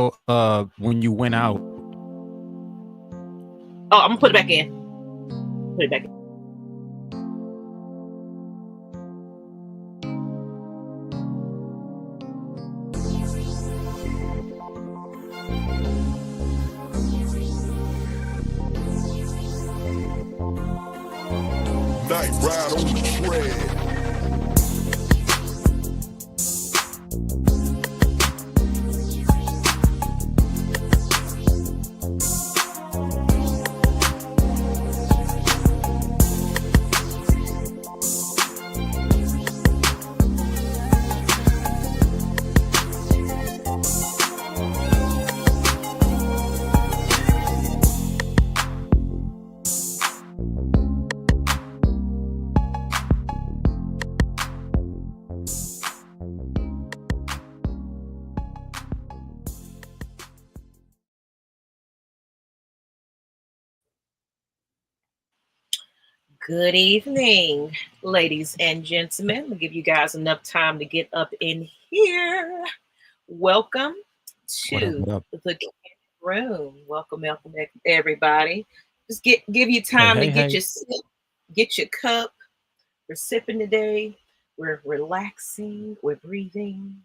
about when you went out? Oh, I'm gonna put it back in. Put it back in. Night ride on the tread. Good evening, ladies and gentlemen. We'll give you guys enough time to get up in here. Welcome What up? to What up? the Kandid Room. Welcome, everybody. Just give you Hey, time to hey, get hey. your sip, get your cup. We're sipping today. We're relaxing. We're breathing.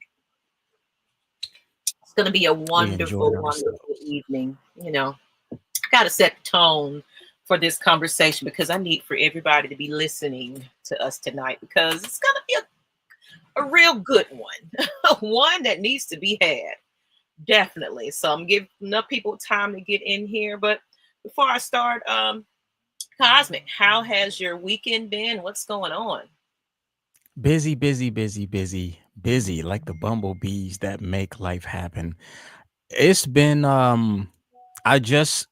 It's going to be a We enjoyed wonderful ourselves. evening. Got to set the tone for this conversation because I need for everybody to be listening to us tonight because it's going to be a real good one, one that needs to be had. Definitely. So I'm giving enough people time to get in here. But before I start, Cosmic, how has your weekend been? What's going on? Busy, busy, busy, busy, busy, like the bumblebees that make life happen. It's been I just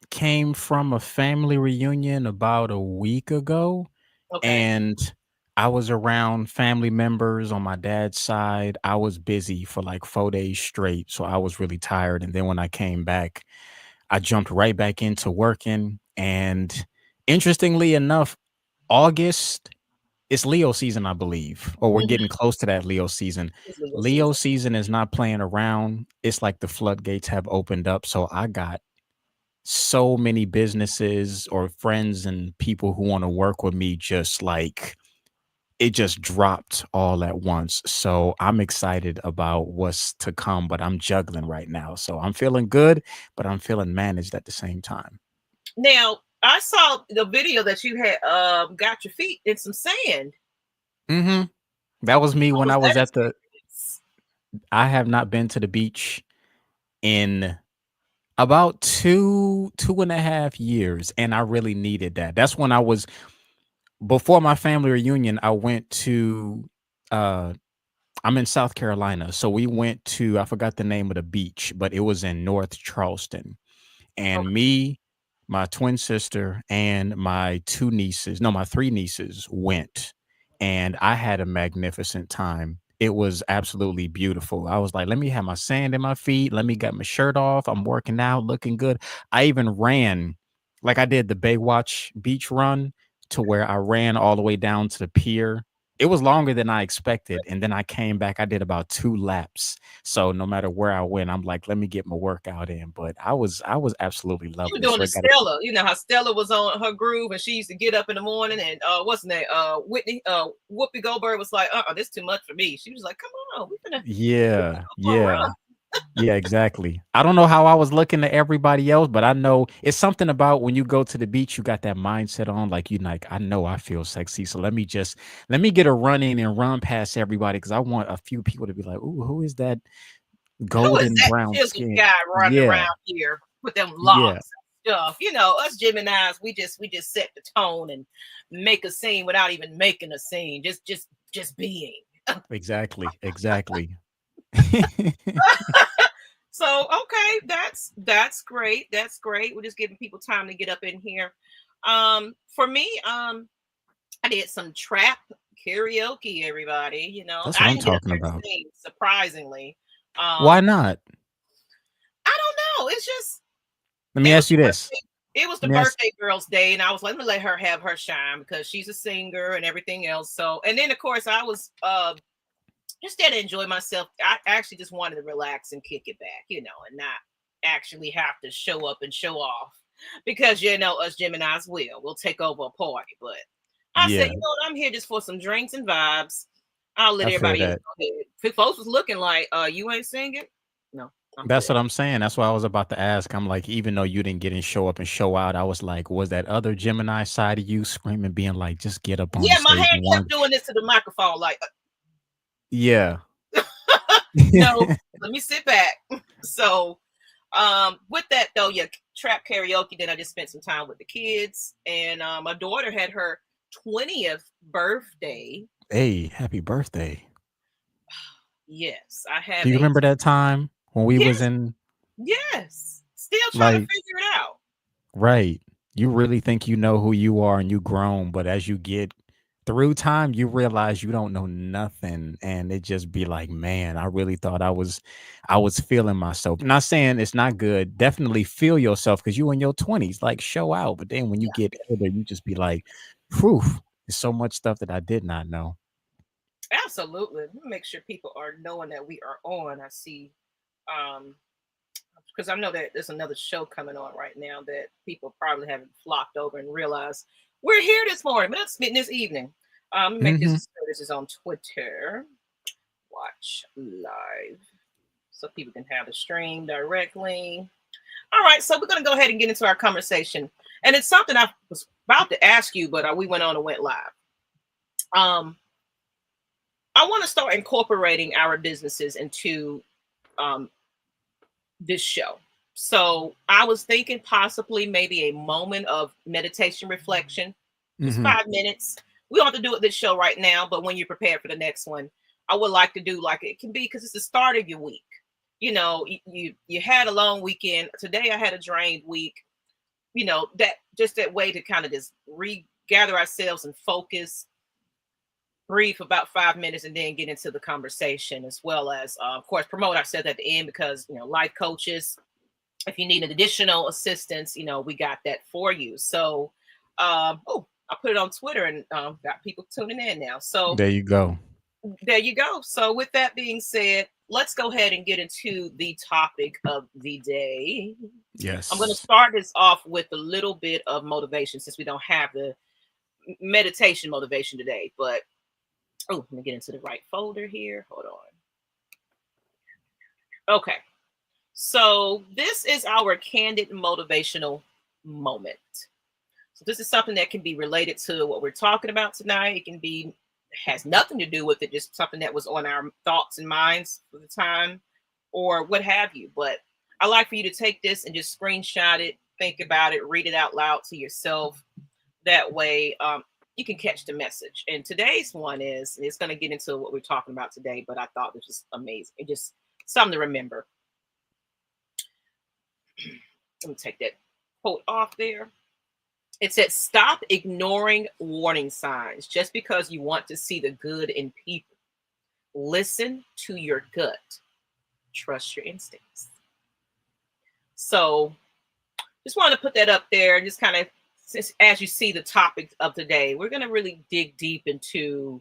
came from a family reunion about a week ago, Okay. and I was around family members on my dad's side. I was busy for like 4 days straight, so I was really tired. And then when I came back, I jumped right back into working. And interestingly enough, August, it's Leo season, I believe, or we're getting Mm-hmm. close to that Leo season. It's legal Leo season. season is not playing around. It's like the floodgates have opened up. So I got so many businesses or friends and people who want to work with me, just like it just dropped all at once. So I'm excited about what's to come, but I'm juggling right now. So I'm feeling good, but I'm feeling managed at the same time. Now, I saw the video that you had got your feet in some sand. Hmm. That was me How when was I that was at the. experience? I have not been to the beach in about 2.5 years, and I really needed that. That's when I was before my family reunion. I went to uh I'm in South Carolina, so we went to, I forgot the name of the beach, but it was in North Charleston. And Okay. me, my twin sister, and my two nieces, no, my three nieces went, and I had a magnificent time. It was absolutely beautiful. I was like, let me have my sand in my feet. Let me get my shirt off. I'm working out, looking good. I even ran, like I did the Baywatch beach run, to where I ran all the way down to the pier. It was longer than I expected. And then I came back. I did about 2 laps. So no matter where I went, I'm like, let me get my workout in. But I was absolutely You were loving it. doing So the I got to. Stella. You know how Stella was on her groove and she used to get up in the morning and what's her name? Whitney Whoopi Goldberg was like, this too much for me. She was like, come on, we finna Yeah, go for a yeah, run. yeah, exactly. I don't know how I was looking to everybody else, but I know it's something about when you go to the beach, you got that mindset on, like you like, I know I feel sexy. So let me get a run in and run past everybody because I want a few people to be like, ooh, who is that Who is golden that brown chiseled skin? guy running Yeah, around here with them yeah, locks and stuff? You know, us Geminis, we just set the tone and make a scene without even making a scene. Just being. exactly, exactly. So okay, that's great. That's great. We're just giving people time to get up in here. For me, I did some trap karaoke. Everybody, That's what I I'm didn't get up talking there to about. sing. Surprisingly, Why um, not? I don't know. It's just Let me it was ask the you this. birthday. It was the Let me ask. birthday girl's day, and I was like, let me let her have her shine because she's a singer and everything else. So, and then of course I was just there to enjoy myself. I actually just wanted to relax and kick it back, and not actually have to show up and show off because us Geminis we'll take over a party. But I said, Yeah, I'm here just for some drinks and vibes. I'll let I feel everybody else that. go ahead. If folks was looking like, you ain't singing. No, I'm That's good. what I'm saying. That's what I was about to ask. I'm like, even though you didn't get in show up and show out, I was like, was that other Gemini side of you screaming, being like, just get up on the Yeah, my stage hand and want? kept doing this to the microphone, like, Yeah. no, let me sit back. So, with that though, yeah, trap karaoke. Then I just spent some time with the kids, and my daughter had her 20th birthday. Hey, happy birthday. Yes, I Do have you a remember that time when we was yes, in, yes. Still trying to like, figure it out. right? You really think you know who you are and you grown, but as you get through time, you realize you don't know nothing, and it just be like, man, I really thought I was feeling myself. Not saying it's not good. Definitely feel yourself because you in your 20s, like show out. But then when you get older, you just be like, whew, there's so much stuff that I did not know. Absolutely. Let me make sure people are knowing that we are on. I see, um, because I know that there's another show coming on right now that people probably haven't flocked over and realized we're here this morning, but that's this evening. Let me make Hmm. this is on Twitter. Watch live so people can have the stream directly. All right, so we're going to go ahead and get into our conversation, and it's something I was about to ask you, but we went on and went live. Um, I want to start incorporating our businesses into um, this show. So I was thinking possibly maybe a moment of meditation reflection, just Hmm. 5 minutes. We don't have to do it this show right now, but when you're prepared for the next one, I would like to do like it can be because it's the start of your week. You had a long weekend. Today I had a drained week. That just that way to kind of just regather ourselves and focus, breathe for about 5 minutes, and then get into the conversation as well as, of course, promote. I said at the end because life coaches, if you need an additional assistance, we got that for you. So, oh, I put it on Twitter and got people tuning in now. So There you go. there you go. So with that being said, let's go ahead and get into the topic of the day. I'm going to Yes. start this off with a little bit of motivation since we don't have the meditation motivation today. But oh, let me get into the right folder here. Hold on. Okay. So this is our candid motivational moment. So this is something that can be related to what we're talking about tonight. It can be has nothing to do with it, just something that was on our thoughts and minds for the time or what have you. But I like for you to take this and just screenshot it, think about it, read it out loud to yourself. That way, you can catch the message. And today's one it's going to get into what we're talking about today, but I thought this was amazing. It just something to remember. Let me take that quote off there. It said, stop ignoring warning signs just because you want to see the good in people. Listen to your gut. Trust your instincts. So just wanted to put that up there and just kind of, as you see the topic of the day, we're going to really dig deep into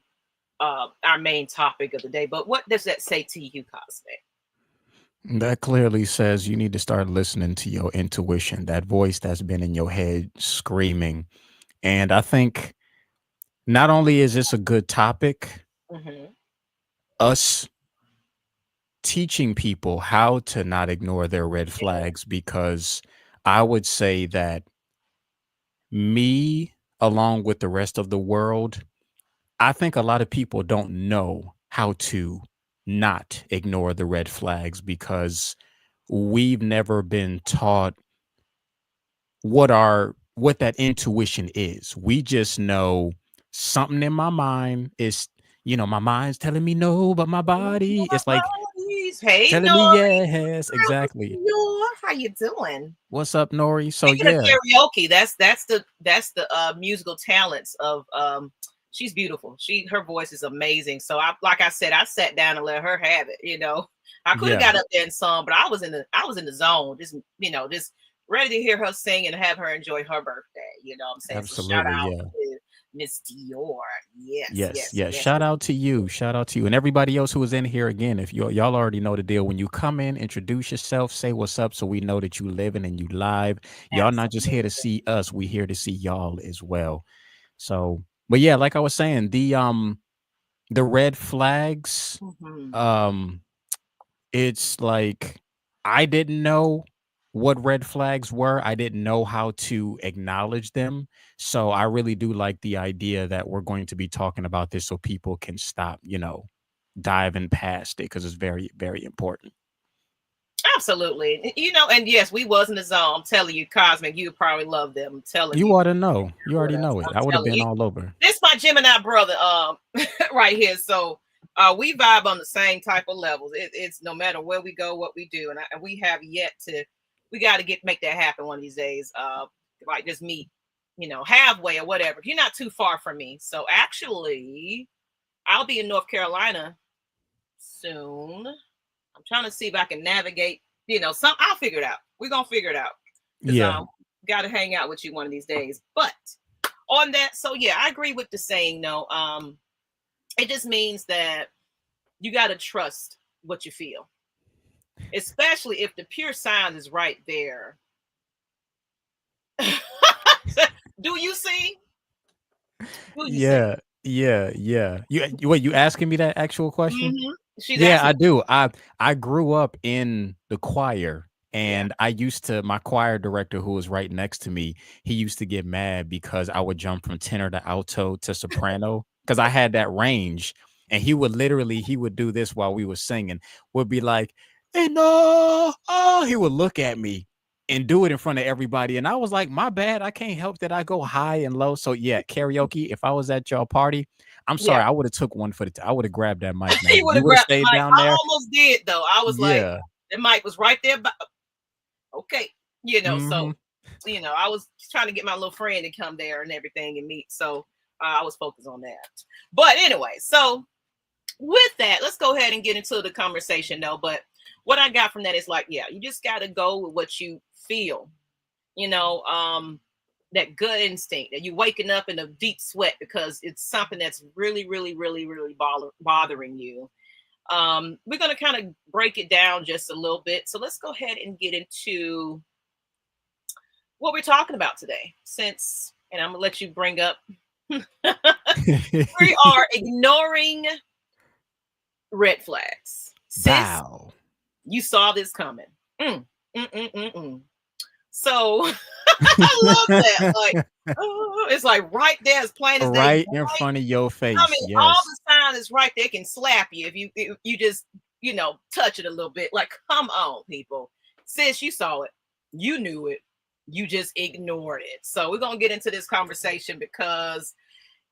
our main topic of the day. But what does that say to you, Cosmic? That clearly says you need to start listening to your intuition, that voice that's been in your head screaming. And I think not only is this a good topic, Mm-hmm. us teaching people how to not ignore their red Yeah. flags, because I would say that me, along with the rest of the world, I think a lot of people don't know how to not ignore the red flags because we've never been taught what that intuition is. We just know something in my mind is, my mind's telling me no, but my body, it's like Hey, telling me Nori. yes. Exactly. How you doing? What's up, Nori? So Speaking of yeah, karaoke, that's the musical talents of she's beautiful. Her voice is amazing. So like I said, I sat down and let her have it. I could have yeah, got up there and sung, but I was in the zone, just ready to hear her sing and have her enjoy her birthday. What I'm saying? So shout absolutely, out yeah. to Miss Dior. Yes, Yes, yes, yes. yes. Shout out to you. Shout out to you and everybody else who was in here again. If y'all already know the deal. When you come in, introduce yourself, say what's up, so we know that you living and you live. Y'all not just here to Absolutely. see us, we here to see y'all as well. So, but yeah, like I was saying, the red flags, Mhm. um, it's like I didn't know what red flags were. I didn't know how to acknowledge them. So I really do like the idea that we're going to be talking about this so people can stop, diving past it because it's very, very important. Absolutely. And yes, we was in the zone. I'm telling you, Cosmic, you probably love them. I'm telling You you, ought to know. You with already us. know it. I'm I would have telling been you. all over. This my Gemini brother, right here. So we vibe on the same type of levels. It's no matter where we go, what we do, and we have yet to. We got to make that happen one of these days. Like just meet, halfway or whatever. You're not too far from me. So actually, I'll be in North Carolina soon. I'm trying to see if I can navigate. I'll figure it out. We're gonna figure it out because Yeah. got to hang out with you one of these days. But on that, so yeah, I agree with the saying. No, it just means that you got to trust what you feel, especially if the pure signs is right there. Do you see? Do you see? Yeah. Yeah. Yeah. Wait, you asking me that actual question? She's Yeah, asking. I do. I grew up in the choir Yeah, and my choir director who was right next to me, he used to get mad because I would jump from tenor to alto to soprano because I had that range. And he would do this while we were singing, would be like, hey, no, oh, he would look at me and do it in front of everybody. And I was like, my bad. I can't help that I go high and low. So yeah, karaoke. If I was at your party, I'm yeah. sorry, I would have took one for I would have grabbed that mic, He man. would You have would have grabbed the stayed mic. down I there. almost did though. I was like, Yeah. the mic was right there. Okay, so Mhm. I was trying to get my little friend to come there and everything and meet. So I was focused on that. But anyway, so with that, let's go ahead and get into the conversation though. But what I got from that is like, yeah, you just got to go with what you feel. You know, that good instinct that you waking up in a deep sweat because it's something that's really, really, really, really bothering you. We're going to kind of break it down just a little bit. So let's go ahead and get into what we're talking about today. And I'm going to let you bring up, we are ignoring red flags. Sis, Bow. you saw this coming. Mm, mm, mm, mm, mm. So I love that. Like, oh, it's like right there, as plain as day. Right in front of your I face. mean, all Yes. the sign is right there. It can slap you if you just touch it a little bit. Like, come on, people. Sis, you saw it, you knew it, you just ignored it. So we're gonna get into this conversation because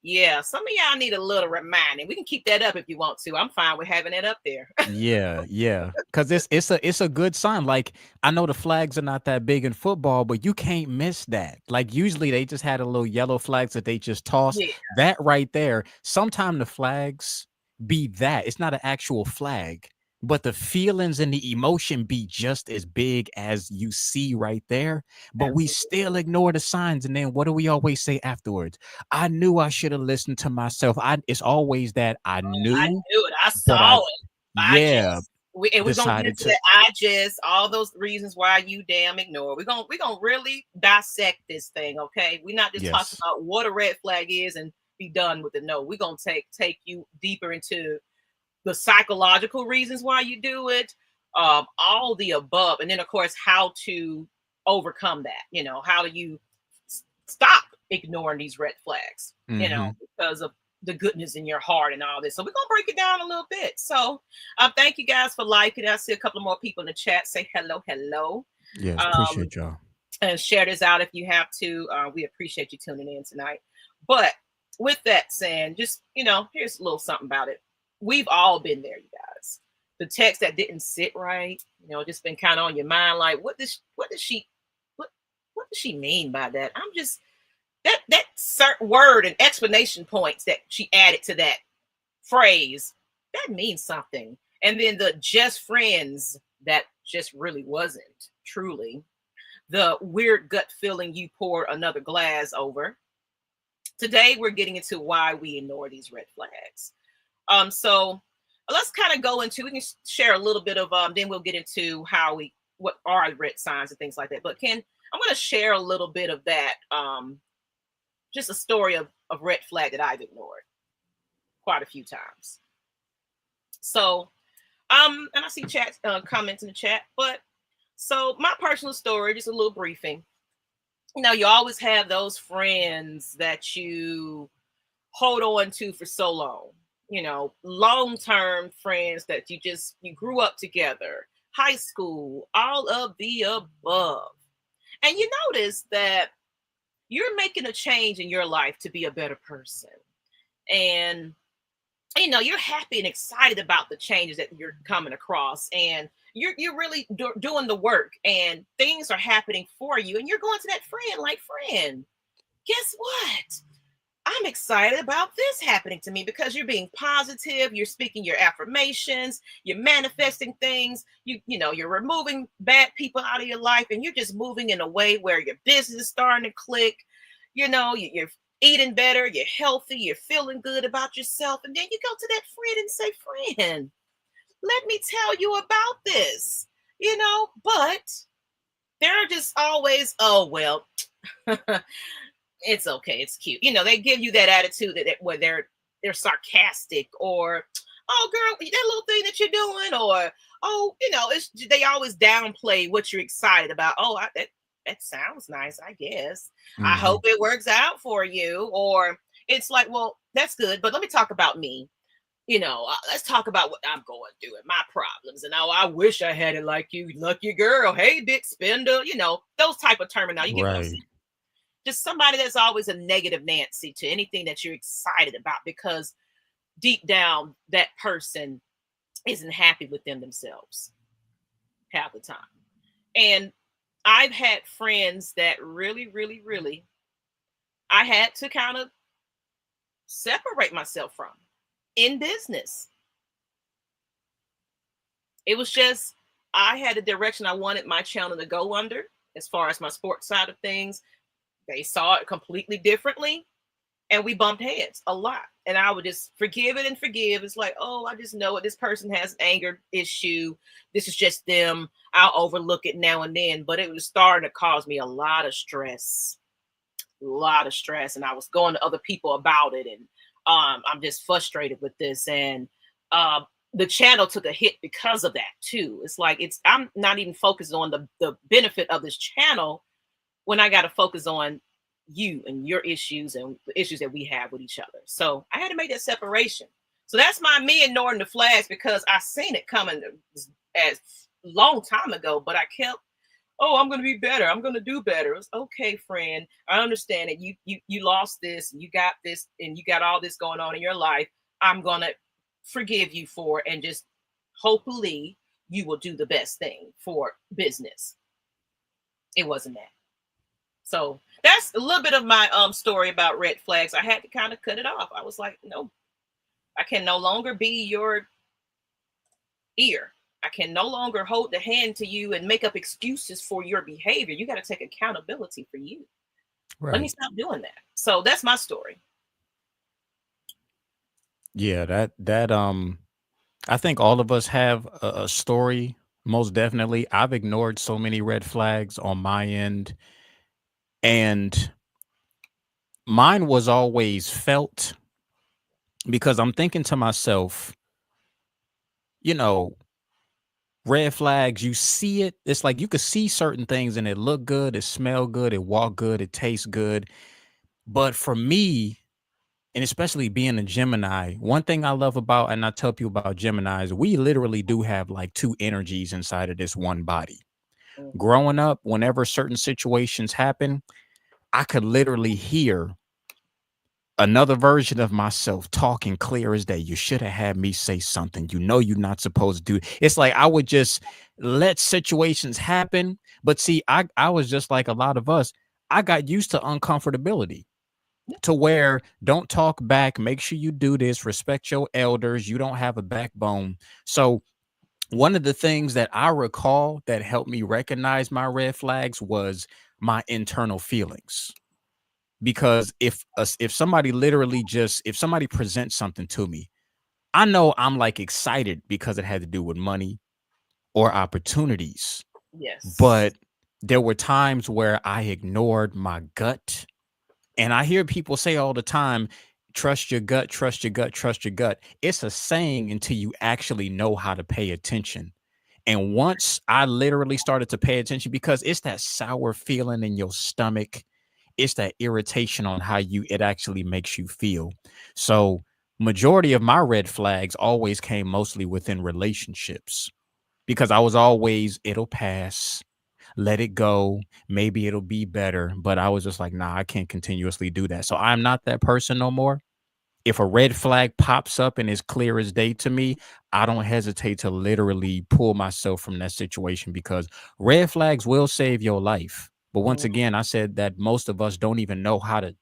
yeah, some of y'all need a little reminding. We can keep that up if you want to. I'm fine with having it up there. Yeah, yeah. Cause it's a good sign. Like I know the flags are not that big in football, but you can't miss that. Like usually they just had a little yellow flags that they just toss. Yeah, That right there. Sometimes the flags be that. It's not an actual flag, but the feelings and the emotion be just as big as you see right there. But we absolutely. still ignore the signs. And then what do we always say afterwards? I knew I should have listened to myself. It's always that I I knew, knew it. I but I saw it. I yeah, just we're gonna get decided into to that. I just all those reasons why you damn ignore. We're gonna really dissect this thing, okay? We're not just talking yes. about what a red flag is and be done with it. No, we're gonna take you deeper into the psychological reasons why you do it, all the above, and then of course how to overcome that. How do you stop ignoring these red flags? Mhm. Because of the goodness in your heart and all this. So we're gonna break it down a little bit. So thank you guys for liking. I see a couple more people in the chat. Say hello, hello. Yes, Um, appreciate y'all. and share this out if you have to. We appreciate you tuning in tonight. But with that saying, just here's a little something about it. We've all been there, you guys. The text that didn't sit right, just been kind of on your mind, like what what does she mean by that? I'm just that certain word and explanation points that she added to that phrase that means something. And then the just friends that just really wasn't truly the weird gut feeling you poured another glass over. Today we're getting into why we ignore these red flags. So let's kind of go into, we can share a little bit of then we'll get into what are red signs and things like that. But I'm going to share a little bit of that, just a story of red flag that I've ignored quite a few times. So and I see chat comments in the chat, but so my personal story, just a little briefing. You always have those friends that you hold on to for so long, long-term friends that you grew up together, high school, all of the above. And you notice that you're making a change in your life to be a better person. And you're happy and excited about the changes that you're coming across, and you're really doing the work, and things are happening for you, and you're going to that friend like, friend, guess what? I'm excited about this happening to me, because you're being positive, you're speaking your affirmations, you're manifesting things, you're removing bad people out of your life, and you're just moving in a way where your business is starting to click. You're eating better, you're healthy, you're feeling good about yourself. And then you go to that friend and say, friend, let me tell you about this, but they're just always, oh, well, it's okay, it's cute. They give you that attitude where they're sarcastic, or, oh, girl, that little thing that you're doing, or, oh, they always downplay what you're excited about. Oh, that sounds nice, I guess. I hope it works out for you. Or it's like, well, that's good, but let me talk about me. Let's talk about what I'm going through and my problems. And I wish I had it like you, lucky girl. Hey, big spender. Those type of terminology. You get what I'm saying? Just somebody that's always a negative Nancy to anything that you're excited about, because deep down that person isn't happy with themselves half the time. And I've had friends that really, really, really, I had to kind of separate myself from in business. It was just, I had a direction I wanted my channel to go under as far as my sports side of things. They saw it completely differently, and we bumped heads a lot. And I would just forgive it and forgive. It's like, oh, I just know it. This person has an anger issue. This is just them. I'll overlook it now and then. But it was starting to cause me a lot of stress. And I was going to other people about it. And I'm just frustrated with this. And the channel took a hit because of that too. It's like, I'm not even focused on the benefit of this channel when I got to focus on you and your issues and the issues that we have with each other. So I had to make that separation. So that's me ignoring the flags, because I seen it coming as long time ago, but I kept, oh, I'm going to be better. I'm going to do better. It's okay, friend. I understand that you lost this, and you got this, and you got all this going on in your life. I'm going to forgive you for it, and just hopefully you will do the best thing for business. It wasn't that. So that's a little bit of my story about red flags. I had to kind of cut it off. I was like, no, I can no longer be your ear. I can no longer hold the hand to you and make up excuses for your behavior. You got to take accountability for you. Right. Let me stop doing that. So that's my story. Yeah, I think all of us have a story. Most definitely. I've ignored so many red flags on my end. And mine was always felt, because I'm thinking to myself, red flags, you see it. It's like you could see certain things and it look good, it smell good, it walk good, it tastes good. But for me, and especially being a Gemini, one thing I love about, and I tell people about Geminis, we literally do have like two energies inside of this one body. Growing up, whenever certain situations happen, I could literally hear another version of myself talking clear as day. You should have had me say something. You're not supposed to do. It's like I would just let situations happen. But see, I was just like a lot of us. I got used to uncomfortability, to where don't talk back. Make sure you do this. Respect your elders. You don't have a backbone. So one of the things that I recall that helped me recognize my red flags was my internal feelings. because if somebody literally just if somebody presents something to me, I know I'm like excited because it had to do with money or opportunities. Yes. But there were times where I ignored my gut. And I hear people say all the time, trust your gut, trust your gut, trust your gut. It's a saying until you actually know how to pay attention. And once I literally started to pay attention, because it's that sour feeling in your stomach, it's that irritation on how you it actually makes you feel. So majority of my red flags always came mostly within relationships because I was always, it'll pass, let it go, maybe it'll be better. But I was just like, nah, I can't continuously do that. So I'm not that person no more. If a red flag pops up and is clear as day to me, I don't hesitate to literally pull myself from that situation because red flags will save your life. But once Mhm. again, I said that most of us don't even know how to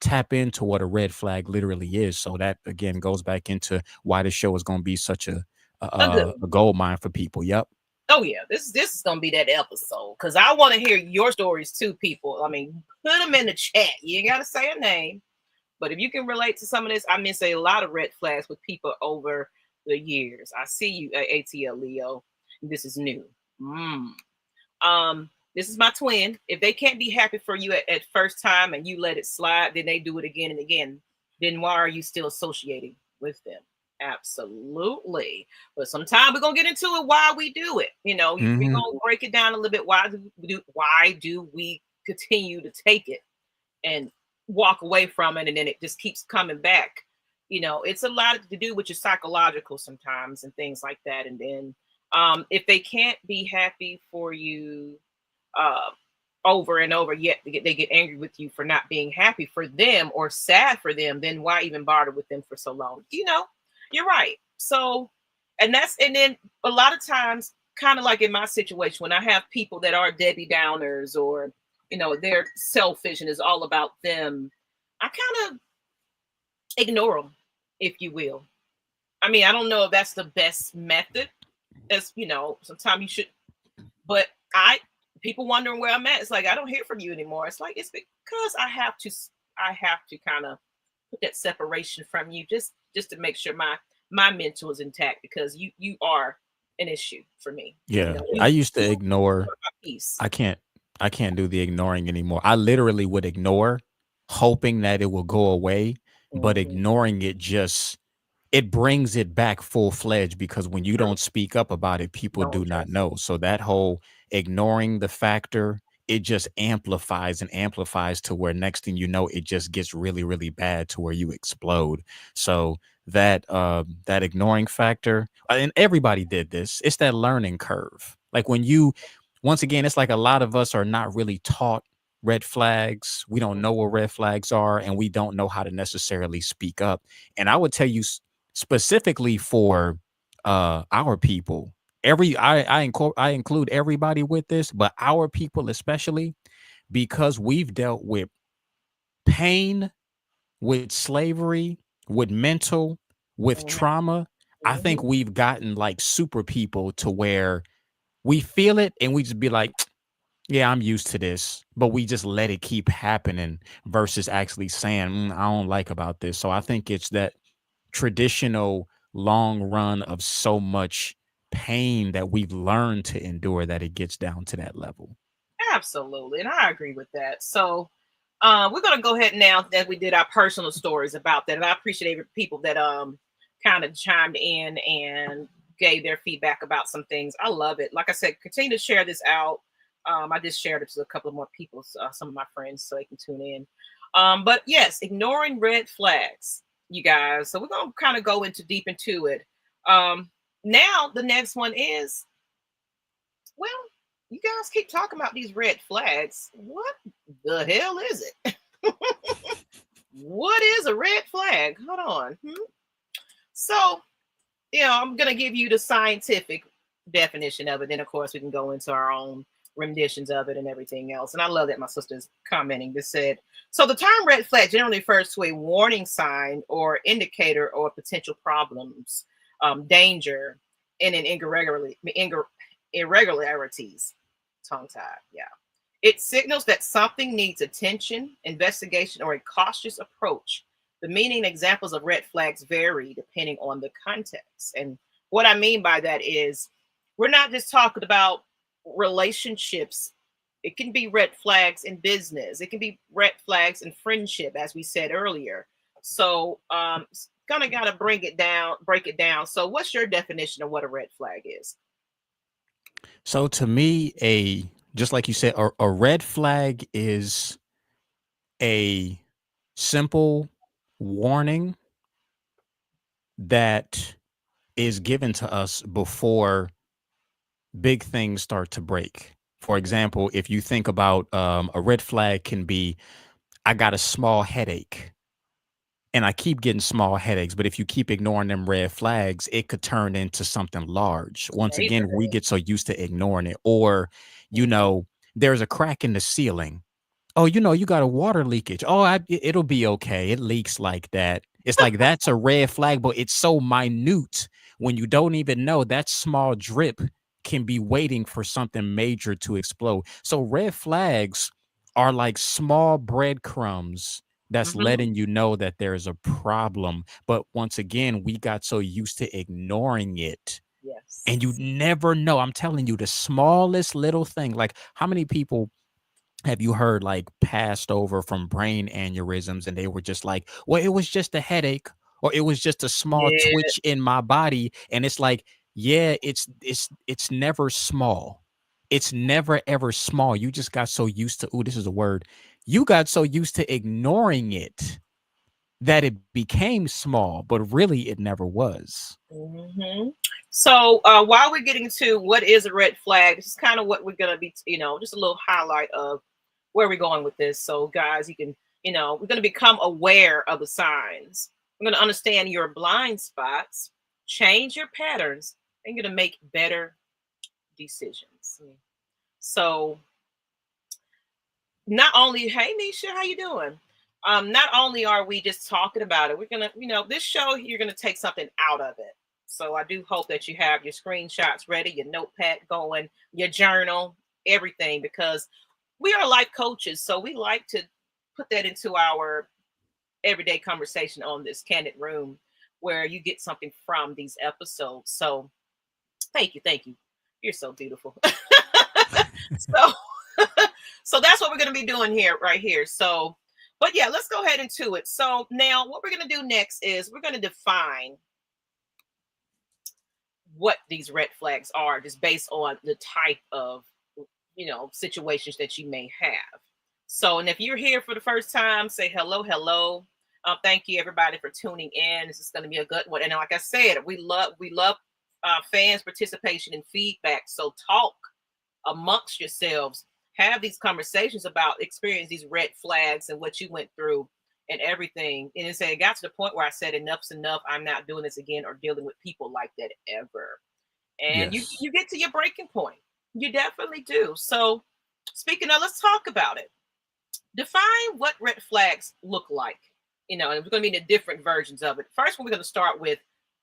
tap into what a red flag literally is. So that again goes back into why this show is going to be such A good a one. gold mine for people. Yep. Oh yeah, this is gonna be that episode because I want to hear your stories too, people. I mean, put them in the chat. You ain't gotta say a name, but if you can relate to some of this, I mean, say a lot of red flags with people over the years. I see you, ATL Leo. This is new. Mm. This is my twin. If they can't be happy for you at first time and you let it slide, then they do it again and again. Then why are you still associating with them? Absolutely. But sometimes we're gonna get into it why we do it. You know, we're Hmm. gonna break it down a little bit. Why do we continue to take it and walk away from it and then it just keeps coming back? You know, it's a lot to do with your psychological sometimes and things like that. And then if they can't be happy for you uh, over and over, yet they get angry with you for not being happy for them or sad for them, then why even bother with them for so long? You know, you're right. So, and then a lot of times, kind of like in my situation, when I have people that are Debbie Downers or, you know, they're selfish and it's all about them, I kind of ignore them, if you will. I mean, I don't know if that's the best method, as you know, sometimes you should, but I people wondering where I'm at. It's like I don't hear from you anymore. It's like it's because I have to kind of put that separation from you just to make sure my mental is intact because you are an issue for me. You Yeah. know, I used you to are ignore. my peace. I can't I can't do the ignoring anymore. I literally would ignore, hoping that it will go away, but Mhm. ignoring it just it brings it back full fledged because when you True. don't speak up about it, people No do not address. know. So that whole ignoring the factor, it just amplifies and amplifies to where next thing you know, it just gets really, really bad to where you explode. So that ignoring factor, and everybody did this. It's that learning curve. Like when you, once again, it's like a lot of us are not really taught red flags. We don't know what red flags are, and we don't know how to necessarily speak up. And I would tell you specifically for our people, I include everybody with this, but our people especially because we've dealt with pain, with slavery, with mental, with Mhm. trauma. I think Mhm. we've gotten like super people to where we feel it and we just be like, yeah, I'm used to this, but we just let it keep happening versus actually saying, I don't like about this. So I think it's that traditional long run of so much pain that we've learned to endure that it gets down to that level. Absolutely, and I agree with that. So, we're gonna go ahead now that we did our personal stories about that, and I appreciate every people that kind of chimed in and gave their feedback about some things. I love it. Like I said, continue to share this out. I just shared it to a couple of more people, some of my friends, so they can tune in. But yes, ignoring red flags, you guys. So we're gonna kind of go into deep into it. Um, Now the next one is, well, you guys keep talking about these red flags. What the hell is it? What is a red flag? Hold on. So, you know, I'm going to give you the scientific definition of it. Then, of course, we can go into our own renditions of it and everything else. And I love that my sister's commenting. This said, so the term red flag generally refers to a warning sign or indicator or potential problems, danger, and an irregularities. Tongue tied. Yeah. It signals that something needs attention, investigation, or a cautious approach. The meaning and examples of red flags vary depending on the context. And what I mean by that is we're not just talking about relationships. It can be red flags in business. It can be red flags in friendship, as we said earlier. So, gonna gotta bring it down, break it down. So, what's your definition of what a red flag is? So to me, a just like you said, a red flag is a simple warning that is given to us before big things start to break. For example, if you think about a red flag can be, I got a small headache and I keep getting small headaches, but if you keep ignoring them red flags, it could turn into something large. Once Major again, we headache. get so used to ignoring it. Or, you Mhm. know, there's a crack in the ceiling. Oh, you got a water leakage. Oh, it'll be okay. It leaks like that. It's like that's a red flag, but it's so minute when you don't even know that small drip can be waiting for something major to explode. So red flags are like small breadcrumbs that's Mhm. letting you know that there's a problem. But once again, we got so used to ignoring it. And you Yes. never know. I'm telling you, the smallest little thing, like how many people have you heard like passed over from brain aneurysms and they were just like, well, it was just a headache or it was just a small Yeah. twitch in my body. And it's like, yeah, it's never small. It's never ever small. You just got so used to, oh, this is a word. You got so used to ignoring it that it became small, but really it never was. Hmm. So while we're getting to what is a red flag, this is kind of what we're gonna be, just a little highlight of where we're going with this. So guys, you can, we're gonna become aware of the signs. We're gonna understand your blind spots, change your patterns, and you're gonna make better decisions. So not only, hey Nisha, how you doing? Not only are we just talking about it, we're gonna, this show you're gonna take something out of it. So I do hope that you have your screenshots ready, your notepad going, your journal, everything, because we are life coaches, so we like to put that into our everyday conversation on this Candid Room, where you get something from these episodes. So thank you, you're so beautiful. So so that's what we're going to be doing here right here. So but yeah, let's go ahead into it. So now what we're going to do next is we're going to define what these red flags are, just based on the type of situations that you may have. So, and if you're here for the first time, say hello, hello. Thank you everybody for tuning in. This is going to be a good one. And like I said, we love fans participation and feedback. So talk amongst yourselves, have these conversations about experience these red flags and what you went through and everything. And it got to the point where I said enough's enough. I'm not doing this again or dealing with people like that ever. And you Yes. you get to your breaking point. You definitely do. So speaking of, let's talk about it. Define what red flags look like. And we're going to be in the different versions of it. First, we're going to start with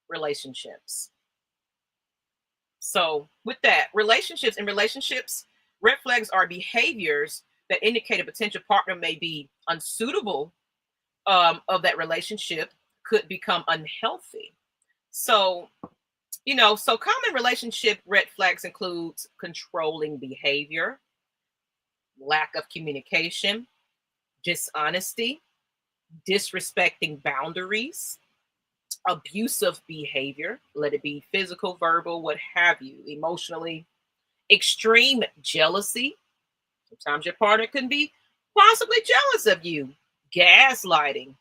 relationships. So, with that, relationships, red flags are behaviors that indicate a potential partner may be unsuitable of that relationship, could become unhealthy. So, so common relationship red flags includes controlling behavior, lack of communication, dishonesty, disrespecting boundaries, abusive behavior, let it be physical, verbal, what have you, emotionally, extreme jealousy. Sometimes your partner can be possibly jealous of you. Gaslighting.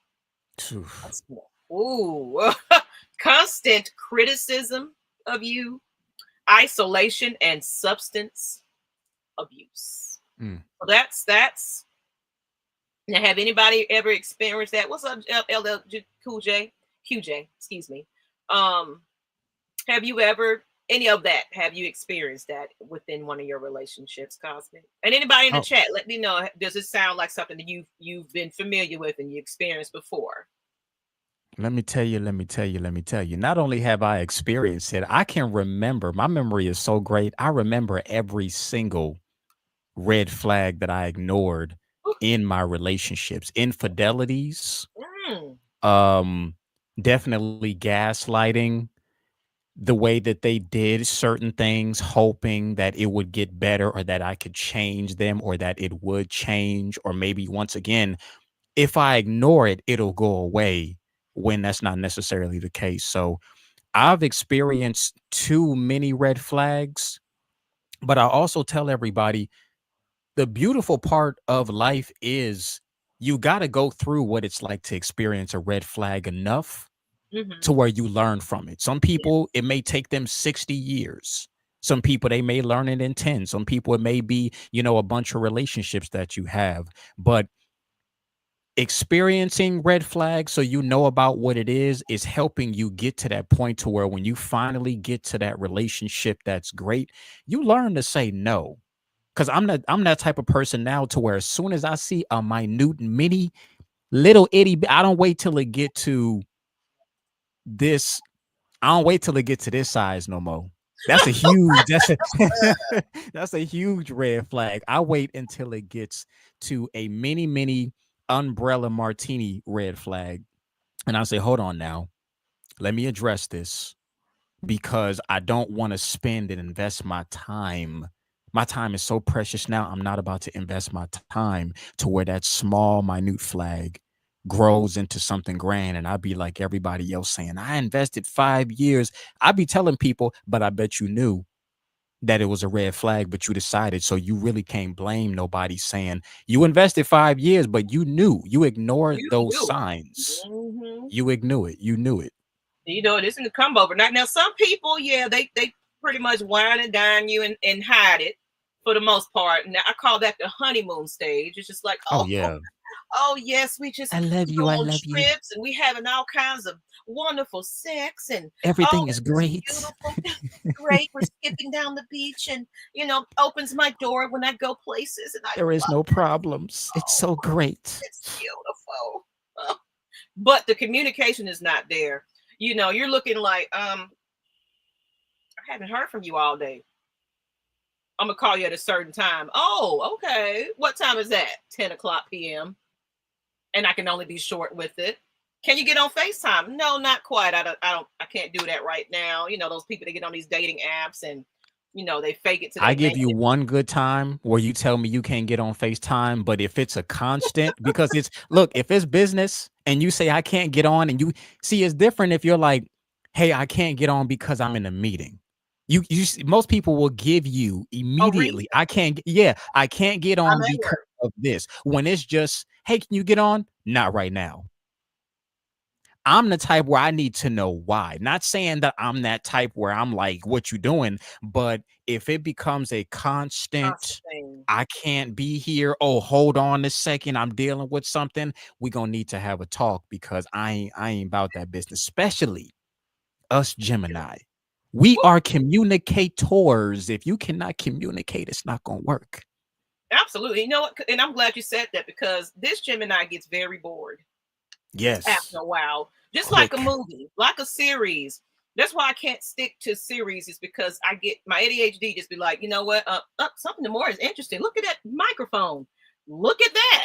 Oof. That's more. Ooh. Constant criticism of you. Isolation and substance abuse. Mm. So that's. Now, have anybody ever experienced that? What's up, LL Cool J? QJ, excuse me. Um, have you ever any of that? Have you experienced that within one of your relationships, Cosmic? And anybody in the Oh, chat, let me know. Does it sound like something that you've been familiar with and you experienced before? let me tell you. Not only have I experienced it, I can remember. My memory is so great. I remember every single red flag that I ignored Ooh, in my relationships. Infidelities, mm, um, definitely gaslighting, the way that they did certain things, hoping that it would get better or that I could change them or that it would change. Or maybe once again, if I ignore it, it'll go away when that's not necessarily the case. So I've experienced too many red flags, but I also tell everybody the beautiful part of life is you got to go through what it's like to experience a red flag enough mm-hmm. to where you learn from it. Some Yeah. people, it may take them 60 years. Some people, they may learn it in 10. Some people, it may be, a bunch of relationships that you have. But experiencing red flags so you know about what it is helping you get to that point to where when you finally get to that relationship that's great, you learn to say no. Cause I'm that type of person now to where as soon as I see a minute mini little I don't wait till it get to this. I don't wait till it get to this size no more. That's a huge, that's a that's a huge red flag. I wait until it gets to a mini umbrella martini red flag. And I say, hold on now. Let me address this because I don't want to spend and invest my time. My time is so precious now. I'm not about to invest my time to where that small, minute flag grows into something grand. And I'd be like everybody else saying, I invested 5 years. I'd be telling people, but I bet you knew that it was a red flag, but you decided. So you really can't blame nobody saying you invested 5 years, but you knew, you ignored You those knew. signs. Mm-hmm. You ignored it. You knew it. This in the come overnight. Now, some people, yeah, they pretty much wine and dine you and hide it for the most part. Now, I call that the honeymoon stage. It's just like, Oh oh, yeah. oh yes, we just I love go you. I on love you. trips and we having all kinds of wonderful sex and oh, Everything is it's great. beautiful, great. We're skipping down the beach and opens my door when I go places and I There is love no it. problems. It's Oh, so great. it's beautiful. Oh, but the communication is not there. You're looking like I haven't heard from you all day. I'm gonna call you at a certain time. Oh, okay. What time is that? 10 o'clock p.m. And I can only be short with it. Can you get on FaceTime? No, not quite. I can't do that right now. Those people that get on these dating apps and they fake it till I they give make you it. one good time where you tell me you can't get on FaceTime, but if it's a constant, because it's look, if it's business and you say I can't get on and you see it's different if you're like, hey, I can't get on because I'm in a meeting. Most people will give you A immediately, reason. I can't get I'm on at because work. of this. When it's just, hey, can you get on? Not right now. I'm the type where I need to know why. Not saying that I'm that type where I'm like, what you doing? But if it becomes a Constant constant, thing. I can't be here. Oh, hold on a second. I'm dealing with something. We're gonna need to have a talk because I ain't about that business, especially us Gemini. We Woo, are communicators. If you cannot communicate, it's not gonna work. absolutely. You know what? And I'm glad you said that because this Gemini gets very bored after Yes. a while, just like a Quick. movie, like a series. That's why I can't stick to series, is because I get my ADHD just be like, you know what? Something more is interesting. Look at that microphone. Look at that.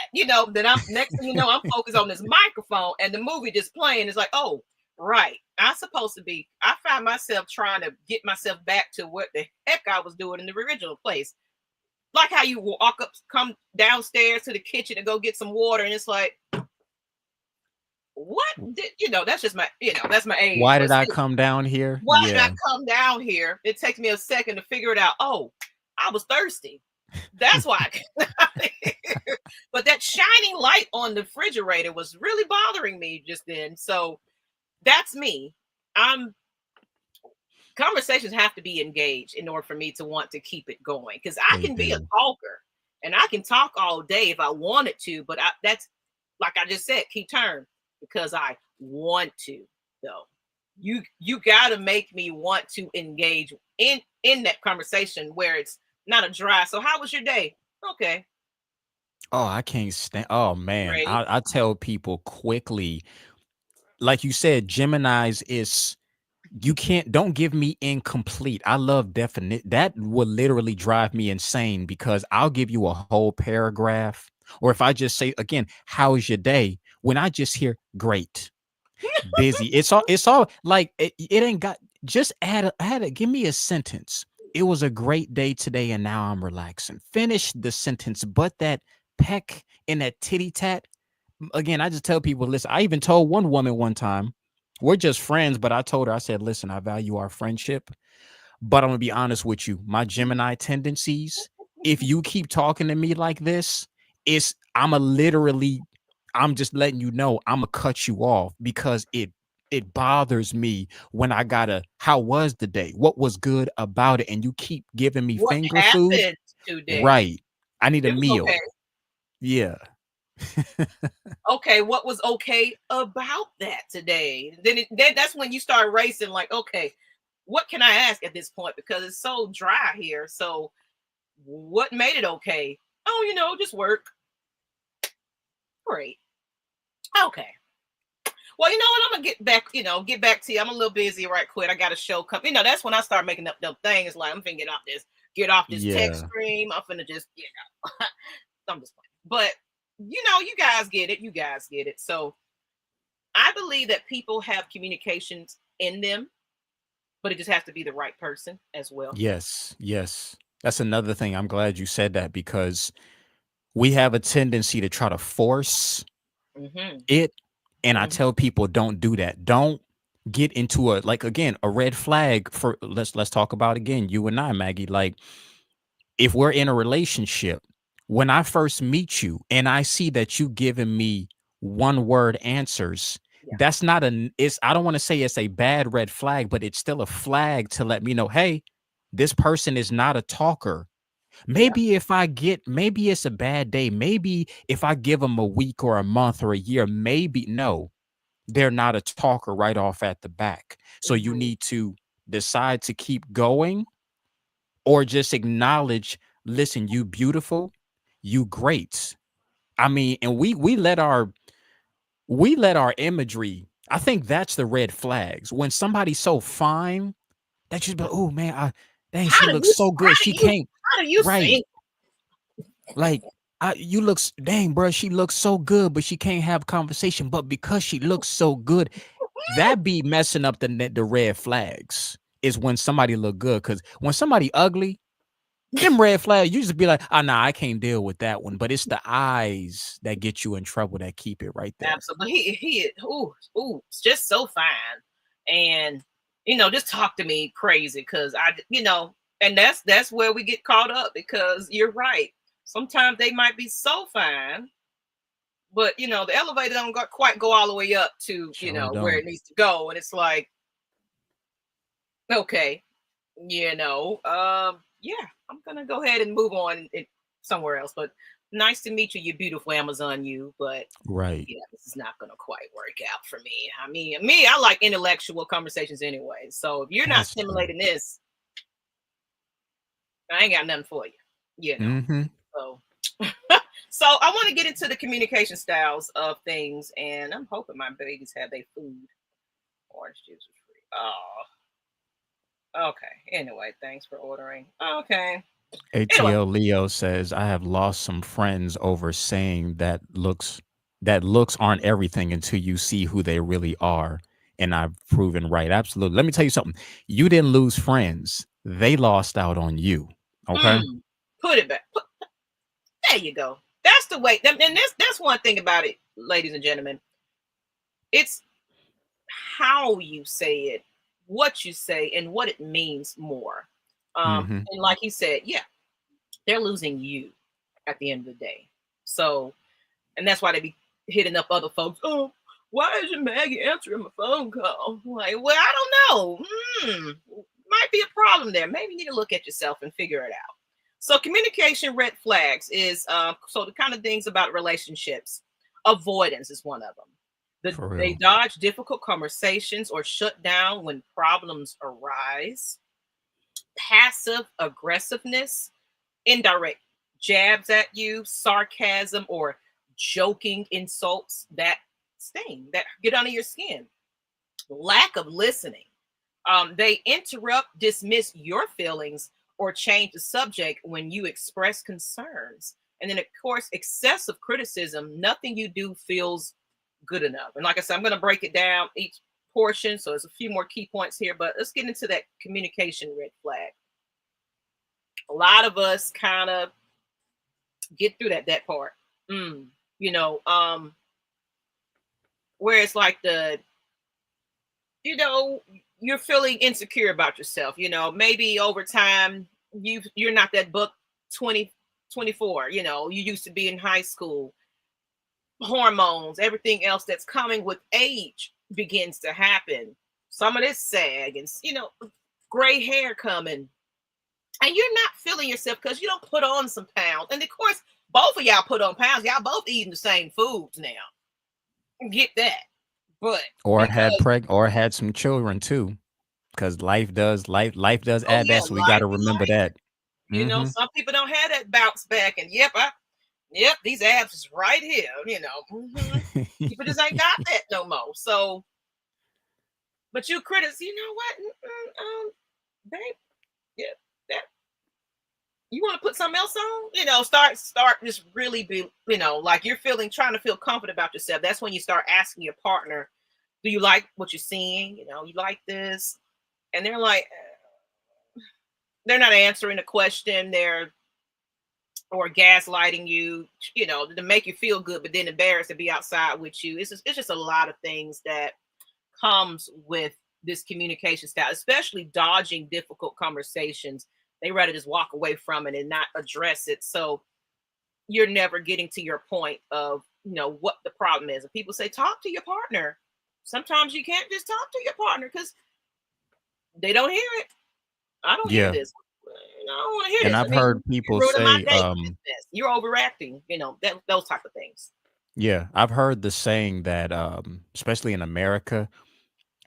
Then I'm next thing you know, I'm focused on this microphone and the movie just playing. It's like, oh, right. I'm supposed to be. I find myself trying to get myself back to what the heck I was doing in the original place. Like how you walk up, come downstairs to the kitchen and go get some water, and it's like, what did that's just my that's my age, Why but did I still, come down here? why did I Yeah. come down here? It takes me a second to figure it out. Oh, I was thirsty, that's why I came down here. But that shining light on the refrigerator was really bothering me just then. So that's me. I'm Conversations have to be engaged in order for me to want to keep it going, because I They can be a do. talker and I can talk all day if I wanted to, but that's like I just said, key term, because I want to. Though you got to make me want to engage in that conversation where it's not a dry. So how was your day? Okay, Oh, I can't stand. Oh man, ready. I tell people quickly, like you said, Gemini's is. You can't, don't give me incomplete. I love definite. That will literally drive me insane because I'll give you a whole paragraph. Or if I just say again, how's your day? When I just hear great, busy. It's all like it ain't got, just give me a sentence. It was a great day today and now I'm relaxing. Finish the sentence, but that peck and that titty tat. Again, I just tell people, listen, I even told one woman one time, we're just friends, but I told her, I said, listen, I value our friendship, but I'm gonna be honest with you. My Gemini tendencies, if you keep talking to me like this, I'm just letting you know I'm gonna cut you off because it bothers me when I gotta, how was the day? What was good about it? And you keep giving me What finger food. happened today? Right. I need a It was okay. meal. Yeah. Okay, what was okay about that today? Then that's when you start racing, like, okay, what can I ask at this point? Because it's so dry here. So what made it okay? Oh, just work. Great. Okay. Well, you know what? I'm gonna get back to you. I'm a little busy right quick. I got a show coming. That's when I start making up them things like I'm finna get off this text Yeah. stream. I'm finna just, I'm just playing. But you guys get it. You guys get it. So I believe that people have communications in them, but it just has to be the right person as well. Yes. Yes. That's another thing. I'm glad you said that because we have a tendency to try to force Mm-hmm. it. And I Mm-hmm. tell people, don't do that. Don't get into like, again, a red flag for, let's talk about again, you and I, Maggie. Like, if we're in a relationship, when I first meet you and I see that you giving me one word answers, Yeah. that's not I don't want to say it's a bad red flag, but it's still a flag to let me know, hey, this person is not a talker. Yeah. Maybe it's a bad day. Maybe if I give them a week or a month or a year, maybe no, they're not a talker right off at the back. So you Mm-hmm. need to decide to keep going or just acknowledge, listen, you beautiful, you great. I mean, and we let our imagery, I think that's the red flags. When somebody's so fine that you be like, oh man, dang, she looks so good. She can't, how do you right. think? Like, dang, bro, she looks so good, but she can't have conversation. But because she looks so good, that be messing up the red flags. Is when somebody look good. Because when somebody ugly, them red flags, you just be like, oh, nah, I can't deal with that one. But it's the eyes that get you in trouble that keep it right there. Absolutely. It's just so fine. And just talk to me crazy because and that's where we get caught up because you're right. Sometimes they might be so fine, but the elevator don't quite go all the way up to, Sure where it don't. needs to go. And it's like, okay, yeah, I'm gonna go ahead and move on somewhere else. But nice to meet you, you beautiful Amazon you, but Right. yeah, this is not gonna quite work out for me. I mean, I like intellectual conversations anyway. So if you're not That's true. stimulating this, I ain't got nothing for you. You know. Mm-hmm. So so I want to get into the communication styles of things, and I'm hoping my babies have their food. Orange juice is free. Oh, okay. Anyway, thanks for ordering. Okay. Anyway, ATL Leo says, I have lost some friends over saying that looks aren't everything until you see who they really are. And I've proven right. Absolutely. Let me tell you something. You didn't lose friends. They lost out on you. Okay. mm, put it back. There you go. That's the way. And that's one thing about it, ladies and gentlemen. It's how you say it, what you say, and what it means more. Mm-hmm. And like he said, yeah, they're losing you at the end of the day. So, and that's why they be hitting up other folks. Oh, why isn't Maggie answering my phone call? Like, well, I don't know. Might be a problem there. Maybe you need to look at yourself and figure it out. So, communication red flags is so the kind of things about relationships. Avoidance is one of them. For They real. dodge difficult conversations or shut down when problems arise. Passive aggressiveness, indirect jabs at you, sarcasm, or joking insults that sting, that get under your skin. Lack of listening. They interrupt, dismiss your feelings, or change the subject when you express concerns. And then, of course, excessive criticism. Nothing you do feels good enough. And like I said, I'm going to break it down each portion. So there's a few more key points here, but let's get into that communication red flag. A lot of us kind of get through that part. You know, where it's like you're feeling insecure about yourself. Maybe over time you're not that book 20 24. You used to be in high school. Hormones, everything else that's coming with age begins to happen. Some of this sag and gray hair coming, and you're not feeling yourself because you don't put on some pounds. And of course, both of y'all put on pounds. Y'all both eating the same foods now. Get that. But Or because had some children too, because life does oh add yeah, that. So we got life to is remember life. that. Hmm. Some people don't have that bounce back, and yep, these abs is right here. People just ain't got that no more. So, but you critics, you know what, babe, yeah, that you want to put something else on, start just really be, like you're trying to feel confident about yourself. That's when you start asking your partner, do you like what you're seeing? You like this? And they're like, they're not answering the question. Or gaslighting you, to make you feel good, but then embarrassed to be outside with you. It's just a lot of things that comes with this communication style, especially dodging difficult conversations. They rather just walk away from it and not address it. So you're never getting to your point of, what the problem is. And people say, talk to your partner. Sometimes you can't just talk to your partner because they don't hear it. I don't hear Yeah, this. I don't want to hear and this. I've I mean, heard you're people ruining my say, day with this. You're overacting, those type of things. yeah, I've heard the saying that, especially in America,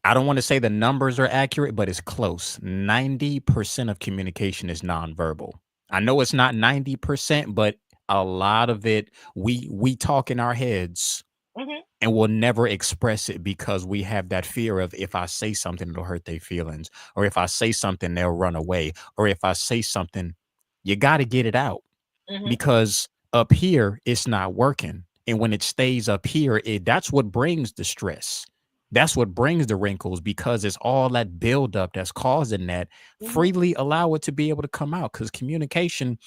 I don't want to say the numbers are accurate, but it's close. 90% of communication is nonverbal. I know it's not 90%, but a lot of it, we talk in our heads Hmm. and we'll never express it because we have that fear of, if I say something, it'll hurt their feelings, or if I say something, they'll run away, or if I say something, you got to get it out, Hmm. because up here it's not working. And when it stays up here, that's what brings the stress. That's what brings the wrinkles, because it's all that buildup that's causing that. Hmm. Freely allow it to be able to come out, because communication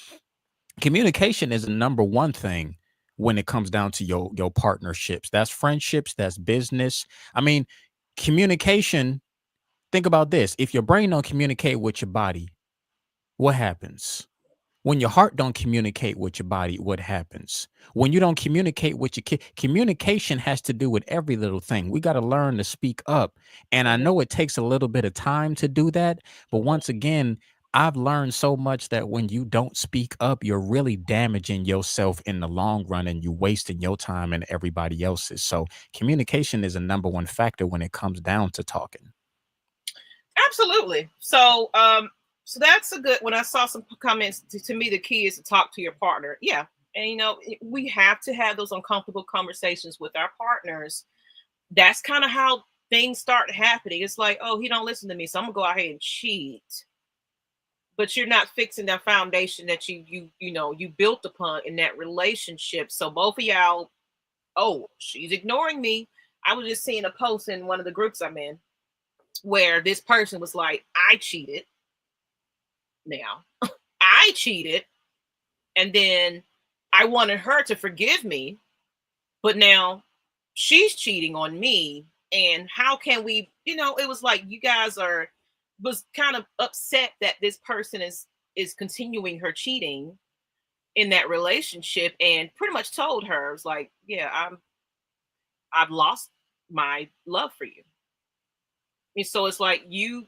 is the number one thing when it comes down to your partnerships. That's friendships, that's business. I mean, communication, think about this. If your brain don't communicate with your body, what happens? When your heart don't communicate with your body, what happens? When you don't communicate with your kid, communication has to do with every little thing. We got to learn to speak up. And I Hmm. know it takes a little bit of time to do that. But once again, I've learned so much that when you don't speak up, you're really damaging yourself in the long run, and you wasting your time and everybody else's. So communication is a number one factor when it comes down to talking. Absolutely. So that's a good. When I saw some comments, to me, the key is to talk to your partner. Yeah, and we have to have those uncomfortable conversations with our partners. That's kind of how things start happening. It's like, oh, he don't listen to me, so I'm gonna go out here and cheat. But you're not fixing that foundation that you built upon in that relationship. So both of y'all, oh, she's ignoring me. I was just seeing a post in one of the groups I'm in where this person was like, I cheated. Now, I cheated, and then I wanted her to forgive me, but now she's cheating on me. And how can we, it was like you guys was kind of upset that this person is continuing her cheating in that relationship, and pretty much told her, it was like, yeah, I've lost my love for you. And so it's like you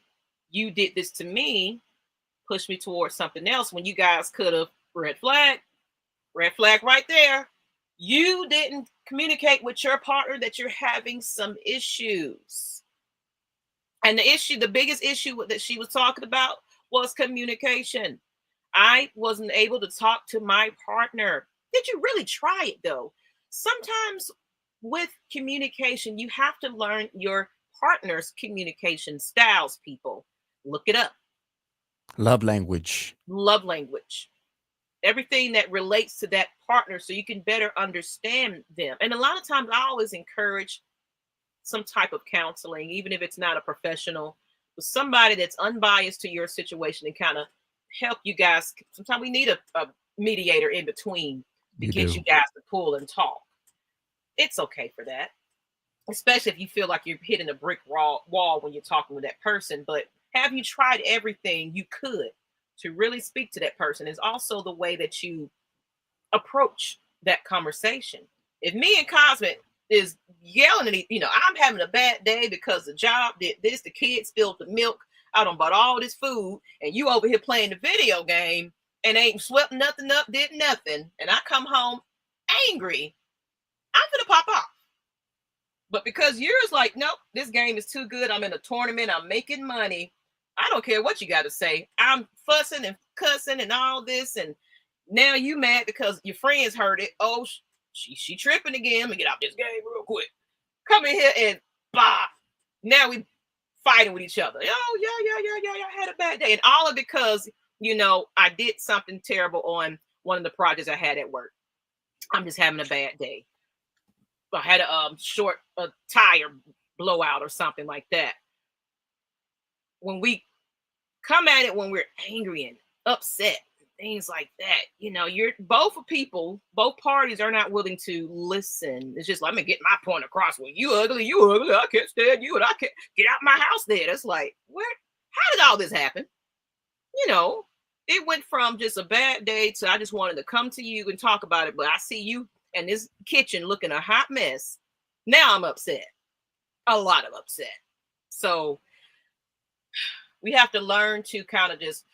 did this to me, push me towards something else when you guys could have, red flag right there. You didn't communicate with your partner that you're having some issues. And the biggest issue that she was talking about was communication. I wasn't able to talk to my partner. Did you really try it though? Sometimes with communication, you have to learn your partner's communication styles, people. Look it up. Love language. Love language. Everything that relates to that partner so you can better understand them. And a lot of times I always encourage some type of counseling, even if it's not a professional, but somebody that's unbiased to your situation and kind of help you guys. Sometimes we need a mediator in between to You get do. you guys to pull and talk. It's okay for that, especially if you feel like you're hitting a brick wall when you're talking with that person. But have you tried everything you could to really speak to that person? Is also the way that you approach that conversation. If me and Cosmic is yelling at I'm having a bad day because the job did this, the kids spilled the milk, I done bought all this food, and you over here playing the video game and ain't swept nothing up, did nothing, and I come home angry, I'm gonna pop off. But because yours like, nope, this game is too good, I'm in a tournament, I'm making money, I don't care what you got to say, I'm fussing and cussing and all this, and now you mad because your friends heard it. Oh, she tripping again. Let me get out this game real quick. Come in here and bah. Now we fighting with each other. Oh, yeah. I had a bad day. And all of it because, I did something terrible on one of the projects I had at work. I'm just having a bad day. I had a short tire blowout or something like that. When we come at it when we're angry and upset, things like that, you're both parties are not willing to listen. It's just, let me get my point across. Well, you ugly, I can't stand you, and I can't get out my house there. That's like, how did all this happen? It went from just a bad day to I just wanted to come to you and talk about it, but I see you in this kitchen looking a hot mess. Now I'm upset, a lot of upset. So we have to learn to kind of just,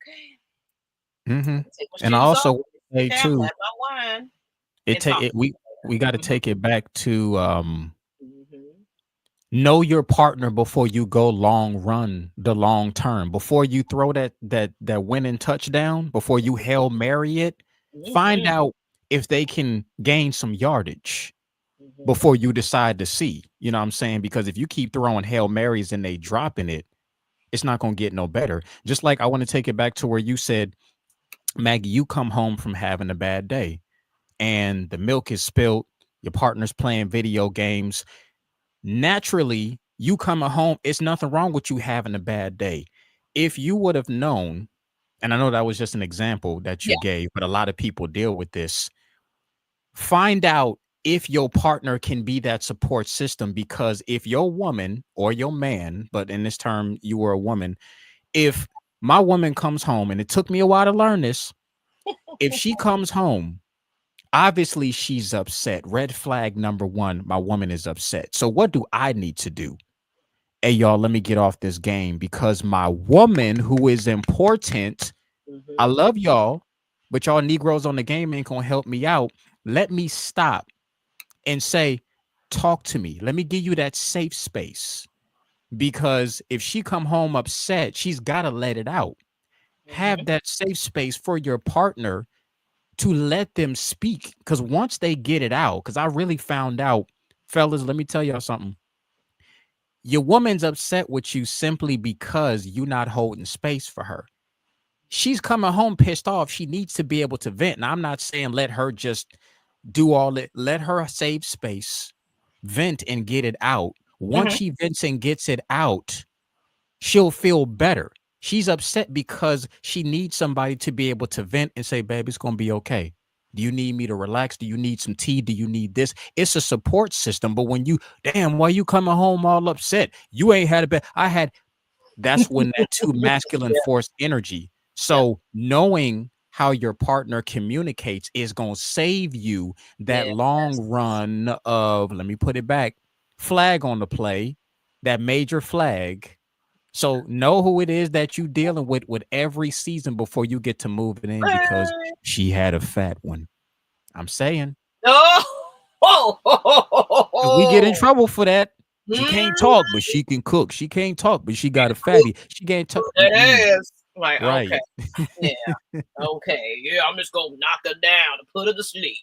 okay, And I also say have too, my wine, we got to take it back to Mhm. know your partner before you go the long term, before you throw that winning touchdown, before you Hail Mary it. Find Mhm. out if they can gain some yardage Mhm. before you decide to see. You know what I'm saying? Because if you keep throwing Hail Marys and they dropping it, it's not going to get no better. Just like I want to take it back to where you said, Maggie, you come home from having a bad day and the milk is spilled, your partner's playing video games. Naturally, you coming home, it's nothing wrong with you having a bad day. If you would have known, and I know that was just an example that you Yeah. gave, but a lot of people deal with this. Find out if your partner can be that support system, because if your woman or your man, but in this term, you were a woman, if my woman comes home, and it took me a while to learn this, if she comes home, obviously she's upset. Red flag number one, my woman is upset. So what do I need to do? Hey, y'all, let me get off this game because my woman, who is important, I Mhm. love y'all, but y'all Negroes on the game ain't gonna help me out. Let me stop and say, talk to me. Let me give you that safe space. Because if she come home upset, she's got to let it out. Have Mhm. that safe space for your partner to let them speak. Because once they get it out, because I really found out, fellas, let me tell y'all something. Your woman's upset with you simply because you're not holding space for her. She's coming home pissed off. She needs to be able to vent. And I'm not saying let her just do all it. Let her save space, vent and get it out. Once Mhm. she vents and gets it out, she'll feel better. She's upset because she needs somebody to be able to vent and say, babe, it's going to be okay. Do you need me to relax? Do you need some tea? Do you need this? It's a support system. But when you, damn, why you coming home all upset? You ain't had a bad, I had, that's when that too masculine Yeah. force energy. Yeah. So knowing how your partner communicates is going to save you that Yeah. long run of, let me put it back, flag on the play, that major flag. So know who it is that you dealing with every season before you get to moving in, because she had a fat one. I'm saying, Oh. because we get in Oh. trouble for that. She can't Mm. talk, but she can cook. She can't talk, but she got a fatty. She can't talk. That is like, okay, Right. yeah, okay, yeah. I'm just gonna knock her down and put her to sleep.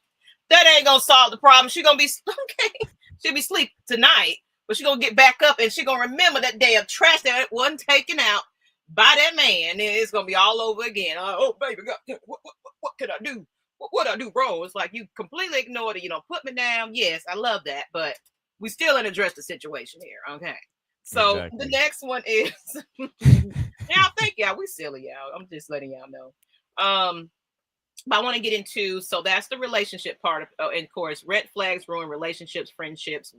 That ain't gonna solve the problem. She gonna be okay. She'll be asleep tonight, but she gonna get back up and she gonna remember that day of trash that wasn't taken out by that man. And it's gonna be all over again. Oh, baby, God, what can I do? What I do, bro? It's like you completely ignored it. You don't put me down. Yes, I love that, but we still didn't address the situation here. Okay. So the Exactly. next one is now thank y'all. We silly y'all. I'm just letting y'all know. But I want to get into, so that's the relationship part of, and of course, red flags ruin relationships, friendships,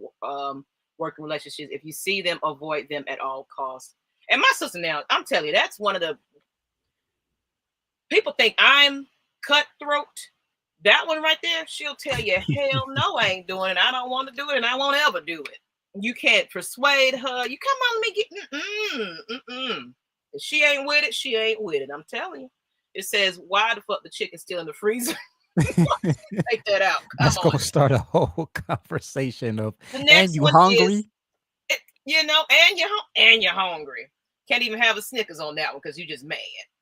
working relationships. If you see them, avoid them at all costs. And my sister, now I'm telling you, that's one of the people think I'm cutthroat. That one right there, she'll tell you, hell no, I ain't doing it. I don't want to do it, and I won't ever do it. You can't persuade her. You come on, let me get If she ain't with it, she ain't with it. I'm telling you. It says, why the fuck the chicken still in the freezer? Take that out. Come That's on. gonna start a whole conversation of, The and next you one is, hungry? and you're hungry. Can't even have a Snickers on that one because you just mad.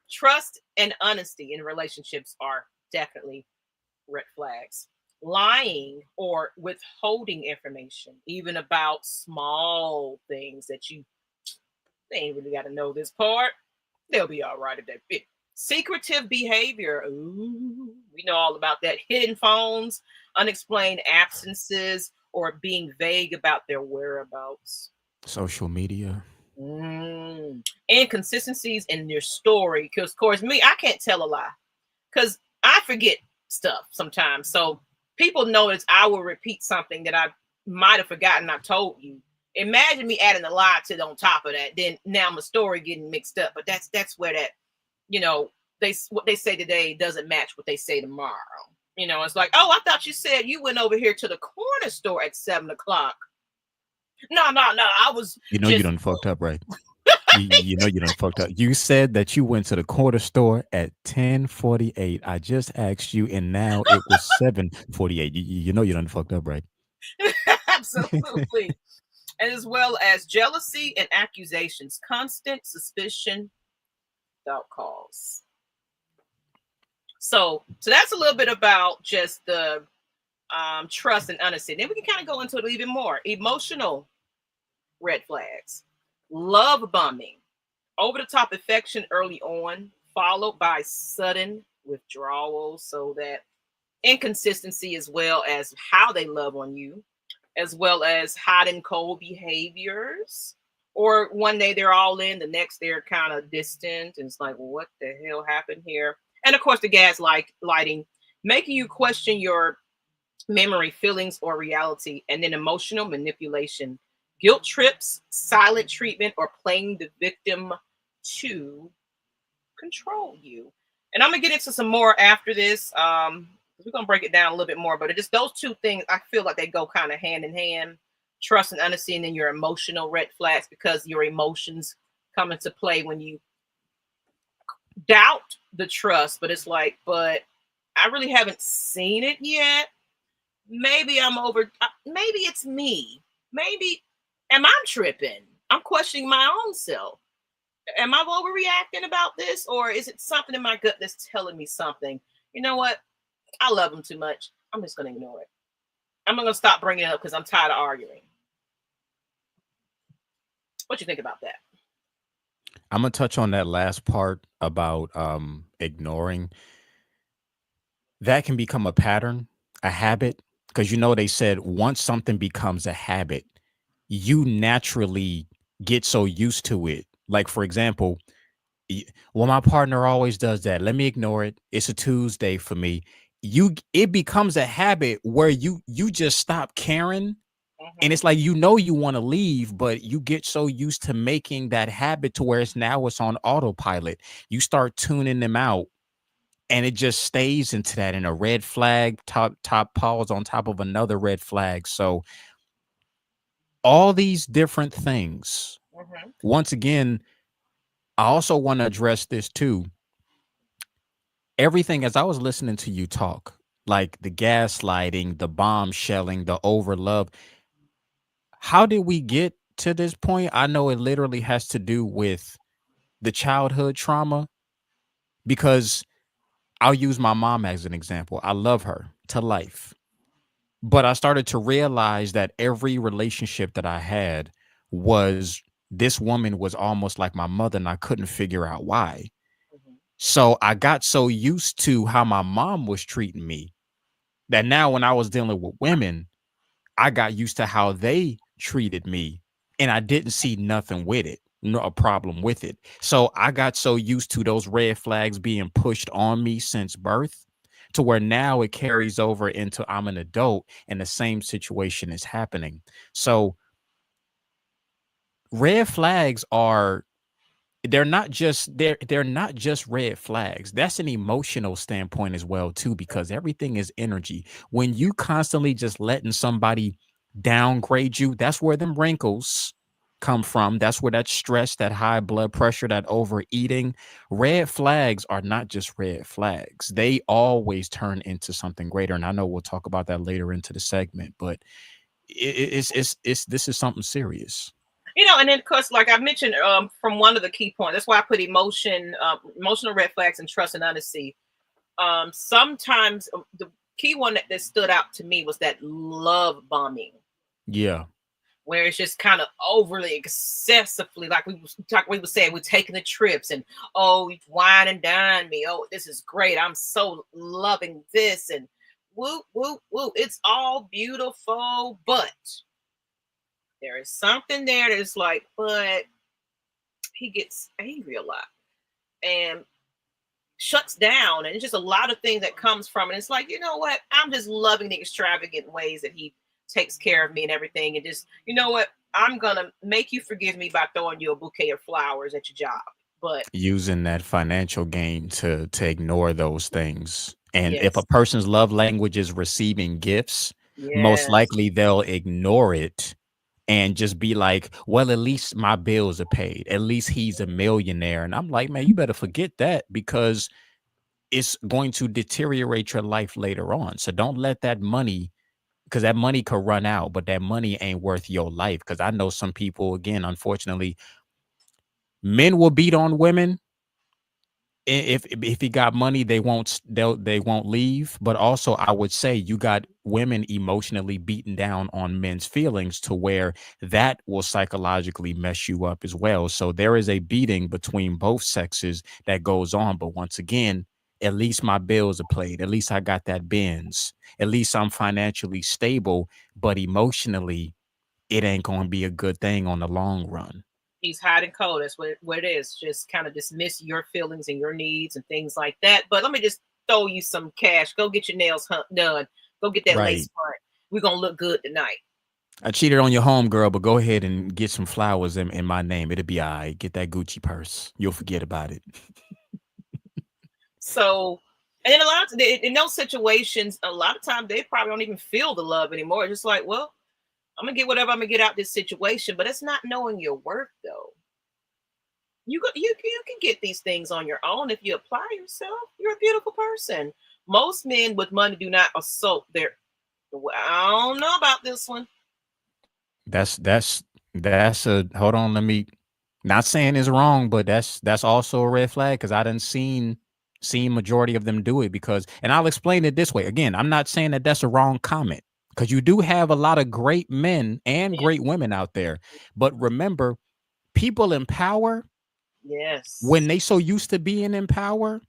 Trust and honesty in relationships are definitely red flags. Lying or withholding information, even about small things that they ain't really got to know this part. They'll be all right if they fit. Secretive behavior. Ooh, we know all about that. Hidden phones, unexplained absences, or being vague about their whereabouts. Social media. Inconsistencies in your story. Because, of course, me, I can't tell a lie because I forget stuff sometimes. So people notice I will repeat something that I might have forgotten I told you. Imagine me adding a lie to on top of that. Then now my story getting mixed up. But that's where that, what they say today doesn't match what they say tomorrow. It's like, oh, I thought you said you went over here to the corner store at 7 o'clock. No. I was You know you just done fucked up, right? You know you done fucked up. You said that you went to the corner store at 10:48. I just asked you, and now it was 7:48. You know you done fucked up, right? absolutely. As well as jealousy and accusations, constant suspicion without cause. So that's a little bit about just the trust and honesty. Then we can kind of go into it even more. Emotional red flags, love bombing, over the top affection early on, followed by sudden withdrawal. So that inconsistency as well as how they love on you, as well as hot and cold behaviors. Or one day they're all in, the next they're kind of distant, and it's like, well, what the hell happened here? And of course, the lighting, making you question your memory, feelings, or reality, and then emotional manipulation, guilt trips, silent treatment, or playing the victim to control you. And I'm gonna get into some more after this. We're gonna break it down a little bit more, but it just those two things I feel like they go kind of hand in hand. Trust and honesty, and then your emotional red flags, because your emotions come into play when you doubt the trust, but it's like, but I really haven't seen it yet. Maybe I'm over, maybe it's me. Maybe am I tripping? I'm questioning my own self. Am I overreacting about this, or is it something in my gut that's telling me something? You know what? I love them too much. I'm just going to ignore it. I'm going to stop bringing it up because I'm tired of arguing. What you think about that? I'm gonna touch on that last part about ignoring. That can become a pattern, a habit, because they said once something becomes a habit, you naturally get so used to it. Like, for example, well, my partner always does that. Let me ignore it. It's a Tuesday for me. It becomes a habit where you just stop caring. And it's like, you want to leave, but you get so used to making that habit to where it's on autopilot. You start tuning them out, and it just stays into that, in a red flag, top pause on top of another red flag. So all these different things. Once again, I also want to address this too. Everything, as I was listening to you talk, like the gaslighting, the bombshelling, the overlove, how did we get to this point? I know it literally has to do with the childhood trauma, because I'll use my mom as an example. I love her to life. But I started to realize that every relationship that I had was this woman was almost like my mother, and I couldn't figure out why. Mhm. So I got so used to how my mom was treating me that now when I was dealing with women, I got used to how they treated me, and I didn't see nothing with it, no a problem with it. So I got so used to those red flags being pushed on me since birth to where now it carries over into I'm an adult and the same situation is happening. So red flags are they're not just red flags. That's an emotional standpoint as well too, because everything is energy. When you constantly just letting somebody downgrade you, that's where them wrinkles come from. That's where that stress, that high blood pressure, that overeating. Red flags are not just red flags. They always turn into something greater, and I know we'll talk about that later into the segment, but it's this is something serious. And then, of course, like I mentioned, from one of the key points, that's why I put emotional red flags, and trust and honesty. Sometimes the key one that stood out to me was that love bombing, Yeah. where it's just kind of overly excessively, like we was saying, we're taking the trips, and oh, you wine and dine me, oh, this is great, I'm so loving this, and woo woo woo, it's all beautiful, but there is something there that's like, but he gets angry a lot and shuts down, and it's just a lot of things that comes from it. It's like, you know what, I'm just loving the extravagant ways that he takes care of me and everything, and just, you know what, I'm gonna make you forgive me by throwing you a bouquet of flowers at your job. But Using that financial gain to ignore those things. And if a yes, person's love language is receiving gifts, most yes, likely they'll ignore it and just be like, well, at least my bills are paid. At least he's a millionaire. And I'm like, man, you better forget that because it's going to deteriorate your life later on. So don't let that money, because that money could run out, but that money ain't worth your life. Because I know some people, again, unfortunately, men will beat on women if he got money, they won't leave. But also, I would say you got women emotionally beaten down on men's feelings to where that will psychologically mess you up as well. So there is a beating between both sexes that goes on. But once again, at least my bills are paid. At least I got that Benz. At least I'm financially stable. But emotionally, it ain't going to be a good thing on the long run. he's hot and cold. That's what it is. Just kind of dismiss your feelings and your needs and things like that. But let me just throw you some cash. Go get your nails done. Go get that lace Right. front. We're gonna look good tonight. I cheated on your home girl, but go ahead and get some flowers in my name. It'll be all right. Get that Gucci purse. You'll forget about it. So, and then a lot of in those situations, a lot of times they probably don't even feel the love anymore. It's just like, well, I'm gonna get whatever I'm gonna get out this situation, but it's not knowing your worth though. You can get these things on your own if you apply yourself. You're a beautiful person. Most men with money do not assault their. Well, I don't know about this one. That's a hold on. Let me not saying it's wrong, but that's also a red flag because I didn't seen majority of them do it because, and I'll explain it this way. Again, I'm not saying that that's a wrong comment because you do have a lot of great men and Yeah. great women out there. But remember, people in power, when Yes. they so used to being in power,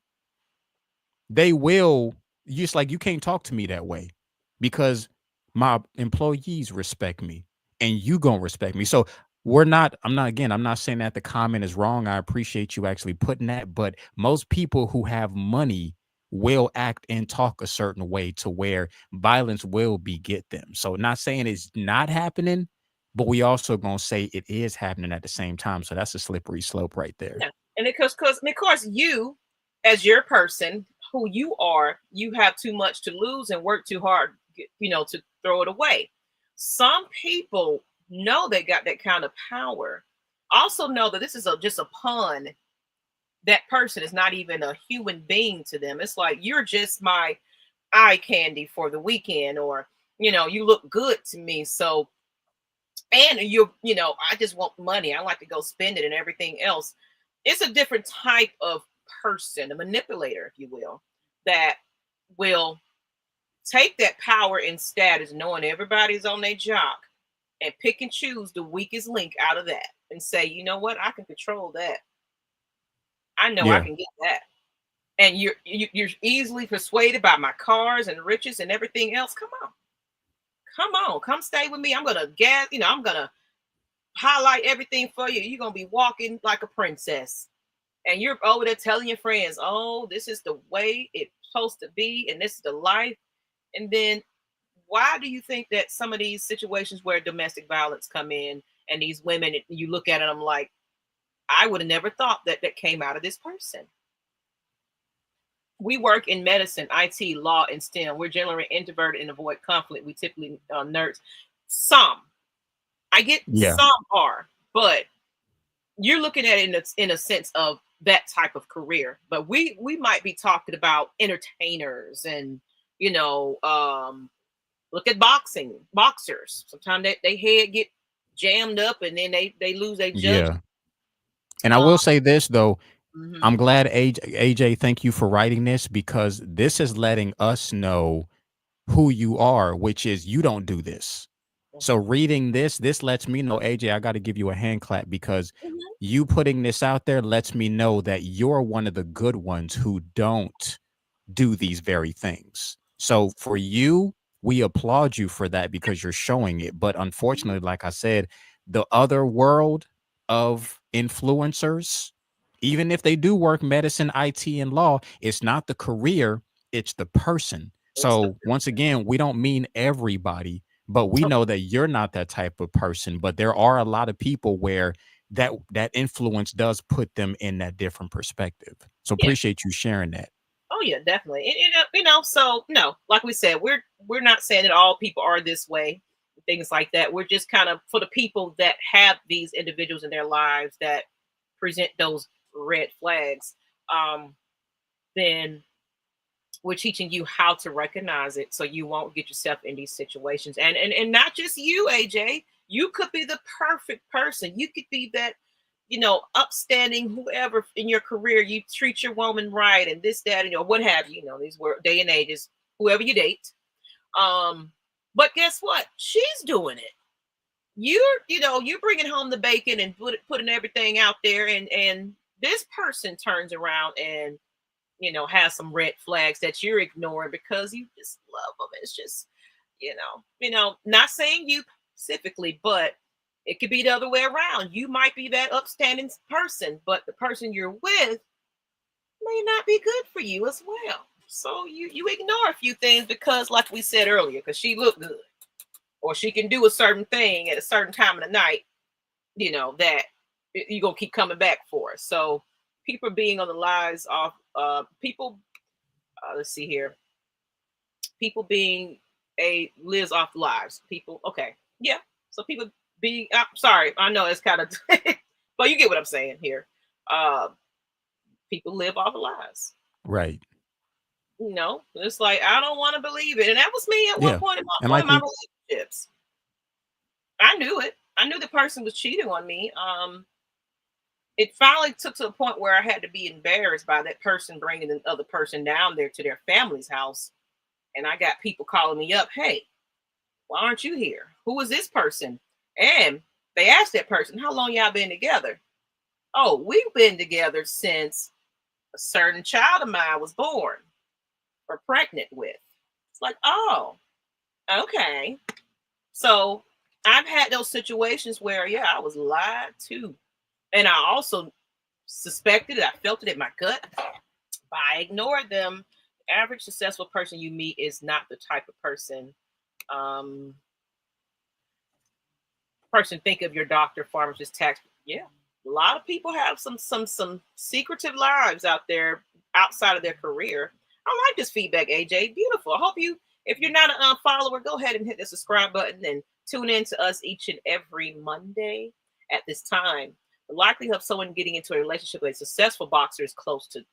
they will just like you can't talk to me that way because my employees respect me and you gonna respect me. So I'm not saying that the comment is wrong. I appreciate you actually putting that, but most people who have money will act and talk a certain way to where violence will beget them. So not saying it's not happening, but we also gonna say it is happening at the same time. So that's a slippery slope right there. Yeah. And of course, you, as your person, who you are, you have too much to lose and work too hard, to throw it away. Some people know they got that kind of power. Also know that this is just a pawn. That person is not even a human being to them. It's like you're just my eye candy for the weekend, or you look good to me. So, and I just want money. I like to go spend it and everything else. It's a different type of person, a manipulator, if you will, that will take that power and status, knowing everybody's on their jock, and pick and choose the weakest link out of that and say, you know what, I can control that. I know I Yeah. can get that. And you're easily persuaded by my cars and riches and everything else. Come on, come stay with me. I'm gonna I'm gonna highlight everything for you. You're gonna be walking like a princess. And you're over there telling your friends, oh, this is the way it's supposed to be, and this is the life. And then why do you think that some of these situations where domestic violence come in and these women, you look at them like, I would have never thought that that came out of this person. We work in medicine, IT, law, and STEM. We're generally introverted and avoid conflict. We typically nerds. Some, I get Yeah. some are, but you're looking at it in a sense of that type of career. But we might be talking about entertainers and look at boxers. Sometimes they head get jammed up and then they lose their Yeah. judgment. And I Uh, will say this though, I'm mhm. glad AJ, thank you for writing this because this is letting us know who you are, which is you don't do this. So Mhm. reading this lets me know, AJ, I got to give you a hand clap because Mhm. you putting this out there lets me know that you're one of the good ones who don't do these very things. So for you, we applaud you for that because you're showing it. But Mhm. unfortunately, like I said, the other world of influencers, even if they do work medicine, IT, and law, it's not the career, it's the person. It's the So once again, we don't mean everybody, but we oh, know that you're not that type of person. But there are a lot of people where that influence does put them in that different perspective. So yeah. appreciate you sharing that. Oh yeah, definitely. So no, like we said, we're not saying that all people are this way, things like that. We're just kind of for the people that have these individuals in their lives that present those red flags. Um, then we're teaching you how to recognize it so you won't get yourself in these situations. And not just you, AJ. You could be the perfect person. You could be that upstanding whoever in your career. You treat your woman right and this, that, and what have you. These were day and ages, whoever you date. But guess what? She's doing it. You're bringing home the bacon and putting everything out there, and this person turns around and has some red flags that you're ignoring because you just love them. It's just, not saying you specifically, but it could be the other way around. You might be that upstanding person, but the person you're with may not be good for you as well. So you ignore a few things because, like we said earlier, because she looked good or she can do a certain thing at a certain time of the night, that you're gonna keep coming back for. So people being on the lies of people. Let's see here. People being a lives off lives. People. Okay. Yeah. So people being. Sorry. I know it's kind of. But you get what I'm saying here. Uh, People live off of lies. Right. It's like I don't want to believe it, and that was me at one Yeah. point in And one of like my we relationships. I knew it. I knew the person was cheating on me. It finally took to a point where I had to be embarrassed by that person bringing the other person down there to their family's house, and I got people calling me up. Hey, why aren't you here? Who is this person? And they asked that person, how long y'all been together? Oh, we've been together since a certain child of mine was born or pregnant with. It's like, oh, okay. So I've had those situations where, yeah, I was lied to. And I also suspected it. I felt it in my gut. But I ignored them. The average successful person you meet is not the type of um, person think of your doctor, pharmacist, tax. Yeah, a lot of people have some secretive lives out there outside of their career. I like this feedback, AJ. Beautiful. I hope you, if you're not a follower, go ahead and hit the subscribe button and tune in to us each and every Monday at this time. The likelihood of someone getting into a relationship with a successful boxer is close to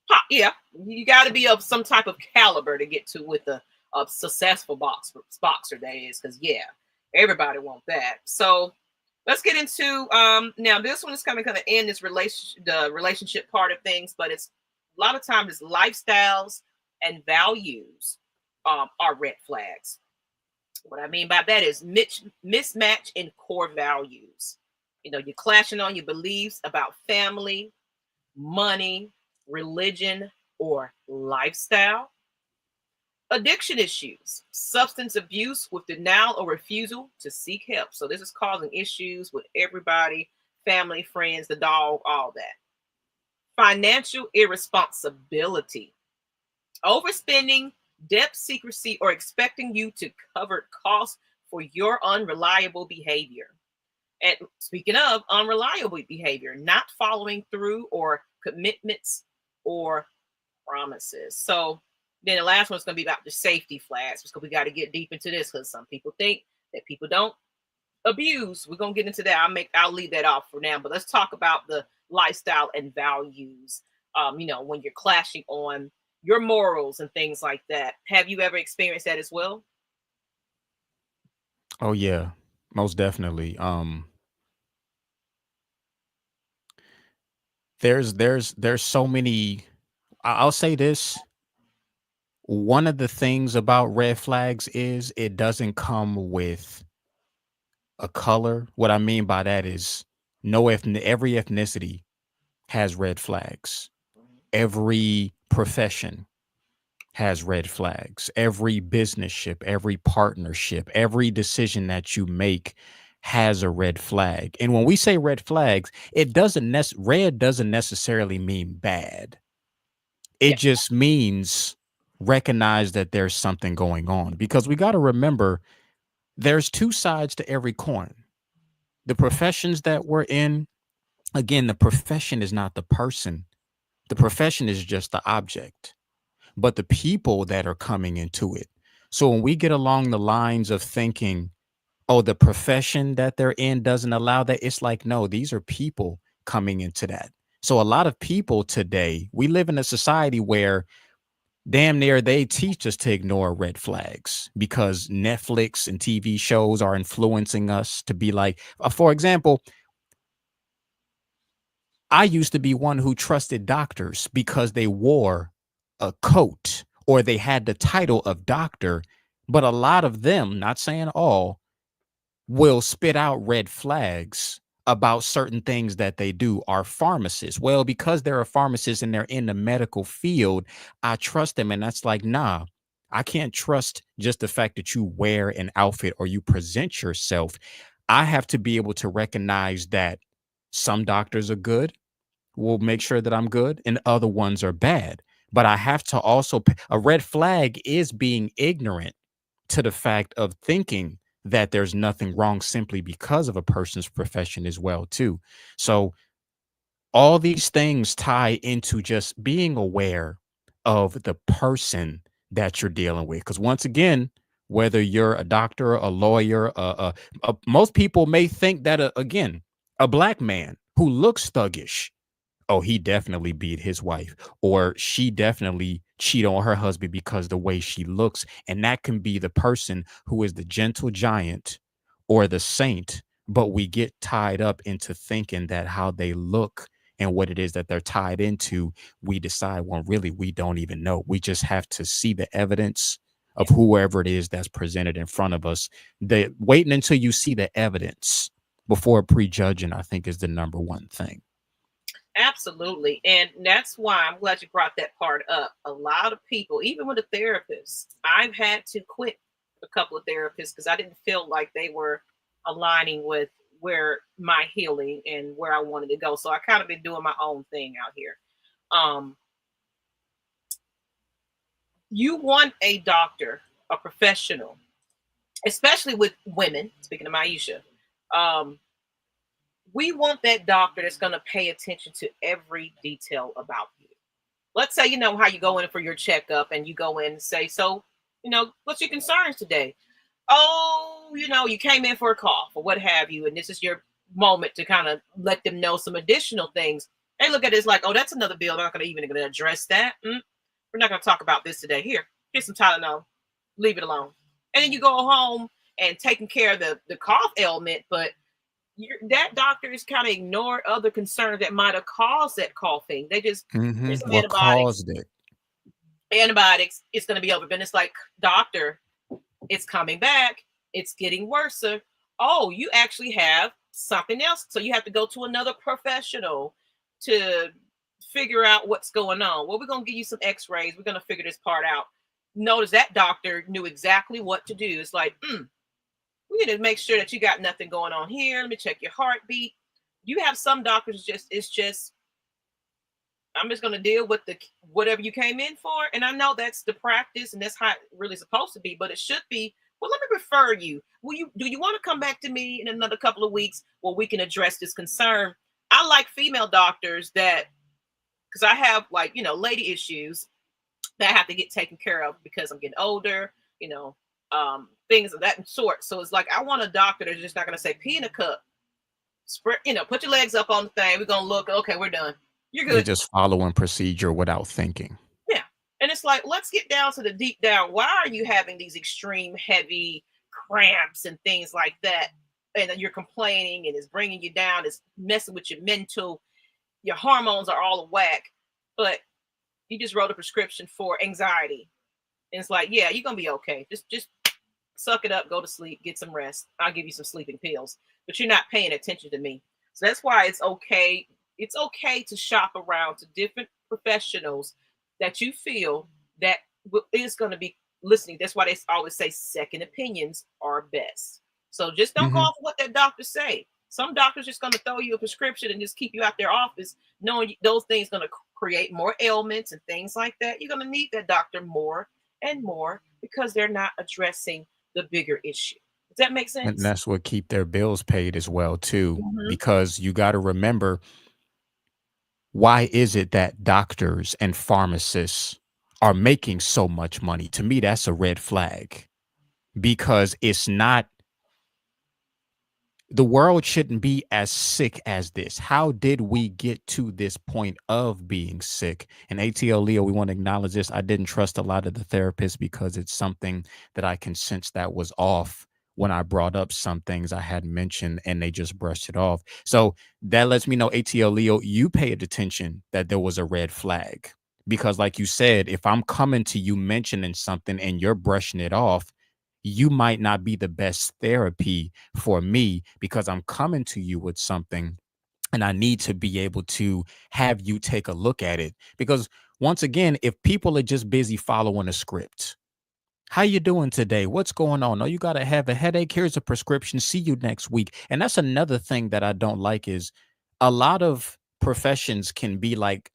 pop. Yeah, you got to be of some type of caliber to get to with a successful boxer. That is, because yeah, everybody wants that. So let's get into now. This one is kind of end the relationship part of things, but it's a lot of times it's lifestyles and values are red flags. What I mean by that is mismatch in core values. You're clashing on your beliefs about family, money, religion, or lifestyle. Addiction issues, substance abuse with denial or refusal to seek help. So this is causing issues with everybody, family, friends, the dog, all that. Financial irresponsibility, overspending, debt secrecy, or expecting you to cover costs for your unreliable behavior. And speaking of unreliable behavior, not following through or commitments or promises. So then the last one's going to be about the safety flags, because we got to get deep into this, because some people think that people don't abuse. We're going to get into that. I'll leave that off for now, but let's talk about the lifestyle and values. When you're clashing on your morals and things like that. Have you ever experienced that as well? Oh yeah, most definitely. There's so many. I'll say this. One of the things about red flags is it doesn't come with a color. What I mean by that is every ethnicity has red flags. Every profession has red flags. Every business ship, every partnership, every decision that you make has a red flag. And when we say red flags, red doesn't necessarily mean bad. It Yeah. just means recognize that there's something going on, because we got to remember there's two sides to every coin. The professions that we're in, again, the profession is not the person. The profession is just the object, but the people that are coming into it. So when we get along the lines of thinking, oh, the profession that they're in doesn't allow that, it's like, no, these are people coming into that. So a lot of people today, we live in a society where damn near they teach us to ignore red flags because Netflix and TV shows are influencing us to be like, for example, I used to be one who trusted doctors because they wore a coat or they had the title of doctor. But a lot of them, not saying all, will spit out red flags about certain things that they do. Are pharmacists. Well, because they're a pharmacist and they're in the medical field, I trust them. And that's like, nah, I can't trust just the fact that you wear an outfit or you present yourself. I have to be able to recognize that some doctors are good, will make sure that I'm good, and other ones are bad. But I have to also, a red flag is being ignorant to the fact of thinking that there's nothing wrong simply because of a person's profession as well too. So all these things tie into just being aware of the person that you're dealing with, because once again, whether you're a doctor, a lawyer, most people may think that again, a black man who looks thuggish, oh, he definitely beat his wife, or she definitely cheat on her husband because the way she looks. And that can be the person who is the gentle giant or the saint, but we get tied up into thinking that how they look and what it is that they're tied into, we decide, well, really, we don't even know. We just have to see the evidence of whoever it is that's presented in front of us. Waiting until you see the evidence before prejudging, I think, is the number one thing. Absolutely. And that's why I'm glad you brought that part up. A lot of people, even with a therapist, I've had to quit a couple of therapists because I didn't feel like they were aligning with where my healing and where I wanted to go. So I kind of been doing my own thing out here. Um, you want a doctor, a professional, especially with women, speaking of Maisha, um, we want that doctor that's going to pay attention to every detail about you. Let's say, how you go in for your checkup and you go in and say, so, what's your concerns today? Oh, you came in for a cough or what have you. And this is your moment to kind of let them know some additional things. They look at it as like, oh, that's another bill. They're not going to address that. We're not going to talk about this today. Here's some Tylenol. Leave it alone. And then you go home and taking care of the cough ailment, but that doctor is kind of ignore other concerns that might have caused that coughing. They just, here's some What antibiotics. caused it? antibiotics, it's going to be over. But it's like, doctor, it's coming back. It's getting worse. Oh, you actually have something else. So you have to go to another professional to figure out what's going on. Well, we're going to give you some x-rays. We're going to figure this part out. Notice that doctor knew exactly what to do. It's like, we need to make sure that you got nothing going on here. Let me check your heartbeat. You have some doctors it's just, I'm just going to deal with the whatever you came in for. And I know that's the practice and that's how it really supposed to be, but it should be, well, let me refer you. Do you want to come back to me in another couple of weeks where we can address this concern? I like female doctors that, because I have, like, lady issues that I have to get taken care of because I'm getting older, things of that sort. So it's like, I want a doctor that's just not going to say pee in a cup, spread, put your legs up on the thing. We're going to look, okay, we're done. You're They're good. just following procedure without thinking. Yeah. And it's like, let's get down to the deep down. Why are you having these extreme heavy cramps and things like that? And you're complaining and it's bringing you down. It's messing with your mental. Your hormones are all a whack. But you just wrote a prescription for anxiety. And it's like, yeah, you're going to be okay. Just suck it up, go to sleep, get some rest. I'll give you some sleeping pills. But you're not paying attention to me. So that's why it's okay. It's okay to shop around to different professionals that you feel that is going to be listening. That's why they always say second opinions are best. So just don't go off of what that doctor say. Some doctors just going to throw you a prescription and just keep you out their office, knowing those things going to create more ailments and things like that. You're going to need that doctor more and more because they're not addressing the bigger issue. Does that make And sense? that's what keep their bills paid as well too, because you got to remember, why is it that doctors and pharmacists are making so much money? To me, that's a red flag, because it's not, the world shouldn't be as sick as this. How did we get to this point of being sick? And ATL Leo, we want to acknowledge this. I didn't trust a lot of the therapists because it's something that I can sense that was off when I brought up some things I had mentioned and they just brushed it off. So that lets me know, ATL Leo, you paid attention that there was a red flag. Because like you said, if I'm coming to you mentioning something and you're brushing it off, you might not be the best therapy for me, because I'm coming to you with something and I need to be able to have you take a look at it. Because once again, if people are just busy following a script, how you doing today? What's going on? Oh, you got to have a headache. Here's a prescription. See you next week. And that's another thing that I don't like, is a lot of professions can be like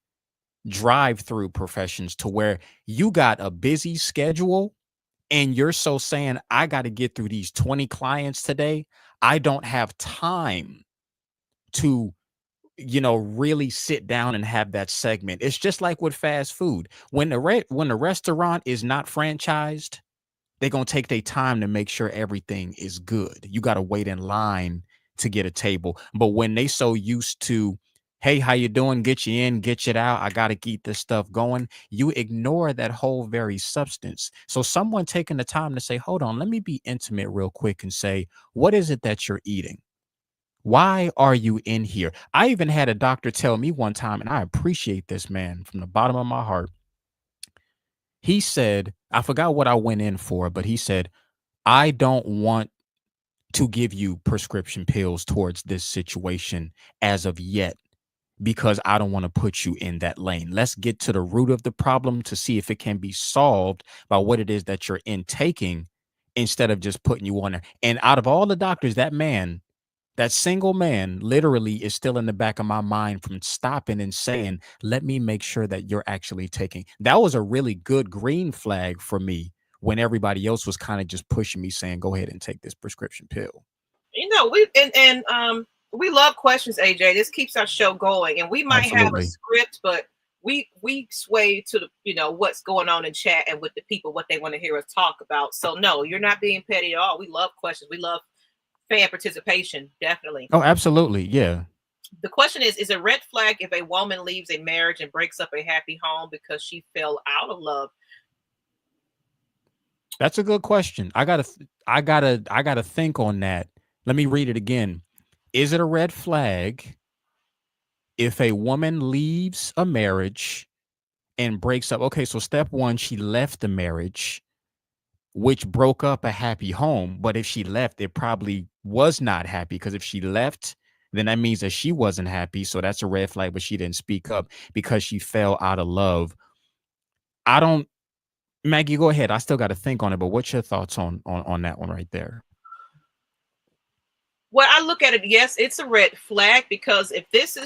drive-through professions, to where you got a busy schedule and you're so saying, I got to get through these 20 clients today. I don't have time to, really sit down and have that segment. It's just like with fast food. When the restaurant is not franchised, they're going to take their time to make sure everything is good. You got to wait in line to get a table. But when they so used to, hey, how you doing? Get you in, get you out. I got to keep this stuff going. You ignore that whole very substance. So someone taking the time to say, hold on, let me be intimate real quick and say, what is it that you're eating? Why are you in here? I even had a doctor tell me one time, and I appreciate this man from the bottom of my heart. He said, I forgot what I went in for, but he said, I don't want to give you prescription pills towards this situation as of yet, because I don't want to put you in that lane. Let's get to the root of the problem to see if it can be solved by what it is that you're intaking, instead of just putting you on there. And out of all the doctors, that single man literally is still in the back of my mind from stopping and saying, let me make sure that you're actually taking. That was a really good green flag for me when everybody else was kind of just pushing me, saying, go ahead and take this prescription pill. We love questions, AJ. This keeps our show going, and we might have a Absolutely. script, but we sway to the what's going on in chat and with the people, what they want to hear us talk about. So no, you're not being petty at all. We love questions. We love fan participation. Definitely. Oh, absolutely. Yeah. The question is a red flag if a woman leaves a marriage and breaks up a happy home because she fell out of love? That's a good question. I gotta think on that. Let me read it again. Is it a red flag if a woman leaves a marriage and breaks up. Okay, so step one, she left the marriage, which broke up a happy home. But if she left, it probably was not happy, because if she left, then that means that she wasn't happy. So that's a red flag, but she didn't speak up because she fell out of love. I don't, Maggie, go ahead. I still got to think on it, but what's your thoughts on that one right there? Well, I look at it, yes, it's a red flag, because if this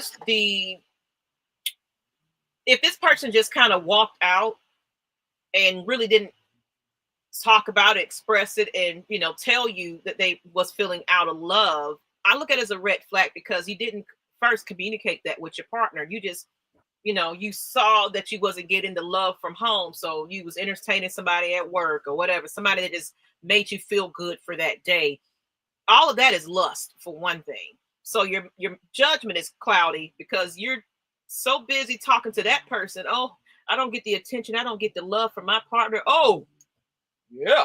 person just kind of walked out and really didn't talk about it, express it, and tell you that they was feeling out of love, I look at it as a red flag, because you didn't first communicate that with your partner. You just, you saw that you wasn't getting the love from home, so you was entertaining somebody at work or whatever, somebody that just made you feel good for that day. All of that is lust, for one thing. So your judgment is cloudy, because you're so busy talking to that person. Oh, I don't get the attention, I don't get the love from my partner. Oh, yeah,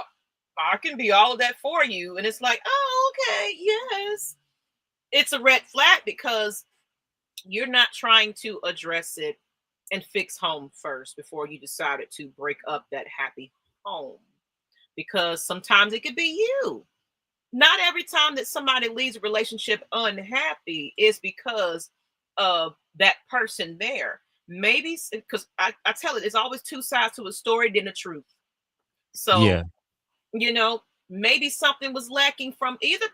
I can be all of that for you. And it's like, oh, okay, yes. It's a red flag, because you're not trying to address it and fix home first before you decided to break up that happy home. Because sometimes it could be you. Not every time that somebody leaves a relationship unhappy is because of that person there. Maybe because I tell it, there's always two sides to a story than the truth. So, Yeah. maybe something was lacking from either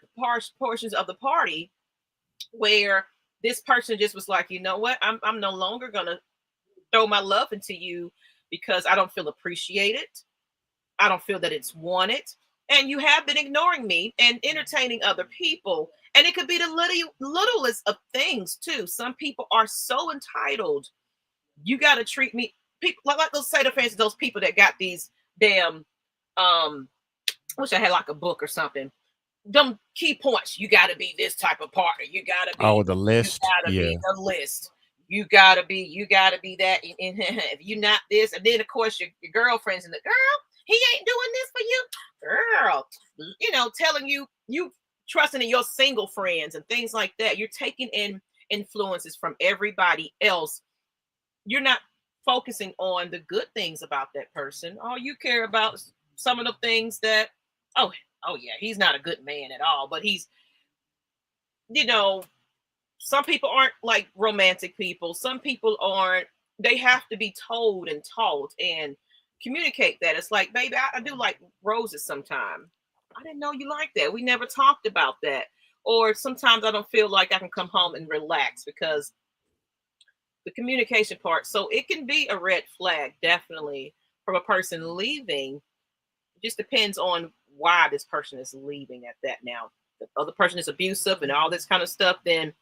portions of the party, where this person just was like, you know what, I'm no longer gonna throw my love into you, because I don't feel appreciated. I don't feel that it's wanted. And you have been ignoring me and entertaining other people. And it could be the littlest of things too. Some people are so entitled. You got to treat me. People like those, say, the fans, those people that got these damn wish I had like a book or something. Them key points. You got to be this type of partner. You got to Oh, be. the You list. got to Yeah. be the list. You gotta be. You gotta be that. And if you're not this, and then of course your girlfriends and the girl, he ain't doing this for you, girl. Telling you trusting in your single friends and things like that. You're taking in influences from everybody else. You're not focusing on the good things about that person. All you care about is some of the things that, oh, oh yeah, he's not a good man at all, but he's, you know, some people aren't like romantic people. Some people aren't, they have to be told and taught and communicate that. It's like, baby, I do like roses sometimes. I didn't know you like that. We never talked about that. Or sometimes I don't feel like I can come home and relax because the communication part. So it can be a red flag, definitely, from a person leaving. It just depends on why this person is leaving at that. Now, the other person is abusive and all this kind of stuff, then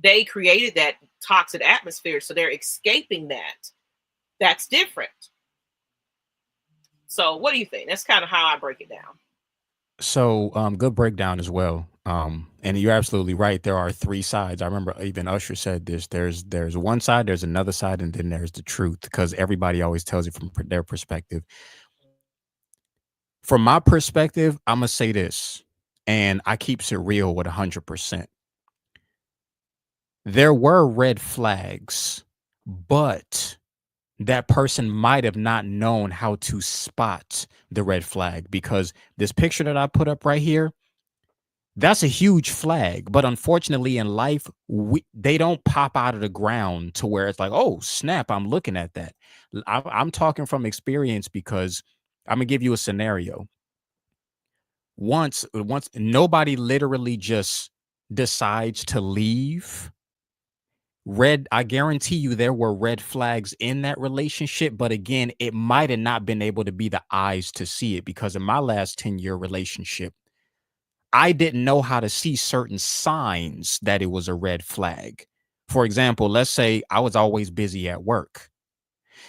they created that toxic atmosphere. So they're escaping that. That's different. So what do you think? That's kind of how I break it down. So, good breakdown as well. And you're absolutely right. There are three sides. I remember even Usher said this. There's one side, there's another side, and then there's the truth. Because everybody always tells it from their perspective. From my perspective, I'm gonna say this, and I keeps it real with 100%. There were red flags, but that person might have not known how to spot the red flag, because this picture that I put up right here, that's a huge flag. But unfortunately, in life, they don't pop out of the ground to where it's like, oh, snap, I'm looking at that. I'm talking from experience, because I'm going to give you a scenario. Once nobody literally just decides to leave. I guarantee you there were red flags in that relationship, but again, it might have not been able to be the eyes to see it, because in my last 10-year relationship, I didn't know how to see certain signs that it was a red flag. For example, let's say I was always busy at work.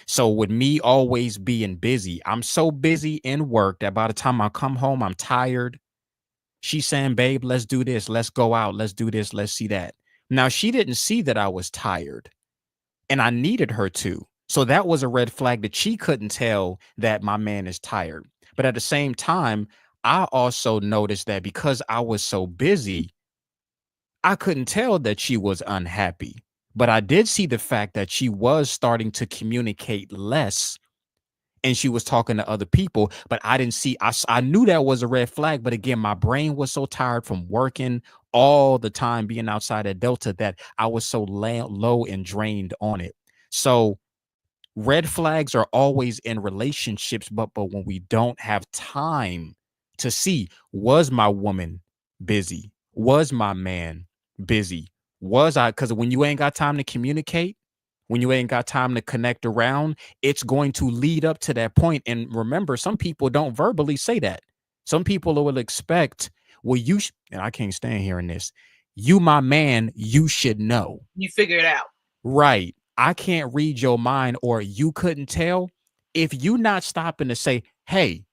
So with me always being busy, I'm so busy in work that by the time I come home, I'm tired. She's saying, babe, let's do this. Let's go out. Let's do this. Let's see that. Now, she didn't see that I was tired, and I needed her to. So that was a red flag, that she couldn't tell that my man is tired. But at the same time, I also noticed that because I was so busy, I couldn't tell that she was unhappy. But I did see the fact that she was starting to communicate less and she was talking to other people, but I didn't see, I knew that was a red flag. But again, my brain was so tired from working all the time, being outside at Delta, that I was so low and drained on it. So red flags are always in relationships, but when we don't have time to see, was my woman busy? Was my man busy? Was I, because when you ain't got time to communicate, when you ain't got time to connect around, it's going to lead up to that point. And remember, some people don't verbally say that. Some people will expect, well, and I can't stand hearing this. You, my man, you should know. You figure it out. Right. I can't read your mind, or you couldn't tell. If you not stopping to say, hey,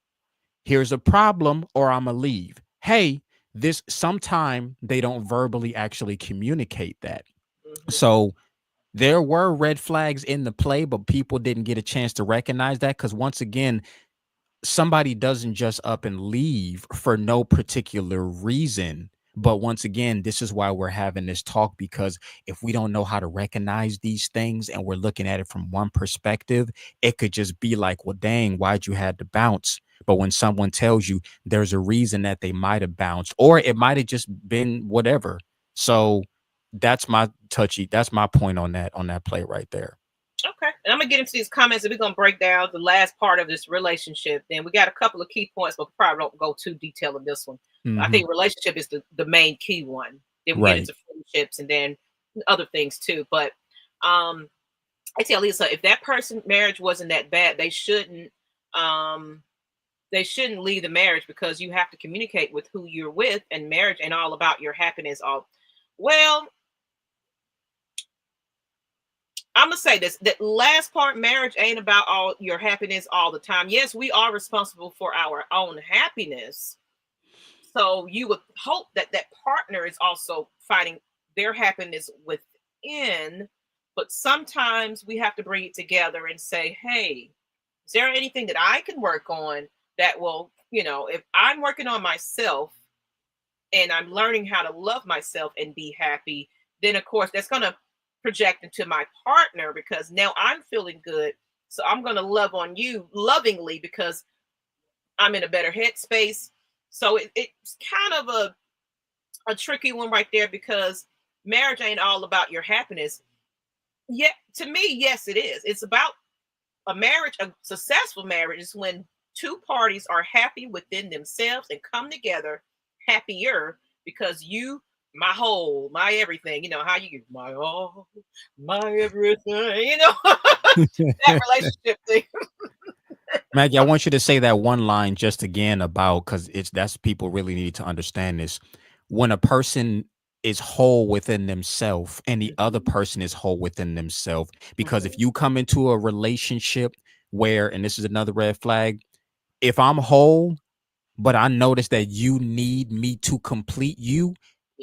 here's a problem, or I'm gonna leave. Hey, this, sometime they don't verbally actually communicate that. Mm-hmm. So there were red flags in the play, but people didn't get a chance to recognize that, because once again, somebody doesn't just up and leave for no particular reason. But once again, this is why we're having this talk, because if we don't know how to recognize these things and we're looking at it from one perspective, it could just be like, well, dang, why'd you had to bounce? But when someone tells you there's a reason that they might have bounced, or it might have just been whatever. So that's that's my point on that play right there. Okay. And I'm going to get into these comments and we're going to break down the last part of this relationship. Then we got a couple of key points, but probably don't go too detailed in this one. I think relationship is the main key one. Then we get into friendships and then other things too. But I tell Lisa, if that person marriage wasn't that bad, they shouldn't leave the marriage, because you have to communicate with who you're with, and marriage ain't all about your happiness. Well, I'm gonna say this: that last part, marriage ain't about all your happiness all the time. Yes, we are responsible for our own happiness. So you would hope that that partner is also finding their happiness within. But sometimes we have to bring it together and say, hey, is there anything that I can work on that will, if I'm working on myself and I'm learning how to love myself and be happy, then of course that's going to project into my partner, because now I'm feeling good. So I'm going to love on you lovingly because I'm in a better headspace. So it's kind of a tricky one right there, because marriage ain't all about your happiness. Yeah, to me, yes, it is. It's about a marriage. A successful marriage is when two parties are happy within themselves and come together happier, because you, my whole, my everything, how you give my all, my everything, that relationship thing. Maggie, I want you to say that one line just again, about, because that's, people really need to understand this. When a person is whole within themselves and the other person is whole within themselves, because if you come into a relationship where, and this is another red flag, if I'm whole, but I notice that you need me to complete you,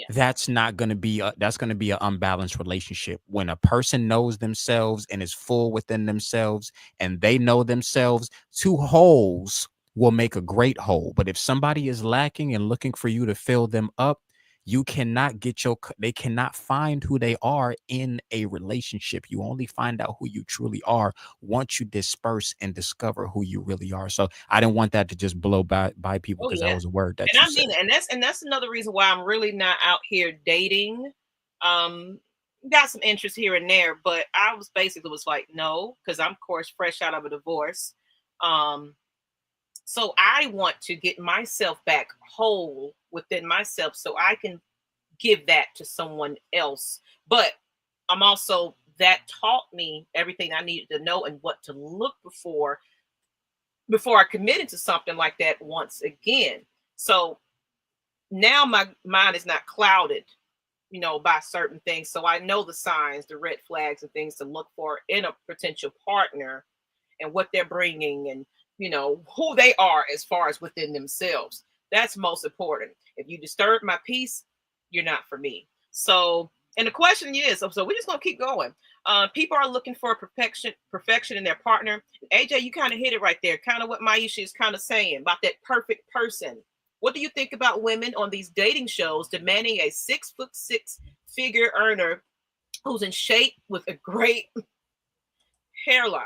that's not going to be that's going to be an unbalanced relationship. When a person knows themselves and is full within themselves and they know themselves, two wholes will make a great whole. But if somebody is lacking and looking for you to fill them up, you cannot they cannot find who they are in a relationship. You only find out who you truly are once you disperse and discover who you really are. So I didn't want that to just blow by people, because that was a word that and you I mean, said. and that's another reason why I'm really not out here dating. Got some interest here and there, but I was like, no, because I'm, of course, fresh out of a divorce. So I want to get myself back whole within myself so I can give that to someone else. But I'm also, that taught me everything I needed to know and what to look before I committed to something like that once again. So now my mind is not clouded, by certain things. So I know the signs, the red flags and things to look for in a potential partner, and what they're bringing, and who they are as far as within themselves. That's most important. If you disturb my peace, you're not for me. So, and the question is, so we're just gonna keep going. People are looking for perfection in their partner. AJ, you kind of hit it right there. Kind of what Maisha is kind of saying about that perfect person. What do you think about women on these dating shows demanding a 6'6" figure earner who's in shape with a great hairline.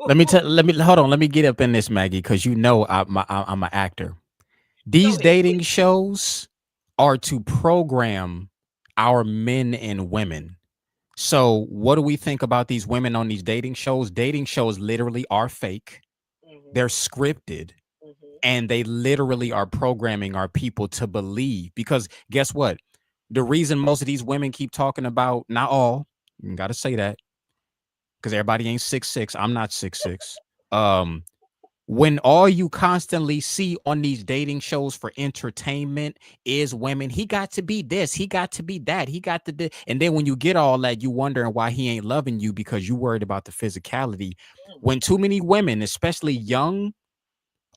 Let me hold on. Let me get up in this, Maggie, because you know I'm an actor. Go These ahead, dating please. shows are to program our men and women. So, what do we think about these women on these dating shows? Dating shows literally are fake. They're Hmm. scripted, Hmm. and they literally are programming our people to believe. Because guess what? The reason most of these women keep talking about, not all, you got to say that, because everybody ain't 6'6". I'm not 6'6". Um, when all you constantly see on these dating shows for entertainment is women, he got to be this, he got to be that, he got to do, and then when you get all that, you wondering why he ain't loving you because you worried about the physicality. When too many women, especially young,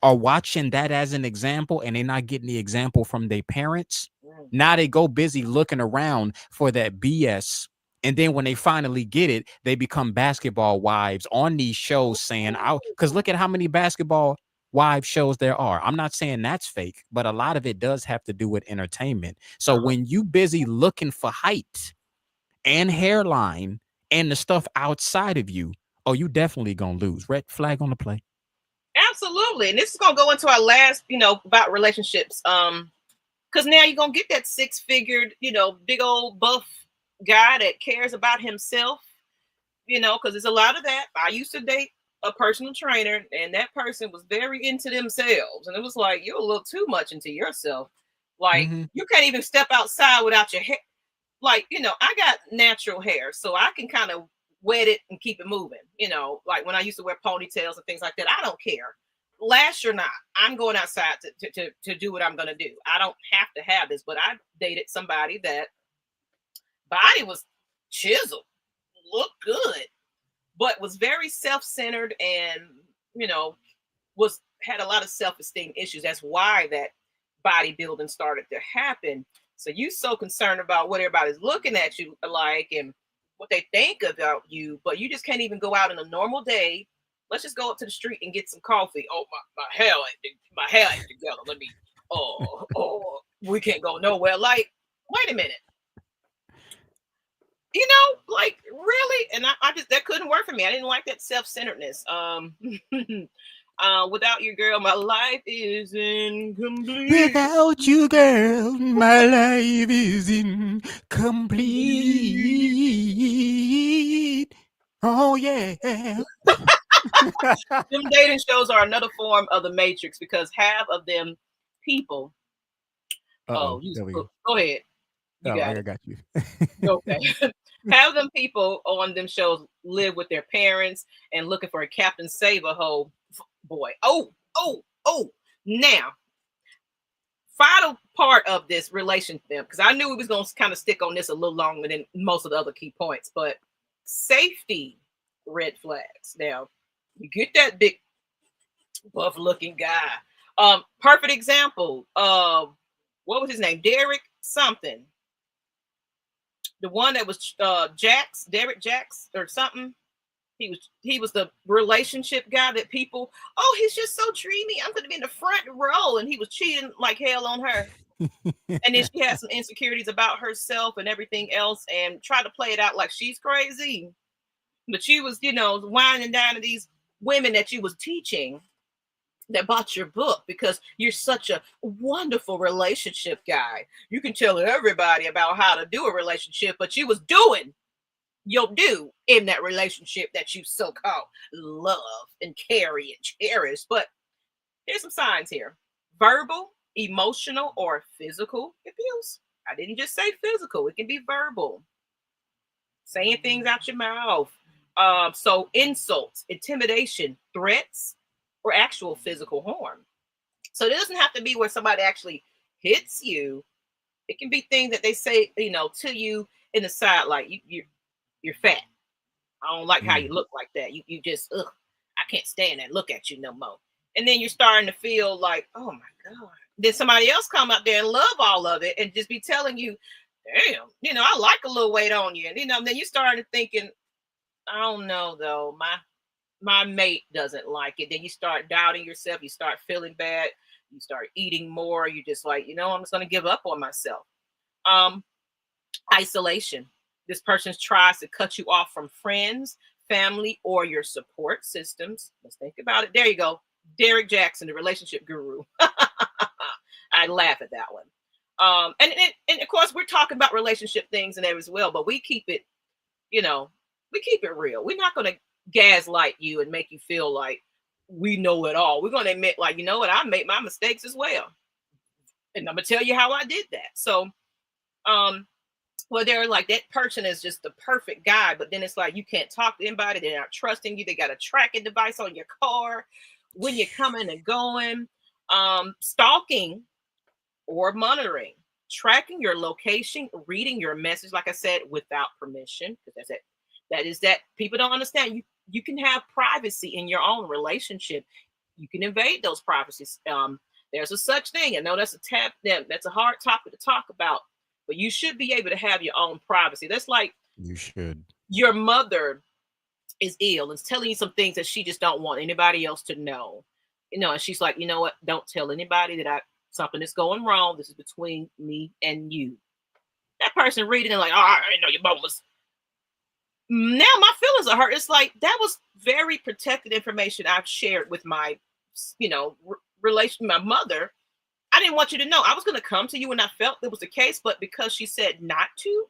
are watching that as an example and they're not getting the example from their parents, now they go busy looking around for that BS. And then when they finally get it, they become basketball wives on these shows saying, "Out," because look at how many basketball wife shows there are. I'm not saying that's fake, but a lot of it does have to do with entertainment. So Uh-huh. when you busy looking for height and hairline and the stuff outside of you, oh, you definitely gonna lose. Red flag on the play. Absolutely. And this is gonna go into our last, about relationships. Because now you're gonna get that six-figured, big old buff guy that cares about himself, because there's a lot of that. I used to date a personal trainer, and that person was very into themselves. And it was like, you're a little too much into yourself. Like, Mm-hmm. you can't even step outside without your hair. Like, I got natural hair, so I can kind of wet it and keep it moving. Like when I used to wear ponytails and things like that, I don't care. Lash or not, I'm going outside to do what I'm going to do. I don't have to have this, but I dated somebody that body was chiseled, looked good, but was very self-centered and, you know, was had a lot of self-esteem issues. That's why that bodybuilding started to happen. So you so concerned about what everybody's looking at you like and what they think about you, but you just can't even go out in a normal day. Let's just go up to the street and get some coffee. Oh, my hair ain't together. Let me. We can't go nowhere. Like, wait a minute. Like really, and I just that couldn't work for me. I didn't like that self-centeredness. Without you, girl, my life is incomplete. Without you, girl, my life is incomplete. Oh, yeah. Them dating shows are another form of the Matrix because half of them people. Oh, Uh-oh. you There we go. go ahead. You Oh, got I it. got you. Okay. Half of them people on them shows live with their parents and looking for a Captain Save a Hole boy. Oh. Now, final part of this relationship, because I knew we was going to kind of stick on this a little longer than most of the other key points, but safety red flags. Now, you get that big buff looking guy. Perfect example. What was his name? Derek something. The one that was Derek Jacks or something. He was the relationship guy that people, oh, he's just so dreamy. I'm going to be in the front row, and he was cheating like hell on her. And then she had some insecurities about herself and everything else, and tried to play it out like she's crazy. But she was, winding down to these women that you was teaching that bought your book because you're such a wonderful relationship guy. You can tell everybody about how to do a relationship, but you was doing your do in that relationship that you so-called love and carry and cherish. But here's some signs here: verbal, emotional, or physical abuse. I didn't just say physical, it can be verbal, saying things out your mouth. So insults, intimidation, threats, or actual physical harm. So it doesn't have to be where somebody actually hits you. It can be things that they say, to you in the side, like you're fat. I don't like how Mm. you look like that. You just, ugh, I can't stand that. Look at you no more. And then you're starting to feel like, oh my God. Then somebody else come up there and love all of it and just be telling you, damn, I like a little weight on you. And then you started thinking, I don't know though. my mate doesn't like it. Then you start doubting yourself. You start feeling bad. You start eating more. You're just like, I'm just going to give up on myself. Um, Isolation. This person tries to cut you off from friends, family, or your support systems. Let's think about it. There you go. Derek Jackson, the relationship guru. I laugh at that one. And of course, we're talking about relationship things and everything as well, but we keep it, we keep it real. We're not going to gaslight you and make you feel like we know it all. We're going to admit, like, you know what, I made my mistakes as well. And I'm going to tell you how I did that. So, well, they're like, that person is just the perfect guy, but then it's like you can't talk to anybody. They're not trusting you. They got a tracking device on your car when you're coming and going. Stalking or monitoring, tracking your location, reading your message, like I said, without permission, because that's it. That people don't understand. You can have privacy in your own relationship. You can invade those privacies. There's a such thing. I know that's a hard topic to talk about, but you should be able to have your own privacy. That's like You should. your mother is ill and is telling you some things that she just don't want anybody else to know. And she's like, you know what? Don't tell anybody that something is going wrong. This is between me and you. That person reading and like, oh, I didn't know your mom was. Now my feelings are hurt. It's like that was very protected information I've shared with my, relation, my mother. I didn't want you to know. I was going to come to you when I felt it was the case, but because she said not to,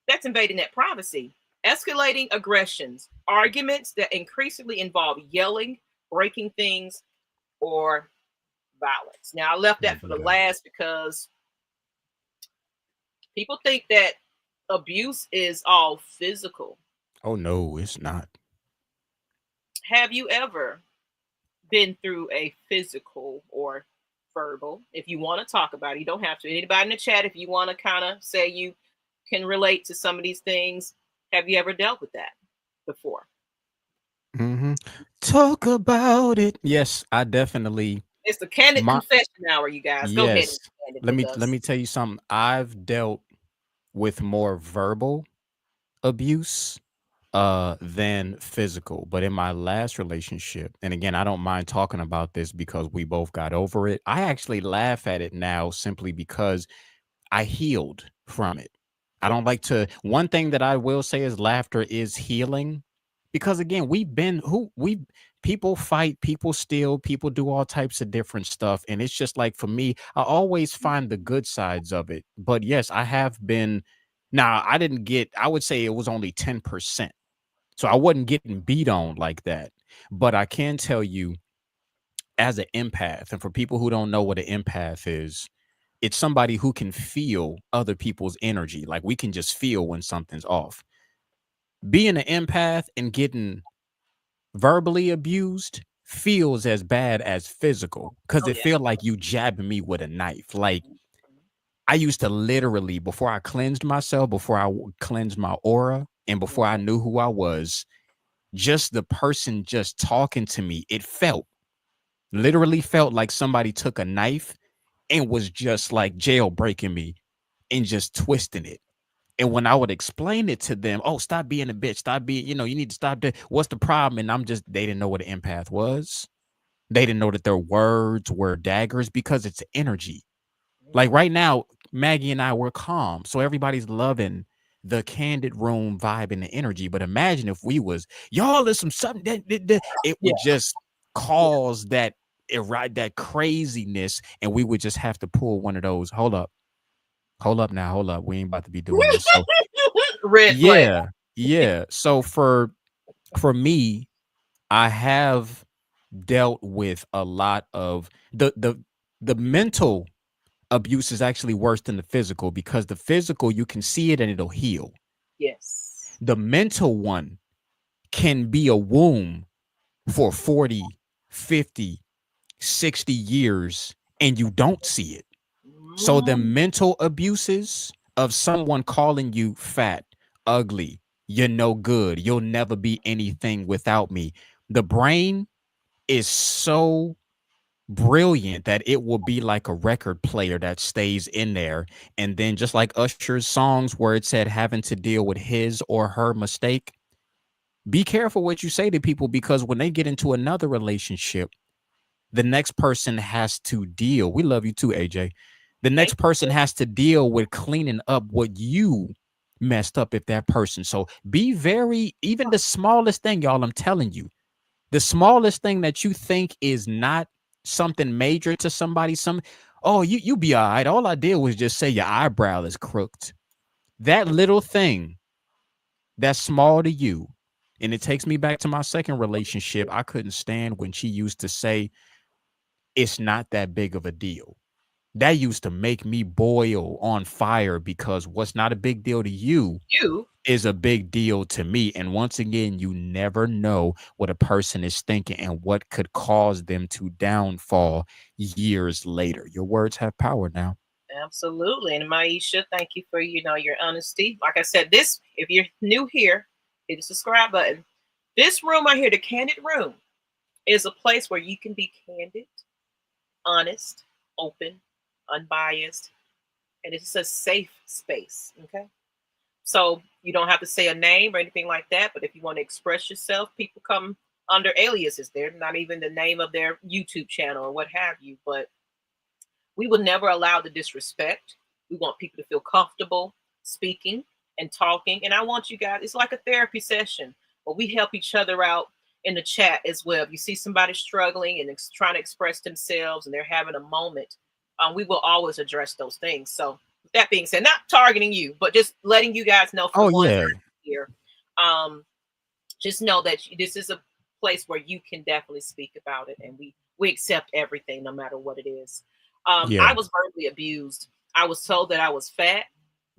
that's invading that privacy. Escalating aggressions, arguments that increasingly involve yelling, breaking things, or violence. Now, I left that for the last because people think that abuse is all physical. Oh no, it's not. Have you ever been through a physical or verbal? If you want to talk about it, you don't have to. Anybody in the chat, if you want to kind of say you can relate to some of these things, have you ever dealt with that before? Mm-hmm. Talk about it. Yes, I definitely. It's the candid confession hour, you guys. Go ahead Yes. and Let me tell you something. I've dealt with more verbal abuse than physical. But in my last relationship, and again, I don't mind talking about this because we both got over it. I actually laugh at it now simply because I healed from it. I Yeah. don't like to. One thing that I will say is laughter is healing because again, people fight, people steal, people do all types of different stuff. And it's just like for me, I always find the good sides of it. But yes, I have been. Now, I would say it was only 10%. So I wasn't getting beat on like that. But I can tell you, as an empath, and for people who don't know what an empath is, it's somebody who can feel other people's energy. Like we can just feel when something's off. Being an empath and getting verbally abused feels as bad as physical because Oh it yeah. feel like you jabbing me with a knife. Like I used to literally, before I cleansed myself, before I cleansed my aura, and before I knew who I was, just the person just talking to me, it literally felt like somebody took a knife and was just like jailbreaking me and just twisting it. And when I would explain it to them, oh, stop being a bitch, stop being, you need to stop that. What's the problem? And they didn't know what an empath was. They didn't know that their words were daggers because it's energy. Like right now, Maggie and I were calm. So everybody's loving the Candid Room vibe and the energy. But imagine if we was, y'all, there's something that it Yeah. would just cause that craziness. And we would just have to pull one of those. Hold up. Hold up now. Hold up. We ain't about to be doing this. So Red flag. yeah. So for me, I have dealt with a lot of the mental abuse is actually worse than the physical because the physical, you can see it and it'll heal. Yes. The mental one can be a womb for 40, 50, 60 years and you don't see it. So the mental abuses of someone calling you fat, ugly, you're no good, you'll never be anything without me. The brain is so brilliant that it will be like a record player that stays in there. And then just like Usher's songs where it said having to deal with his or her mistake, Be careful what you say to people, because when they get into another relationship, the next person has to deal. We love you too, AJ. The Thank next person has to deal with cleaning up what you messed up if that person. So be very, even the smallest thing, y'all, I'm telling you, the smallest thing that you think is not something major to somebody, oh, you be all right. All I did was just say your eyebrow is crooked. That little thing that's small to you. And it takes me back to my second relationship. I couldn't stand when she used to say, it's not that big of a deal. That used to make me boil on fire, because what's not a big deal to you you. is a big deal to me. And once again, you never know what a person is thinking and what could cause them to downfall years later. Your words have power now. Absolutely. And Maisha, thank you for your honesty. Like I said, this if you're new here, hit the subscribe button. This room right here, the Candid Room, is a place where you can be candid, honest, open, unbiased, and it's a safe space. Okay. So you don't have to say a name or anything like that. But if you want to express yourself, people come under aliases. They're not even the name of their YouTube channel or what have you. But we will never allow the disrespect. We want people to feel comfortable speaking and talking. And I want you guys, it's like a therapy session where we help each other out in the chat as well. If you see somebody struggling and trying to express themselves and they're having a moment, we will always address those things. So, with that being said, not targeting you, but just letting you guys know for the Oh, ones yeah. that are here, just know that this is a place where you can definitely speak about it, and we accept everything, no matter what it is. I Yeah. was verbally abused. I was told that I was fat,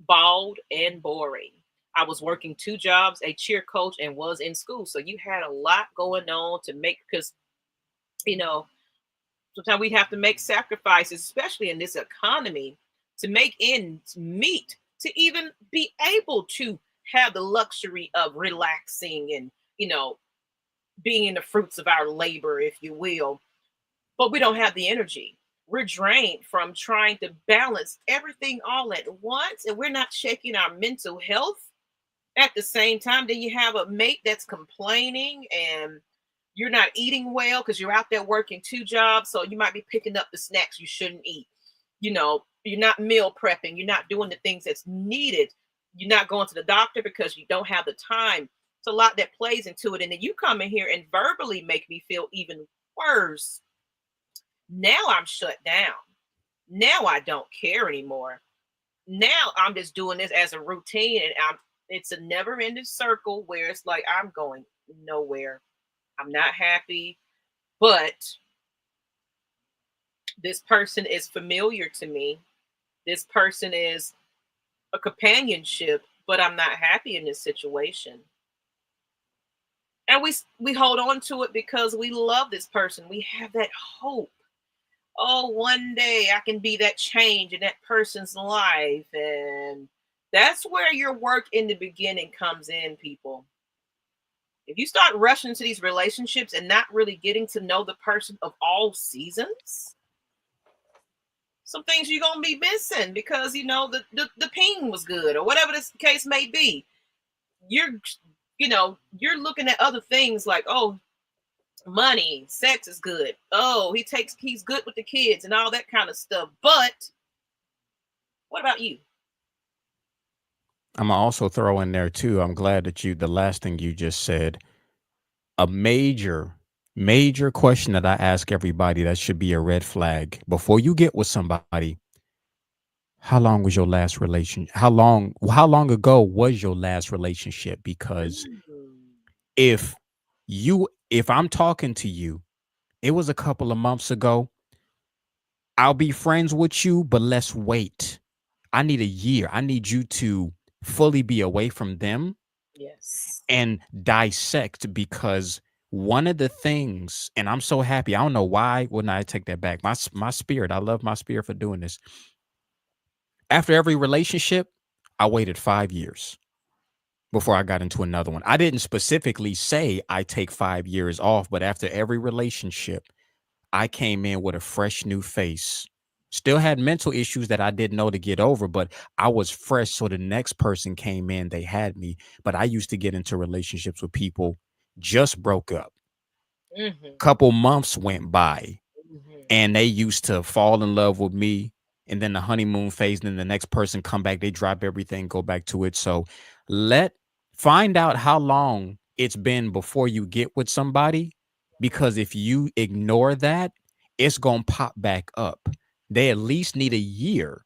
bald, and boring. I was working two jobs, a cheer coach, and was in school. So you had a lot going on to make, because you know sometimes we have to make sacrifices, especially in this economy, to make ends meet, to even be able to have the luxury of relaxing and being in the fruits of our labor, if you will. But we don't have the energy. We're drained from trying to balance everything all at once, and we're not checking our mental health at the same time. Then you have a mate that's complaining, and you're not eating well because you're out there working two jobs. So you might be picking up the snacks you shouldn't eat. You're not meal prepping. You're not doing the things that's needed. You're not going to the doctor because you don't have the time. It's a lot that plays into it. And then you come in here and verbally make me feel even worse. Now I'm shut down. Now I don't care anymore. Now I'm just doing this as a routine, and it's a never ending circle where it's like I'm going nowhere. I'm not happy, but this person is familiar to me. This person is a companionship, but I'm not happy in this situation. And we hold on to it because we love this person. We have that hope. Oh, one day I can be that change in that person's life. And that's where your work in the beginning comes in, people. If you start rushing into these relationships and not really getting to know the person of all seasons, some things you're gonna be missing because the ping was good or whatever this case may be. You're you're looking at other things like, oh, money, sex is good. Oh, he's good with the kids and all that kind of stuff. But what about you? I'm gonna also throw in there too. I'm glad that the last thing you just said, a major question that I ask everybody that should be a red flag before you get with somebody. How long was your last relation? How long ago was your last relationship? Because Mm. if I'm talking to you, it was a couple of months ago, I'll be friends with you, but let's wait. I need a year. I need you to fully be away from them Yes. and dissect, because one of the things, and I'm so happy, I don't know why wouldn't I take that back. My spirit, I love my spirit for doing this. After every relationship, I waited 5 years before I got into another one. I didn't specifically say I take 5 years off, but after every relationship, I came in with a fresh new face Still had mental issues that I didn't know to get over, but I was fresh. So the next person came in, they had me. But I used to get into relationships with people just broke up. Mm-hmm. Couple months went by Mm-hmm. and they used to fall in love with me, and then the honeymoon phase, and then the next person come back, they drop everything, go back to it. So let find out how long it's been before you get with somebody, because if you ignore that, it's going to pop back up. They at least need a year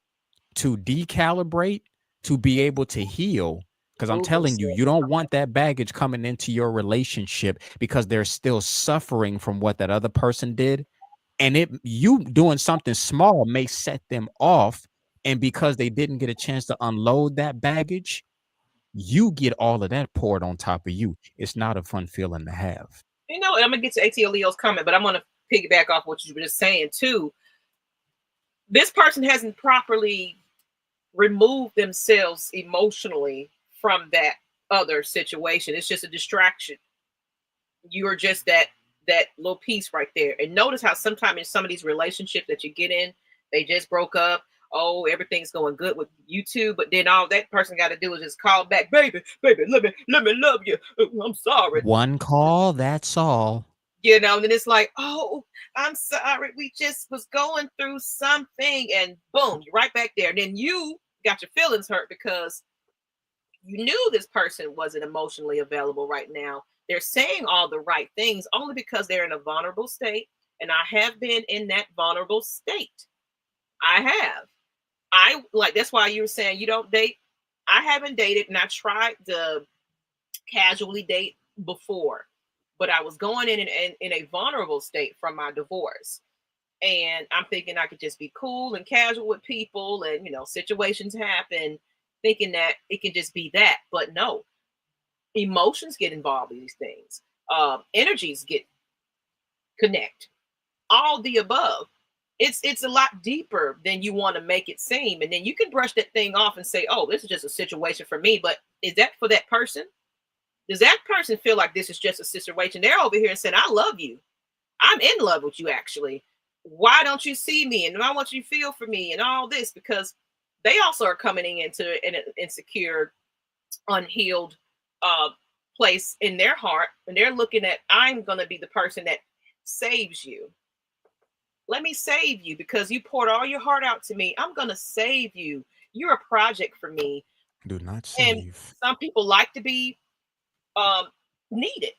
to decalibrate, to be able to heal, because I'm Google telling you, said, you don't want that baggage coming into your relationship, because they're still suffering from what that other person did, and it you doing something small may set them off, and because they didn't get a chance to unload that baggage, you get all of that poured on top of you. It's not a fun feeling to have. I'm gonna get to ATL Leo's comment, but I'm gonna piggyback off what you were just saying too. This person hasn't properly removed themselves emotionally from that other situation. It's just a distraction. You are just that little piece right there. And notice how sometimes in some of these relationships that you get in, they just broke up. Oh, everything's going good with you two, but then all that person got to do is just call back, baby, baby, let me love you. I'm sorry. One call, that's all. And then it's like, oh, I'm sorry. We just was going through something, and boom, you're right back there. And then you got your feelings hurt because you knew this person wasn't emotionally available right now. They're saying all the right things only because they're in a vulnerable state. And I have been in that vulnerable state. I have. I like that's why you were saying you don't date. I haven't dated, and I tried to casually date before, but I was going in a vulnerable state from my divorce. And I'm thinking I could just be cool and casual with people, and situations happen, thinking that it can just be that. But no, emotions get involved in these things. Energies get connect. All the above. It's a lot deeper than you want to make it seem. And then you can brush that thing off and say, "Oh, this is just a situation for me." But is that for that person? Does that person feel like this is just a situation? They're over here and saying, "I love you. I'm in love with you, actually. Why don't you see me? And I want you to feel for me and all this," because they also are coming into an insecure, unhealed uh, place in their heart. And they're looking at, I'm going to be the person that saves you. Let me save you because you poured all your heart out to me. I'm going to save you. You're a project for me. Do not And save. some people like to be um, needed.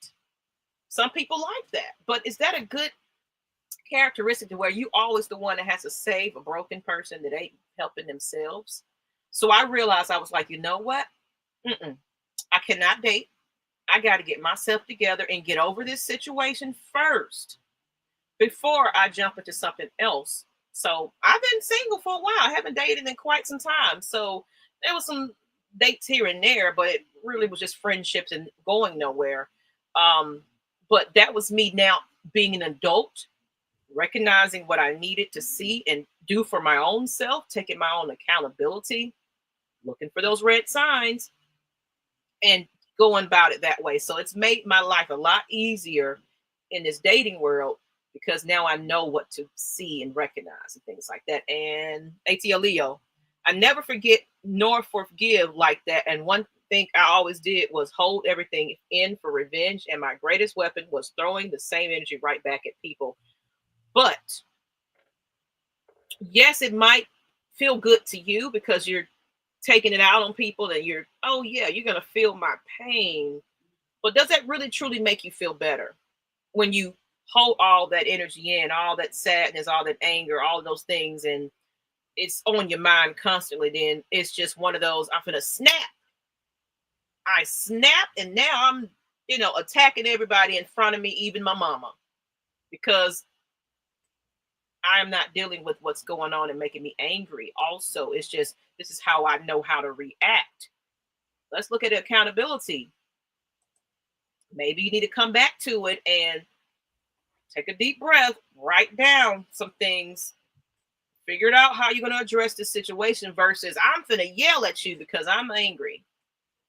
Some people like that. But is that a good characteristic to where you always the one that has to save a broken person that ain't helping themselves? So I realized, I was like, you know what? I cannot date. I got to get myself together and get over this situation first before I jump into something else. So I've been single for a while. I haven't dated in quite some time. So there was some dates here and there, but it really was just friendships and going nowhere. Um, but that was me now being an adult, recognizing what I needed to see and do for my own self, taking my own accountability, looking for those red signs, and going about it that way. So it's made my life a lot easier in this dating world because now I know what to see and recognize and things like that. And ATL Leo, I never forget nor forgive like that. And one thing I always did was hold everything in for revenge. And my greatest weapon was throwing the same energy right back at people. But yes, it might feel good to you because you're taking it out on people and you're, oh yeah, you're going to feel my pain. But does that really truly make you feel better when you hold all that energy in, all that sadness, all that anger, all of those things, and it's on your mind constantly? Then it's just one of those, I'm gonna snap. I snapped, and now I'm, attacking everybody in front of me, even my mama, because I'm not dealing with what's going on and making me angry. Also, it's just, this is how I know how to react. Let's look at accountability. Maybe you need to come back to it and take a deep breath, write down some things, figure it out how you're going to address this situation versus I'm finna yell at you because I'm angry.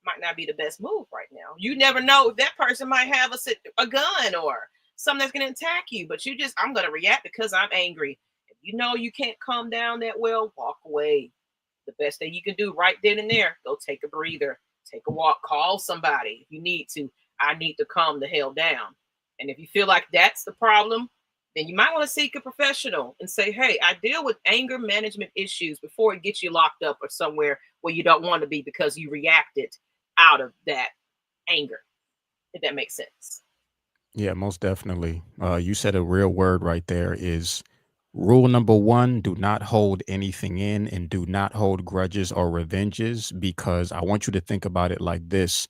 Might not be the best move right now. You never know if that person might have a gun or something that's going to attack you, but I'm going to react because I'm angry. You know you can't calm down that well, walk away. The best thing you can do right then and there, go take a breather, take a walk, call somebody if you need to. I need to calm the hell down. And if you feel like that's the problem, then you might want to seek a professional and say, hey, I deal with anger management issues before it gets you locked up or somewhere where you don't want to be because you reacted out of that anger, if that makes sense. Yeah, most definitely. You said a real word right there is rule number one, do not hold anything in and do not hold grudges or revenges, because I want you to think about it like this.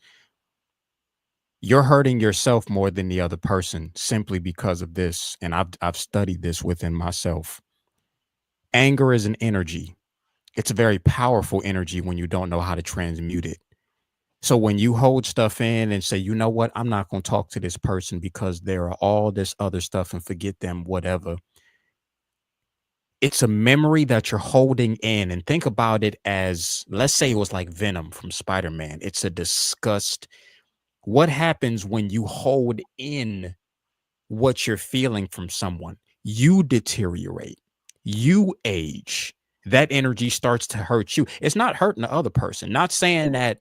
You're hurting yourself more than the other person simply because of this. And I've studied this within myself. Anger is an energy. It's a very powerful energy when you don't know how to transmute it. So when you hold stuff in and say, you know what, I'm not going to talk to this person because there are all this other stuff and forget them, whatever. It's a memory that you're holding in, and think about it as, let's say it was like Venom from Spider-Man. It's a disgust. What happens when you hold in what you're feeling from someone? You deteriorate, you age. That energy starts to hurt you. It's not hurting the other person. Not saying that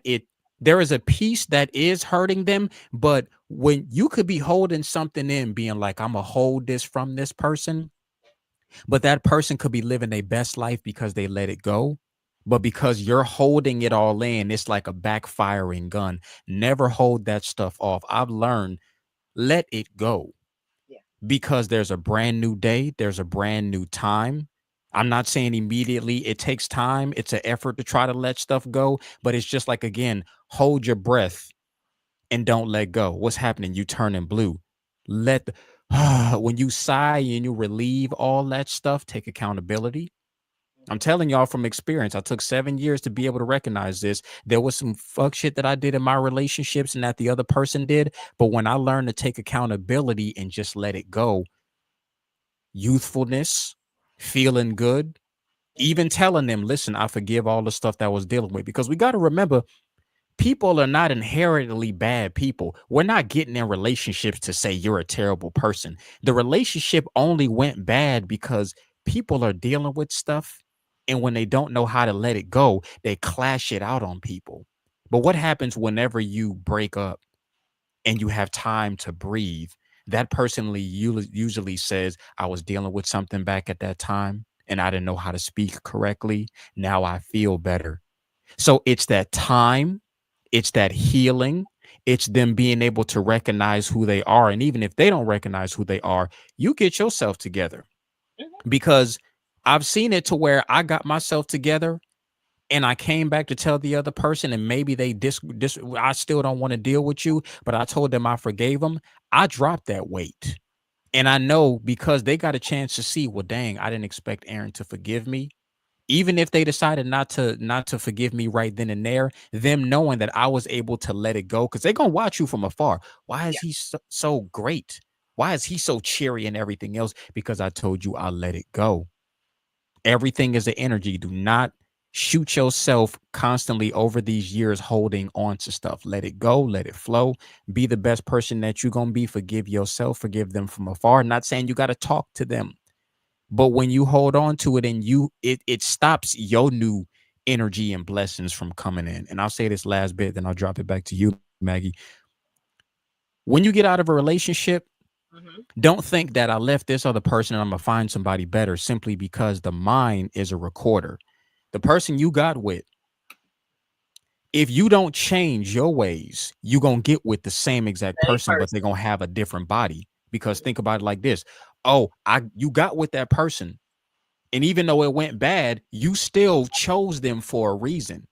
it there is a piece that is hurting them, but when you could be holding something in, being like, I'm gonna hold this from this person, but that person could be living their best life because they let it go. But because you're holding it all in, it's like a backfiring gun. Never hold that stuff off. I've learned, let it go, Yeah. because there's a brand new day, there's a brand new time. I'm not saying immediately, it takes time. It's an effort to try to let stuff go, but it's just like, again, hold your breath and don't let go. What's happening? You turning blue. Let the, when you sigh and you relieve all that stuff, take accountability. I'm telling y'all from experience, I took 7 years to be able to recognize this. There was some fuck shit that I did in my relationships and that the other person did. But when I learned to take accountability and just let it go, youthfulness, feeling good, Mm-hmm. even telling them, listen, I forgive all the stuff that I was dealing with. Because we got to remember, people are not inherently bad people. We're not getting in relationships to say you're a terrible person. The relationship only went bad because people are dealing with stuff. And when they don't know how to let it go, they clash it out on people. But what happens whenever you break up and you have time to breathe? That person usually says, I was dealing with something back at that time and I didn't know how to speak correctly. Now I feel better. So it's that time, it's that healing, it's them being able to recognize who they are. And even if they don't recognize who they are, you get yourself together, Mm-hmm. because I've seen it to where I got myself together and I came back to tell the other person, and maybe they I still don't want to deal with you, but I told them I forgave them. I dropped that weight. And I know because they got a chance to see, well, dang, I didn't expect Aaron to forgive me. Even if they decided not to forgive me right then and there, them knowing that I was able to let it go, because they're gonna watch you from afar. Why is Yeah. he so great? Why is he so cheery and everything else? Because I told you I let it go. Everything is an energy. Do not shoot yourself constantly over these years holding on to stuff. Let it go, let it flow. Be the best person that you're gonna be. Forgive yourself, forgive them from afar. Not saying you got to talk to them, but when you hold on to it and it stops your new energy and blessings from coming in. And I'll say this last bit, then I'll drop it back to you, Maggie. When you get out of a relationship, Mm-hmm. don't think that I left this other person and I'm gonna find somebody better, simply because the mind is a recorder. The person you got with, if you don't change your ways, you're gonna get with the same exact Same person, but they're person. gonna have a different body. Because Mm-hmm. think about it like this. Oh, you got with that person. And even though it went bad, you still chose them for a reason.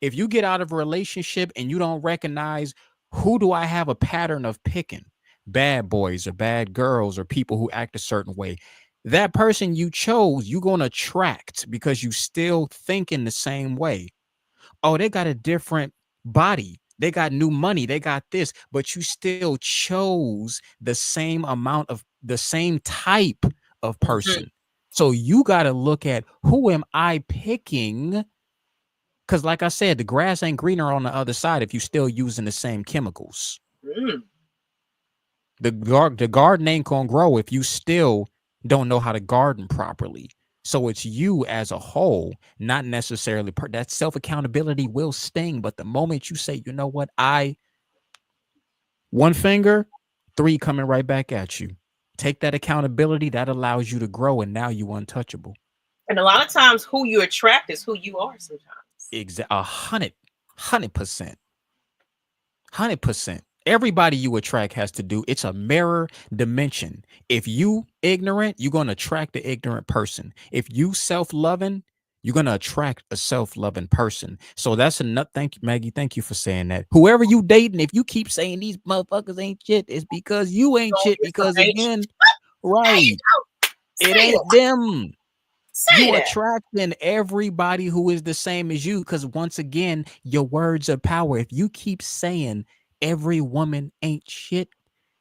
If you get out of a relationship and you don't recognize, who do I have a pattern of picking? Bad boys or bad girls or people who act a certain way. That person you chose, you're going to attract, because you still think in the same way. Oh, they got a different body. They got new money. They got this, but you still chose the same type of Mm-hmm. person. So you got to look at, who am I picking? Because, like I said, the grass ain't greener on the other side if you still using the same chemicals. Mm-hmm. The garden ain't gonna grow if you still don't know how to garden properly. So it's you as a whole, not necessarily that self accountability will sting. But the moment you say, you know what, one finger, three coming right back at you. Take that accountability that allows you to grow, and now you untouchable. And a lot of times, who you attract is who you are. Sometimes. Exactly, 100%. 100%. Everybody you attract has to do. It's a mirror dimension. If you ignorant, you're gonna attract the ignorant person. If you self-loving, you're gonna attract a self-loving person. So that's enough. Thank you, Maggie. Thank you for saying that. Whoever you dating, if you keep saying these motherfuckers ain't shit, it's because you ain't Don't shit. get some Because H. again, There you right, go. it Say ain't that. them. Say You that. attracting everybody who is the same as you, because once again, your words are power. If you keep saying every woman ain't shit,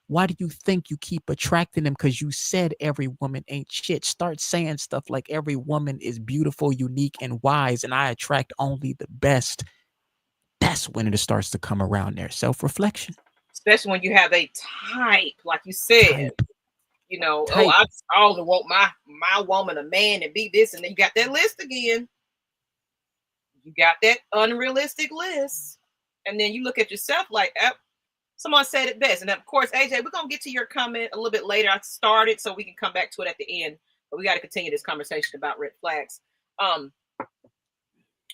why do you think you keep attracting them? Because you said every woman ain't shit. Start saying stuff like every woman is beautiful, unique, and wise, and I attract only the best. That's when it starts to come around there. Self-reflection. Especially when you have a type, like you said. Type. Oh, Type. I always want my woman, a man, and be this, and then you got that list again. You got that unrealistic list, and then you look at yourself like, someone said it best. And of course, AJ, we're gonna get to your comment a little bit later. I started so we can come back to it at the end, but we got to continue this conversation about red flags. Um,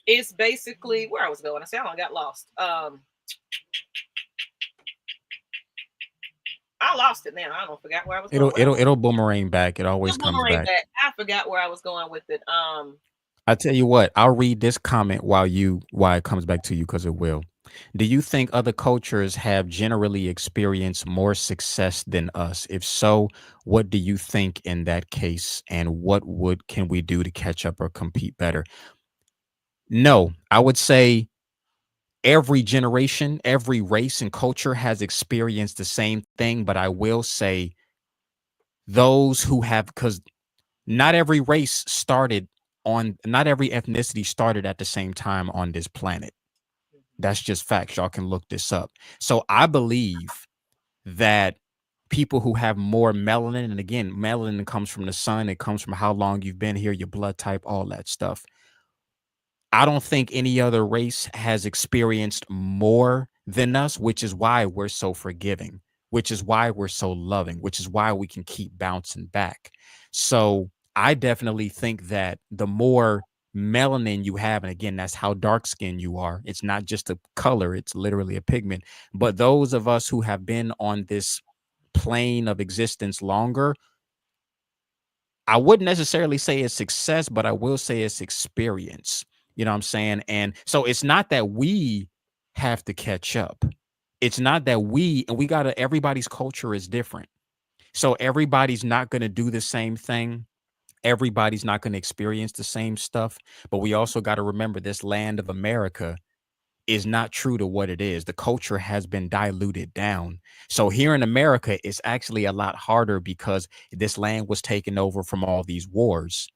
it's basically where I was going. I said I got lost. I lost it now. I don't forgot where I was going. It'll boomerang back. It always comes Boomerang back. back. I forgot where I was going with it. I tell you what, I'll read this comment while it comes back to you, because it will. Do you think other cultures have generally experienced more success than us? If so, what do you think in that case, and what would can we do to catch up or compete better? No, I would say every generation, every race and culture has experienced the same thing, but I will say those who have, because not every ethnicity started at the same time on this planet. That's just facts. Y'all can look this up. So I believe that people who have more melanin, and again, melanin comes from the sun, it comes from how long you've been here, your blood type, all that stuff. I don't think any other race has experienced more than us, which is why we're so forgiving, which is why we're so loving, which is why we can keep bouncing back. So I definitely think that the more melanin you have, and again, that's how dark skinned you are. It's not just a color, it's literally a pigment. But those of us who have been on this plane of existence longer, I wouldn't necessarily say it's success, but I will say it's experience. You know what I'm saying? And so it's not that we have to catch up. It's not that we gotta, everybody's culture is different. So everybody's not gonna do the same thing. Everybody's not gonna experience the same stuff. But we also got to remember this land of America is not true to what it is. The culture has been diluted down. So here in America, it's actually a lot harder because this land was taken over from all these wars.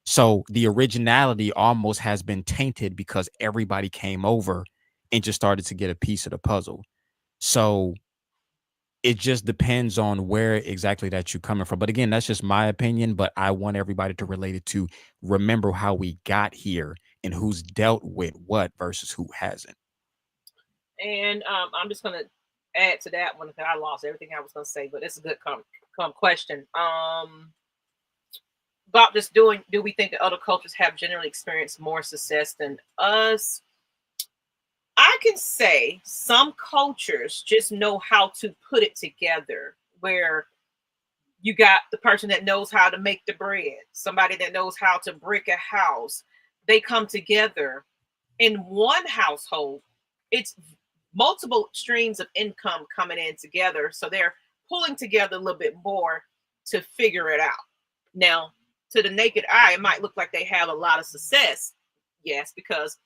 So the originality almost has been tainted because everybody came over and just started to get a piece of the puzzle. So it just depends on where exactly that you're coming from. But again, that's just my opinion. But I want everybody to relate it to remember how we got here and who's dealt with what versus who hasn't. and I'm just gonna add to that one because I lost everything I was gonna say, but it's a good question. About just doing, do we think that other cultures have generally experienced more success than us? I can say some cultures just know how to put it together where you got the person that knows how to make the bread, somebody that knows how to brick a house. They come together in one household. It's multiple streams of income coming in together. So they're pulling together a little bit more to figure it out. Now, to the naked eye, it might look like they have a lot of success. Yes, because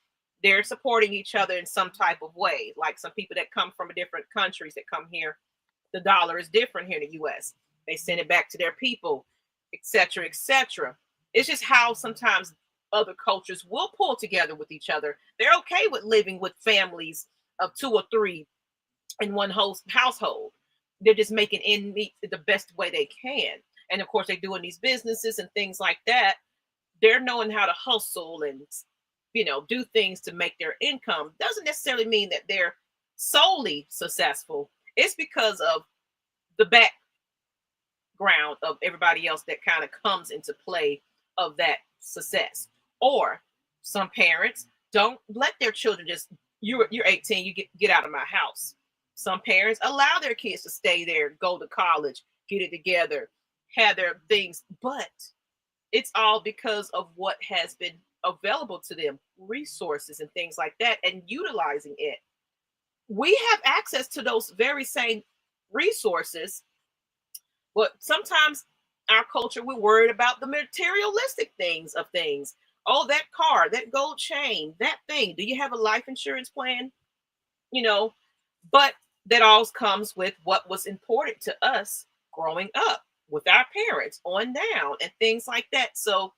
they're supporting each other in some type of way. Like some people that come from different countries that come here, the dollar is different here in the US. They send it back to their people, etc., etc. It's just how sometimes other cultures will pull together with each other. They're okay with living with families of two or three in one household. They're just making end meet the best way they can. and of course they're doing these businesses and things like that. They're knowing how to hustle and do things to make their income. Doesn't necessarily mean that they're solely successful. It's because of the background of everybody else that kind of comes into play of that success. Or some parents don't let their children just, you're 18, you get out of my house. Some parents allow their kids to stay there, go to college, get it together, have their things, but it's all because of what has been available to them, resources and things like that, and utilizing it. We have access to those very same resources, but sometimes our culture, we're worried about the materialistic things of things. Oh, that car, that gold chain, that thing. Do you have a life insurance plan? You know, but that all comes with what was important to us growing up with our parents on down and things like that. So,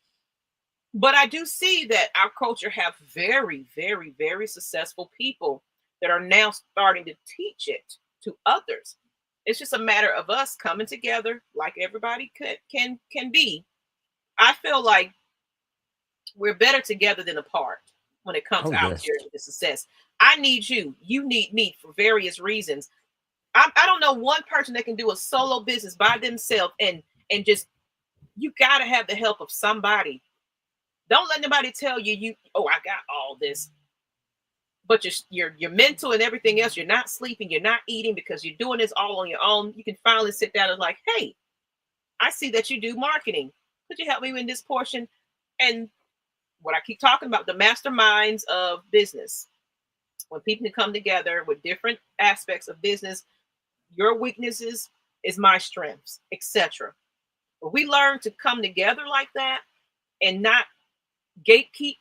but I do see that our culture have very, very, very successful people that are now starting to teach it to others. It's just a matter of us coming together like everybody can be. I feel like we're better together than apart when it comes Oh, out yes. here to success. I need you. You need me for various reasons. I don't know one person that can do a solo business by themselves and just, you got to have the help of somebody. Don't let nobody tell you oh, I got all this, but your mental and everything else, you're not sleeping, you're not eating because you're doing this all on your own. You can finally sit down and like, hey, I see that you do marketing. Could you help me in this portion? And what I keep talking about, the masterminds of business, when people can come together with different aspects of business, your weaknesses is my strengths, etc. But we learn to come together like that and not gatekeep,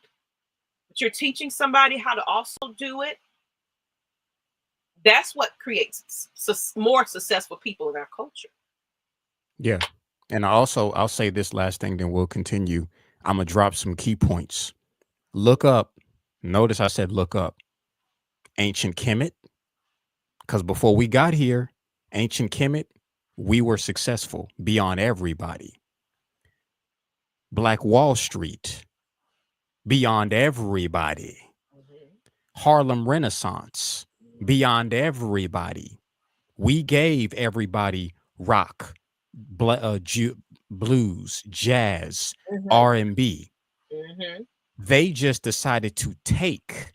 but you're teaching somebody how to also do it. That's what creates more successful people in our culture. Yeah. And I'll say this last thing, then we'll continue. I'm gonna drop some key points. Look up. Notice I said look up ancient Kemet, because before we got here, ancient Kemet, we were successful beyond everybody. Black Wall Street, beyond everybody. Mhm. Harlem Renaissance, beyond everybody. We gave everybody rock, blues, jazz, Mhm. R&B. Mhm. They just decided to take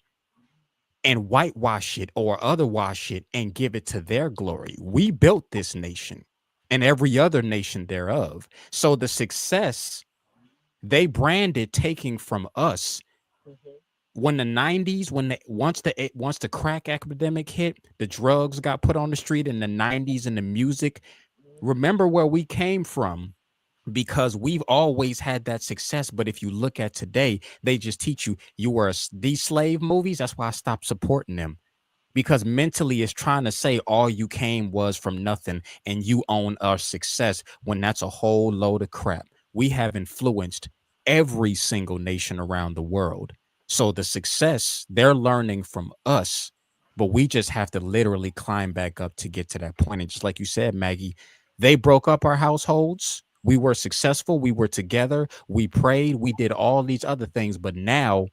and whitewash it or otherwash it and give it to their glory. We built this nation and every other nation thereof. So the success they branded taking from us Mhm. when the 90s, once the crack epidemic hit, the drugs got put on the street in the 90s and the music. Remember where we came from, because we've always had that success. But if you look at today, they just teach you were these slave movies. That's why I stopped supporting them, because mentally it's trying to say all you came was from nothing and you own our success, when that's a whole load of crap. We have influenced every single nation around the world. So the success they're learning from us, but we just have to literally climb back up to get to that point. And just like you said, Maggie, they broke up our households. We were successful. We were together. We prayed. We did all these other things. But now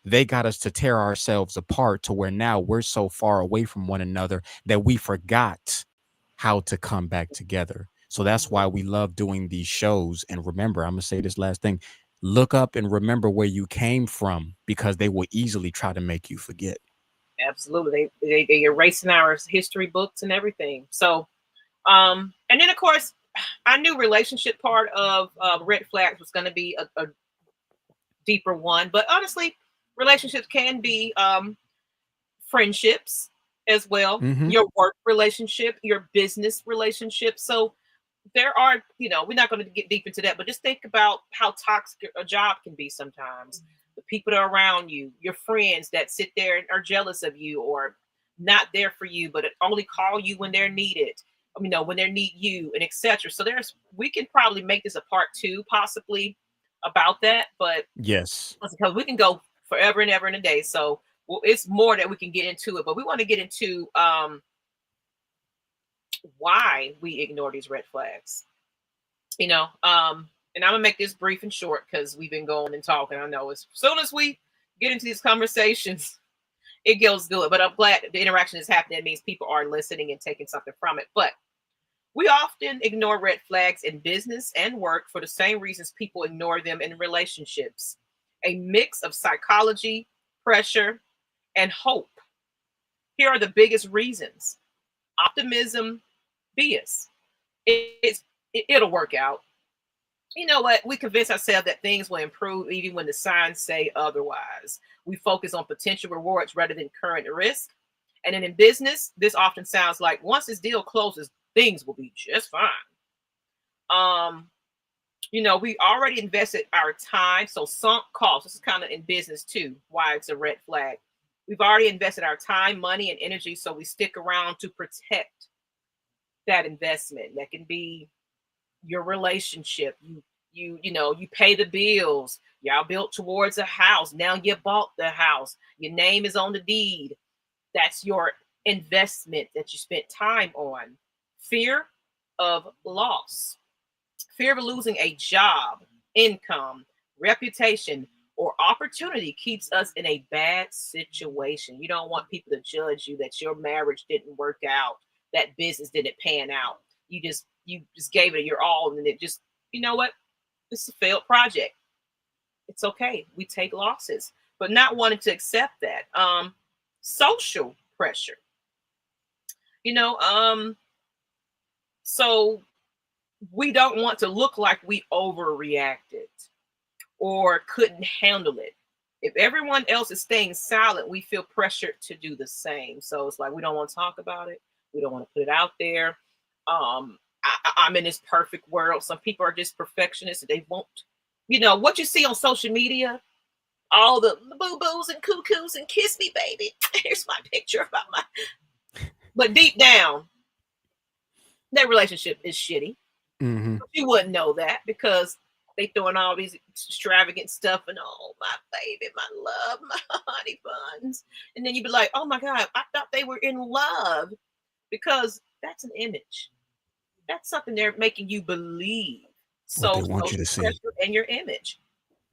they got us to tear ourselves apart to where now we're so far away from one another that we forgot how to come back together. So that's why we love doing these shows. And remember, I'm going to say this last thing: look up and remember where you came from, because they will easily try to make you forget. Absolutely. They erasing our history books and everything. So, and then of course, I knew relationship part of red flags was going to be a deeper one, but honestly, relationships can be friendships as well, Hmm. your work relationship, your business relationship. So there are, we're not going to get deep into that, but just think about how toxic a job can be sometimes. The people that are around you, your friends that sit there and are jealous of you or not there for you, but only call you when they're needed, when they need you and etc. So we can probably make this a part two possibly about that, but Yes. because we can go forever and ever and a day. So it's more that we can get into it, but we want to get into why we ignore these red flags. And I'm gonna make this brief and short because we've been going and talking. I know as soon as we get into these conversations, it goes good. But I'm glad the interaction is happening. It means people are listening and taking something from it. But we often ignore red flags in business and work for the same reasons people ignore them in relationships. A mix of psychology, pressure, and hope. Here are the biggest reasons: optimism, bias. It'll work out. You know what? We convince ourselves that things will improve even when the signs say otherwise. We focus on potential rewards rather than current risk. And then in business, this often sounds like once this deal closes, things will be just fine. Um, we already invested our time, so sunk costs. This is kind of in business too, why it's a red flag. We've already invested our time, money, and energy, so we stick around to protect that investment. That can be your relationship. You pay the bills. Y'all built towards a house. Now you bought the house. Your name is on the deed. That's your investment that you spent time on. Fear of loss. Fear of losing a job, income, reputation, or opportunity keeps us in a bad situation. You don't want people to judge you that your marriage didn't work out, that business didn't pan out. You just gave it your all, and it just, you know what? This is a failed project. It's okay. We take losses, but not wanting to accept that. Social pressure. You know, so we don't want to look like we overreacted or couldn't handle it. If everyone else is staying silent, we feel pressured to do the same. So it's like we don't want to talk about it. We don't want to put it out there. I'm in this perfect world. Some people are just perfectionists. They won't, what you see on social media, all the boo-boos and cuckoos and kiss me, baby. Here's my picture about but deep down, that relationship is shitty. Mm-hmm. You wouldn't know that because they throwing all these extravagant stuff and oh my baby, my love, my honey buns. And then you'd be like, oh my God, I thought they were in love, because that's an image. That's something they're making you believe. What they So want you social to see. pressure and your image,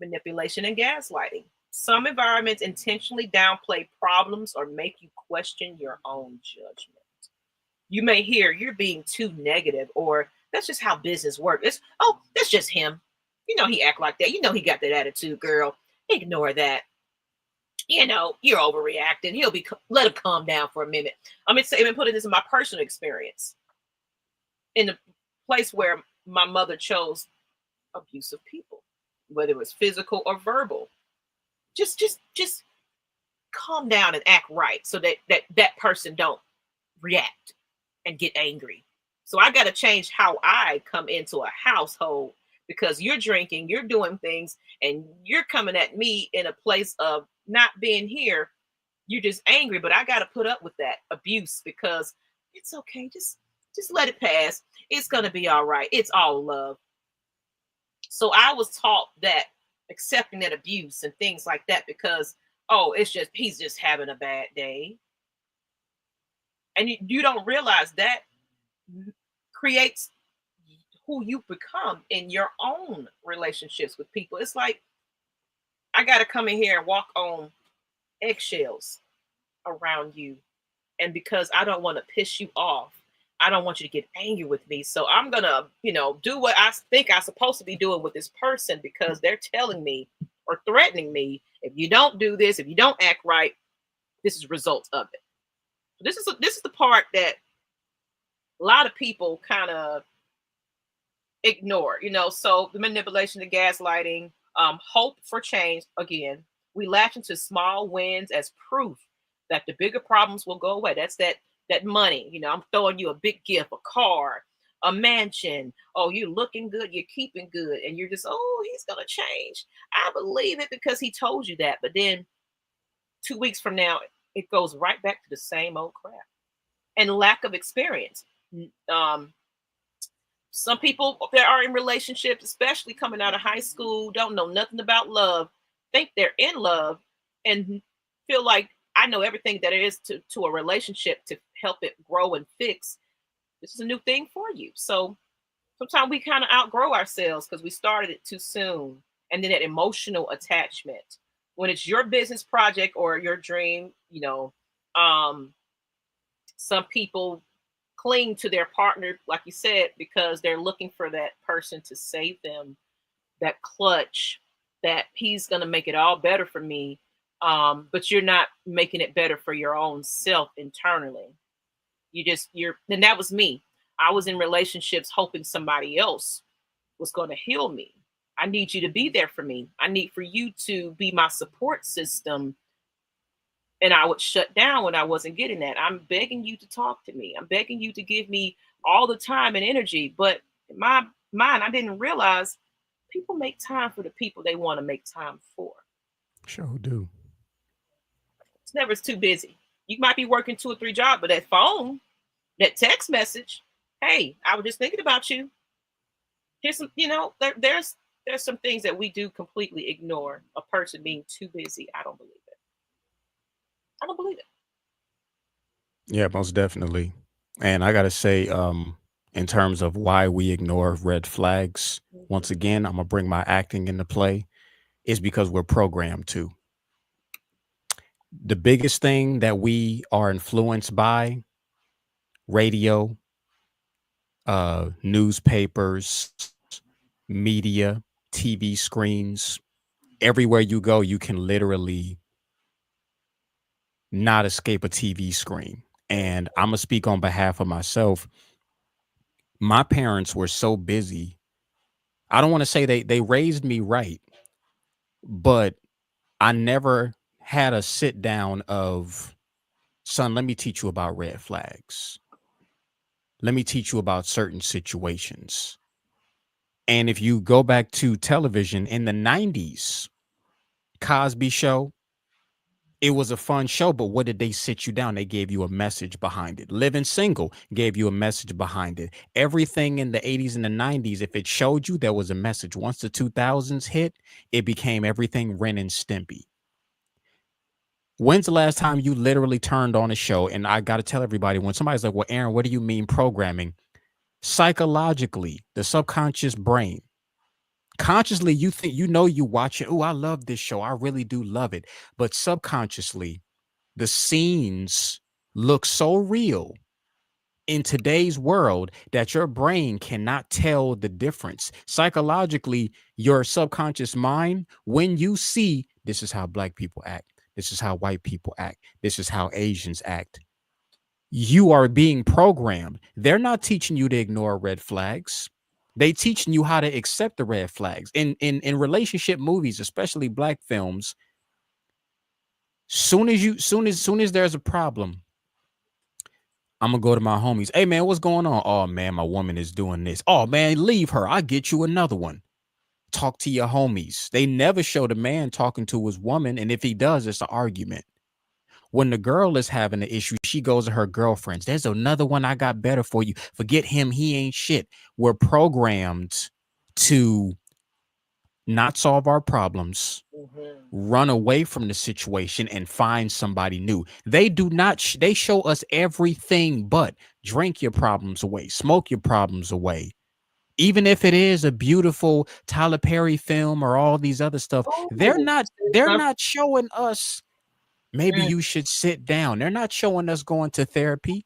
manipulation and gaslighting. Some environments intentionally downplay problems or make you question your own judgment. You may hear you're being too negative, or that's just how business works. That's just him. He act like that. He got that attitude, girl. Ignore that. You're overreacting. Let him calm down for a minute. I'm even putting this in my personal experience. In a place where my mother chose abusive people, whether it was physical or verbal. Just calm down and act right so that person don't react and get angry. So I got to change how I come into a household, because you're drinking, you're doing things, and you're coming at me in a place of not being here. You're just angry, but I got to put up with that abuse because it's okay. Just let it pass. It's going to be all right. It's all love. So I was taught that accepting that abuse and things like that, because, he's just having a bad day. And you don't realize that creates who you become in your own relationships with people. It's like, I got to come in here and walk on eggshells around you. And because I don't want to piss you off, I don't want you to get angry with me. So I'm going to, do what I think I'm supposed to be doing with this person, because they're telling me or threatening me, if you don't do this, if you don't act right, this is a result of it. This is the part that a lot of people kind of ignore, so the manipulation, the gaslighting, hope for change. Again, we latch into small wins as proof that the bigger problems will go away. That's that money. I'm throwing you a big gift, a car, a mansion. Oh, you're looking good, you're keeping good, and you're just, he's gonna change. I believe it because he told you that. But then 2 weeks from now, it goes right back to the same old crap. And lack of experience. Some people that are in relationships, especially coming out of high school, don't know nothing about love, think they're in love, and feel like I know everything that it is to a relationship to help it grow and fix. This is a new thing for you. So Sometimes we kind of outgrow ourselves because we started it too soon. And then that emotional attachment. When it's your business project or your dream, um, some people cling to their partner, like you said, because they're looking for that person to save them, that clutch, that he's going to make it all better for me. But you're not making it better for your own self internally. And that was me. I was in relationships hoping somebody else was going to heal me. I need you to be there for me. I need for you to be my support system. And I would shut down when I wasn't getting that. I'm begging you to talk to me. I'm begging you to give me all the time and energy. But in my mind, I didn't realize people make time for the people they want to make time for. Sure do. It's never too busy. You might be working 2 or 3 jobs, but that phone, that text message, hey, I was just thinking about you. Here's some, there's some things that we do completely ignore. A person being too busy. I don't believe it. I don't believe it. Yeah, most definitely. And I gotta say, in terms of why we ignore red flags, once Mhm. again, I'm gonna bring my acting into play, is because we're programmed to. The biggest thing that we are influenced by, radio, newspapers, media, TV screens, everywhere you go, you can literally not escape a TV screen. And I'm gonna speak on behalf of myself. My parents were so busy. I don't want to say they raised me right, but I never had a sit down of, son, let me teach you about red flags. Let me teach you about certain situations. And if you go back to television in the 90s, Cosby Show, it was a fun show, but what did they sit you down? They gave you a message behind it. Living Single gave you a message behind it. Everything in the 80s and the 90s, if it showed you, there was a message. Once the 2000s hit, it became everything Ren and Stimpy. When's the last time you literally turned on a show? And I got to tell everybody, when somebody's like, well, Aaron, what do you mean programming? Psychologically, the subconscious brain, consciously, you think, you watch it. Oh, I love this show. I really do love it. But subconsciously, the scenes look so real in today's world that your brain cannot tell the difference. Psychologically, your subconscious mind, when you see this is how black people act, this is how white people act, this is how Asians act, you are being programmed. They're not teaching you to ignore red flags. They teaching you how to accept the red flags. In relationship movies, especially black films, soon as there's a problem, I'm gonna go to my homies. Hey man, what's going on? Oh man, my woman is doing this. Oh man, leave her. I'll get you another one. Talk to your homies. They never show the man talking to his woman, and if he does, it's an argument. When the girl is having an issue, she goes to her girlfriends. There's another one I got better for you. Forget him, he ain't shit. We're programmed to not solve our problems, Mhm. run away from the situation and find somebody new. They do not, they show us everything but drink your problems away, smoke your problems away. Even if it is a beautiful Tyler Perry film or all these other stuff, they're Oh, not, they're not showing us maybe mm, you should sit down. They're not showing us going to therapy.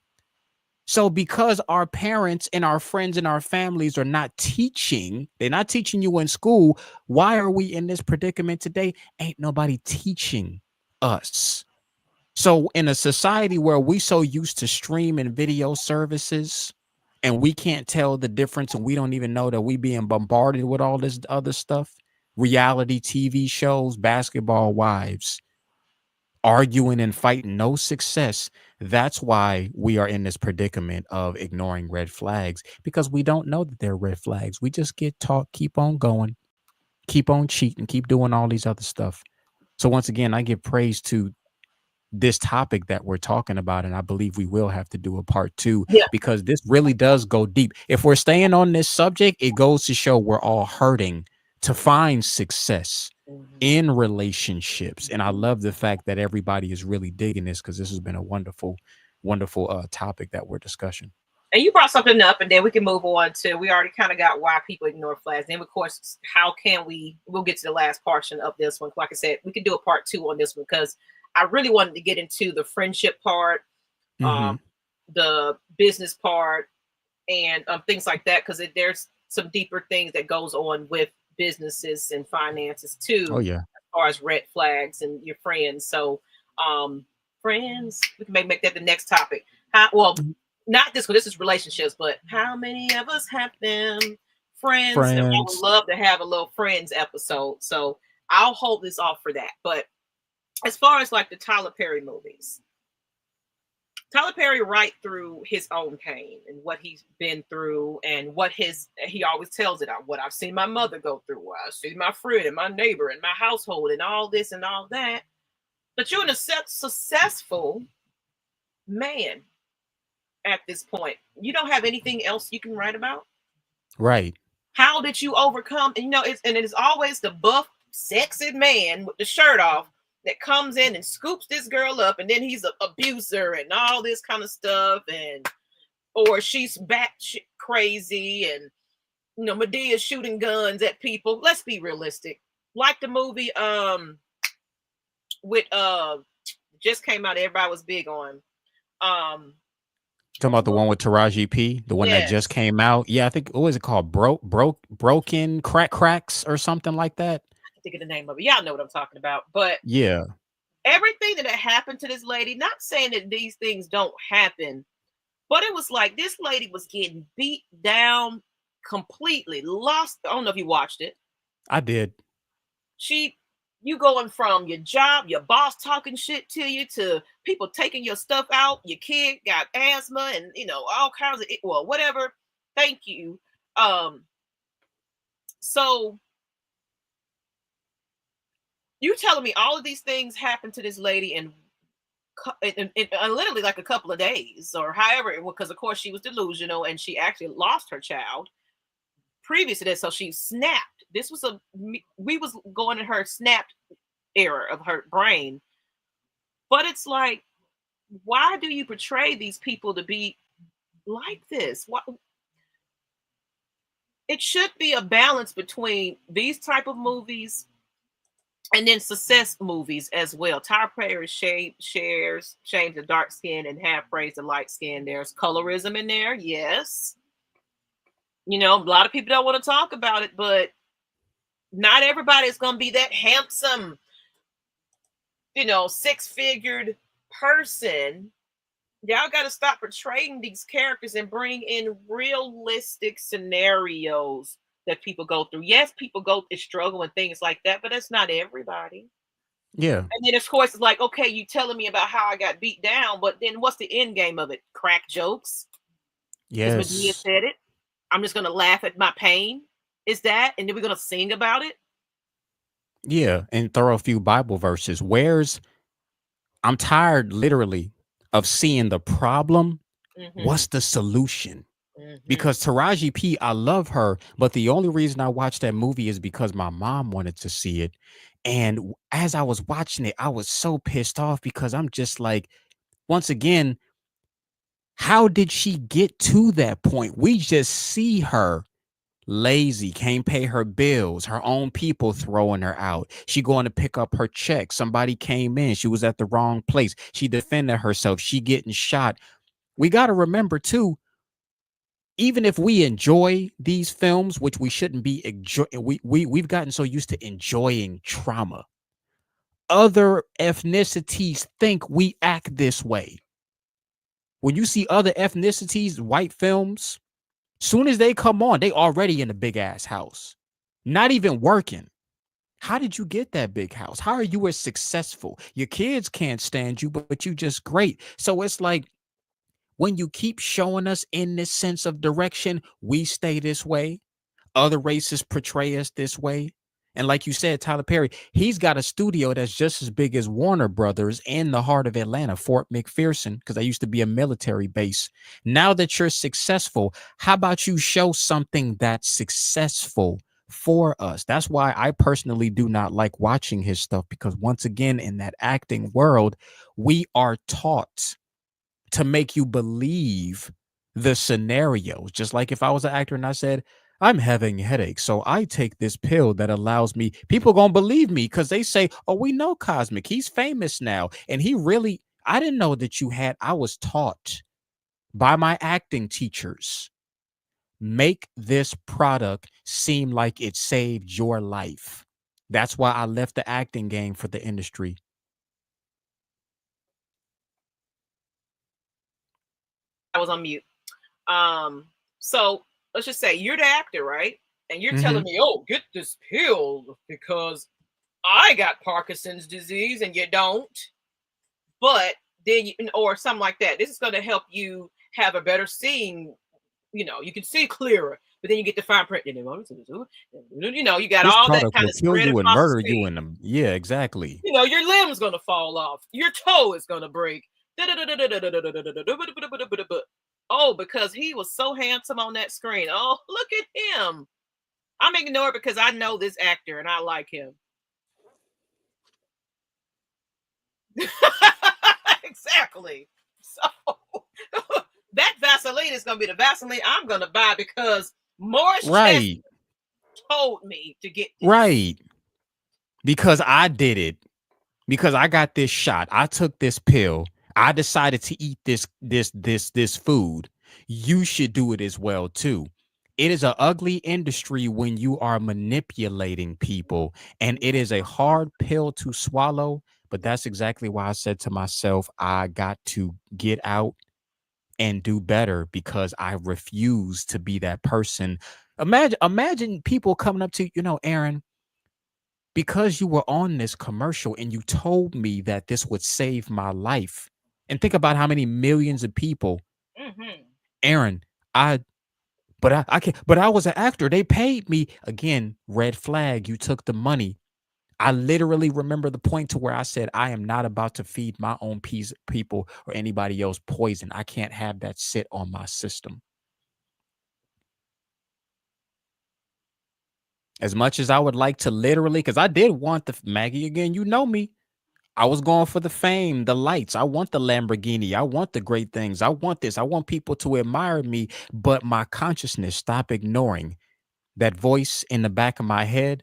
So because our parents and our friends and our families are not teaching, they're not teaching you in school, why are we in this predicament today? Ain't nobody teaching us. So in a society where we so used to streaming video services and we can't tell the difference and we don't even know that we being bombarded with all this other stuff, reality TV shows, basketball wives, arguing and fighting, no success. That's why we are in this predicament of ignoring red flags, because we don't know that they're red flags. We just get taught, keep on going, keep on cheating, keep doing all these other stuff. So once again, I give praise to this topic that we're talking about, and I believe we will have to do a part two, yeah. because this really does go deep. If we're staying on this subject, it goes to show we're all hurting to find success Mhm. in relationships. And I love the fact that everybody is really digging this, because this has been a wonderful topic that we're discussing. And you brought something up, and then we can move on to. We already kind of got why people ignore flags. Then, of course, how can we? We'll get to the last portion of this one. Like I said, we can do a part 2 on this one because I really wanted to get into the friendship part, Mm-hmm. um, the business part, and things like that. Because there's some deeper things that goes on with businesses and finances Oh too, yeah. as far as red flags and your friends. So, friends, we can make that the next topic. Well, not this one. This is relationships, but how many of us have them friends? And I would Friends. love to have a little friends episode. So I'll hold this off for that. But as far as like the Tyler Perry movies, Tyler Perry right through his own pain and what he's been through and what he always tells it out what I've seen my mother go through, what I've seen my friend and my neighbor and my household and all this and all that. But you're a successful man at this point. You don't have anything else you can write about. Right. How did you overcome? And, it's always the buff, sexy man with the shirt off that comes in and scoops this girl up, and then he's an abuser and all this kind of stuff, or she's batshit crazy, and Medea's shooting guns at people. Let's be realistic. Like the movie with just came out, everybody was big on. Talking about the one with Taraji P, the one that just Yes. came out. Yeah, I think what was it called? Broken cracks or something like that. I think of the name of it. Y'all know what I'm talking about. But Yeah. everything that happened to this lady, not saying that these things don't happen, but it was like this lady was getting beat down completely, lost. I don't know if you watched it. I did. You going from your job, your boss talking shit to you, to people taking your stuff out. Your kid got asthma and all kinds of whatever. Thank you. So you telling me all of these things happened to this lady in literally like a couple of days or however, because of course she was delusional and she actually lost her child previous to this, so she snapped. This was we was going in her snapped era of her brain. But it's like, why do you portray these people to be like this? What? It should be a balance between these type of movies and then success movies as well. Tyler Perry shames the dark skin and half praise the light skin. There's colorism in there, yes. A lot of people don't want to talk about it, but not everybody is going to be that handsome, six-figured person. Y'all got to stop portraying these characters and bring in realistic scenarios that people go through. Yes, people go through struggle and things like that, but that's not everybody. Yeah. And then, of course, it's like, okay, you telling me about how I got beat down, but then what's the end game of it? Crack jokes? Because Medea Yes. said it. I'm just going to laugh at my pain. Is that? And then we're going to sing about it? Yeah. And throw a few Bible verses. I'm tired literally of seeing the problem. Mm-hmm. What's the solution? Mm-hmm. Because Taraji P, I love her, but the only reason I watched that movie is because my mom wanted to see it. And as I was watching it, I was so pissed off because I'm just like, once again, how did she get to that point? We just see her lazy, can't pay her bills, her own people throwing her out. She going to pick up her check. Somebody came in. She was at the wrong place. She defended herself. She getting shot. We got to remember too, even if we enjoy these films, which we shouldn't be we've gotten so used to enjoying trauma. Other ethnicities think we act this way. When you see other ethnicities, white films, soon as they come on, they already in a big ass house, not even working. How did you get that big house? How are you as successful? Your kids can't stand you, but you just great. So it's like when you keep showing us in this sense of direction, we stay this way. Other races portray us this way. And like you said, Tyler Perry, he's got a studio that's just as big as Warner Brothers in the heart of Atlanta, Fort McPherson, because I used to be a military base. Now that you're successful, how about you show something that's successful for us? That's why I personally do not like watching his stuff, because once again, in that acting world, we are taught to make you believe the scenarios. Just like if I was an actor and I said, I'm having headaches, so I take this pill that allows me, people gonna believe me because they say, oh, we know Cosmic. He's famous now. And he really, I didn't know that you had, I was taught by my acting teachers, make this product seem like it saved your life. That's why I left the acting game for the industry. I was on mute. So let's just say you're the actor, right? And you're telling Mhm. me, oh, get this pill because I got Parkinson's disease and you don't. But then you, or something like that. This is going to help you have a better seeing. You know, you can see clearer. But then you get the fine print. You know, you got This all that product kind will of kill spread you and across the murder you screen. in them. Yeah, exactly. You know, your limb's gonna fall off, your toe is gonna break. Oh, because he was so handsome on that screen. Oh, look at him. I'm ignoring because I know this actor and I like him. Exactly. So that Vaseline is gonna be the Vaseline I'm gonna buy because Morris Chestnut Right. told me to get this. Right. Because I did it. Because I got this shot. I took this pill. I decided to eat this food. You should do it as well too. It is an ugly industry when you are manipulating people, and it is a hard pill to swallow. But that's exactly why I said to myself, I got to get out and do better because I refuse to be that person. Imagine people coming up to you, Aaron, because you were on this commercial and you told me that this would save my life. And think about how many millions of people, Mm-hmm. Aaron, I can't, but I was an actor. They paid me again. Red flag. You took the money. I literally remember the point to where I said, I am not about to feed my own people or anybody else poison. I can't have that sit on my system. As much as I would like to literally, because I did want the Maggie again, you know me. I was going for the fame, the lights. I want the Lamborghini. I want the great things. I want this. I want people to admire me. But my consciousness, stop ignoring that voice in the back of my head.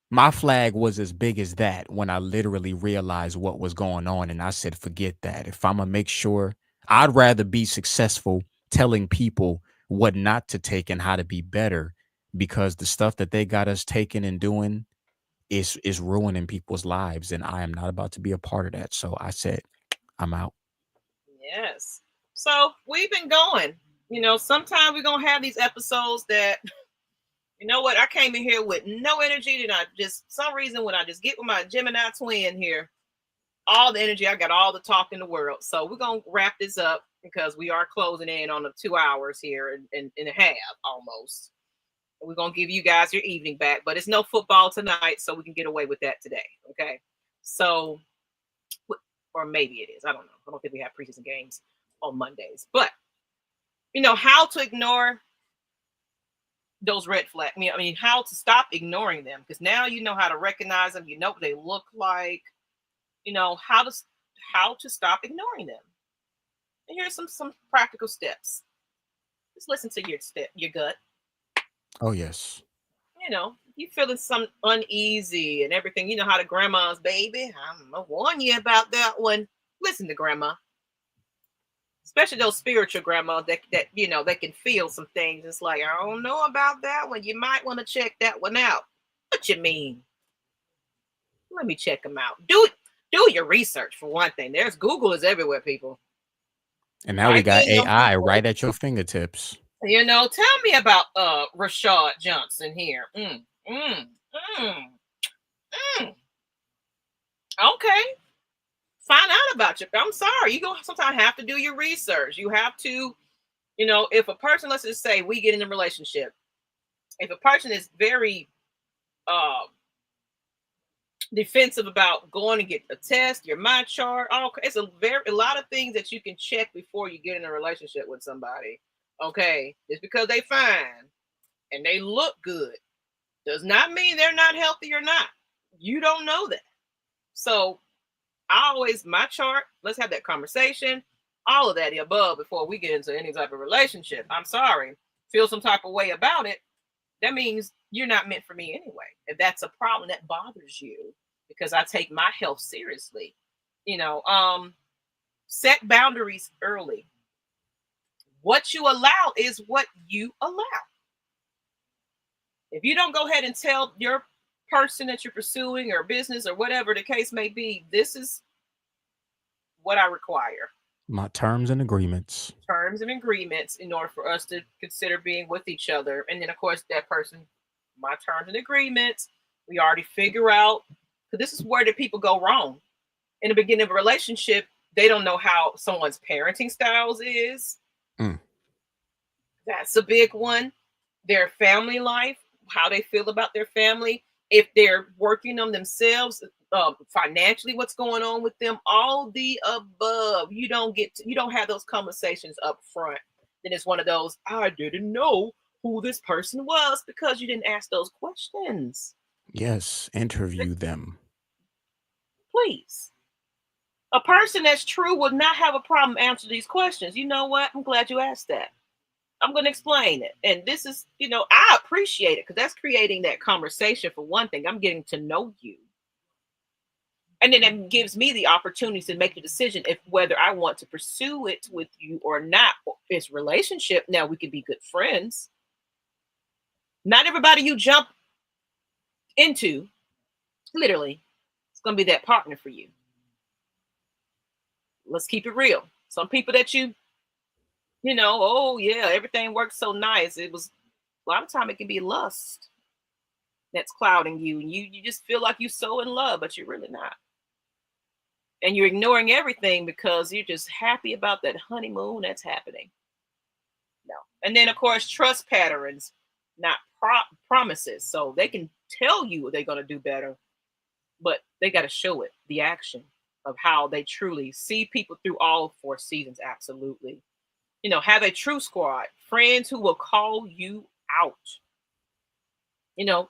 My flag was as big as that when I literally realized what was going on. And I said, forget that. If I'm going to make sure, I'd rather be successful telling people what not to take and how to be better, because the stuff that they got us taking and doing is ruining people's lives, and I am not about to be a part of that. So I said, I'm out. Yes. So we've been going. You know, sometimes we're gonna have these episodes that, you know what, I came in here with no energy, and I just some reason when I just get with my Gemini twin here, all the energy, I got all the talk in the world. So we're gonna wrap this up because we are closing in on the 2 hours here and a half almost. We're gonna give you guys your evening back, but it's no football tonight, so we can get away with that today. Okay. So, or maybe it is. I don't know. I don't think we have preseason games on Mondays, but you know how to ignore those red flags. I mean, how to stop ignoring them because now you know how to recognize them. You know what they look like. You know how to stop ignoring them. And here's some practical steps. Just listen to your gut. Oh, yes. You know, you feeling some uneasy and everything. You know how the grandma's baby. I'm gonna warn you about that one. Listen to grandma, especially those spiritual grandmas that you know they can feel some things. It's like I don't know about that one. You might want to check that one out. What you mean? Let me check them out. Do your research for one thing. There's Google is everywhere, people. And now we Type got in them AI people. right at your fingertips. You know, tell me about Rashad Johnson here. Mm, mm, mm. Okay. Find out about you. I'm sorry. You gonna sometimes have to do your research. You have to, you know, if a person, let's just say we get in a relationship, if a person is very uh defensive about going to get a test, your mind chart, all it's a lot of things that you can check before you get in a relationship with somebody. Okay. Just because they fine and they look good does not mean they're not healthy or not. You don't know that. So I always my chart. Let's have that conversation. all of that the above before we get into any type of relationship. I'm sorry. Feel some type of way about it, that means you're not meant for me anyway. If that's a problem that bothers you, because I take my health seriously, you know, set boundaries early. What you allow is what you allow. If you don't go ahead and tell your person that you're pursuing or business or whatever the case may be, this is what I require. My terms and agreements. Terms and agreements in order for us to consider being with each other. And then, of course, that person, my terms and agreements, we already figure out. Because this is where the people go wrong. In the beginning of a relationship, they don't know how someone's parenting styles is. Mm. That's a big one. Their family life, how they feel about their family, if they're working on themselves, financially, what's going on with them, all the above. You don't have those conversations up front. Then it's one of those, I didn't know who this person was because you didn't ask those questions. Yes, interview them. Please. A person that's true would not have a problem answering these questions. You know what? I'm glad you asked that. I'm going to explain it. And this is, I appreciate it because that's creating that conversation for one thing. I'm getting to know you. And then it gives me the opportunity to make the decision if whether I want to pursue it with you or not. It's relationship. Now we can be good friends. Not everybody you jump into, literally, it's going to be that partner for you. Let's keep it real. Some people that oh yeah, everything works so nice. It was a lot of time it can be lust that's clouding you, and you just feel like you're so in love, but you're really not. And you're ignoring everything because you're just happy about that honeymoon that's happening. No. And then of course, trust patterns, not promises. So they can tell you they're going to do better, but they got to show it, the action of how they truly see people through all 4 seasons. Absolutely. Have a true squad, friends who will call you out.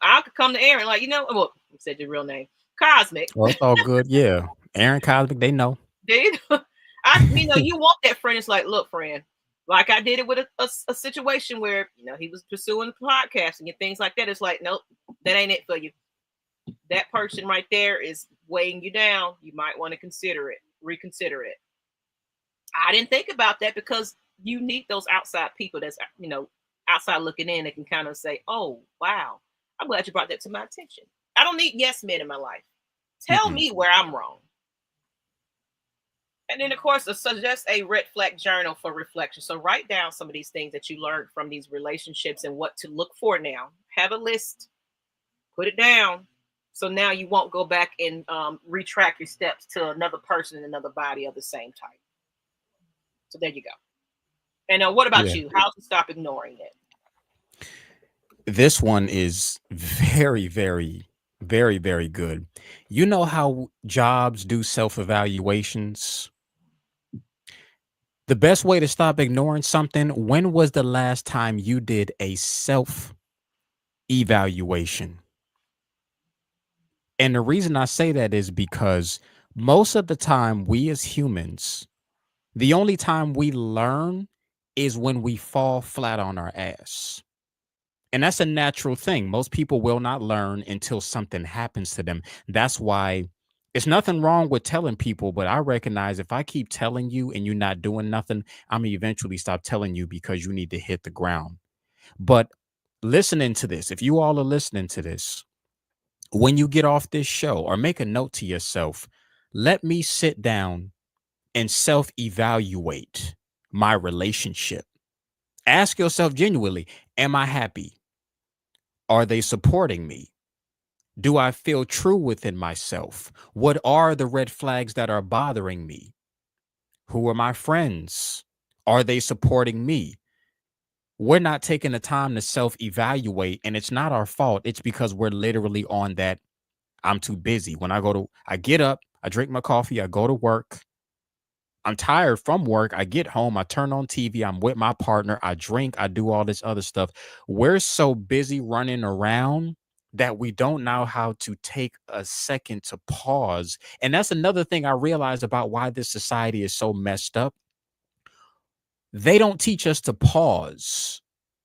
I could come to Aaron like, well, you said your real name, Cosmic. Well, it's all good. Yeah. Aaron Cosmic, they know. Dude, you want that friend. It's like, look, friend, like I did it with a situation where, he was pursuing podcasting and things like that. It's like, nope, that ain't it for you. That person right there is weighing you down. You might want to reconsider it. I didn't think about that because you need those outside people that's, outside looking in that can kind of say, oh, wow, I'm glad you brought that to my attention. I don't need yes men in my life. Tell me where I'm wrong. And then, of course, suggest a red flag journal for reflection. So write down some of these things that you learned from these relationships and what to look for now. Have a list. Put it down. So now you won't go back and retrack your steps to another person in another body of the same type. So there you go. And what about you? How to stop ignoring it? This one is very, very, very, very good. You know how jobs do self-evaluations? The best way to stop ignoring something, when was the last time you did a self-evaluation? And the reason I say that is because most of the time we as humans, the only time we learn is when we fall flat on our ass. And that's a natural thing. Most people will not learn until something happens to them. That's why it's nothing wrong with telling people, but I recognize if I keep telling you and you're not doing nothing, I'm gonna eventually stop telling you because you need to hit the ground. But listening to this, if you all are listening to this, when you get off this show or make a note to yourself, let me sit down and self-evaluate my relationship. Ask yourself genuinely, am I happy? Are they supporting me? Do I feel true within myself? What are the red flags that are bothering me? Who are my friends? Are they supporting me? We're not taking the time to self-evaluate, and it's not our fault. It's because we're literally on that I'm too busy. When I get up, I drink my coffee, I go to work. I'm tired from work. I get home, I turn on TV, I'm with my partner, I drink, I do all this other stuff. We're so busy running around that we don't know how to take a second to pause. And that's another thing I realized about why this society is so messed up. They don't teach us to pause.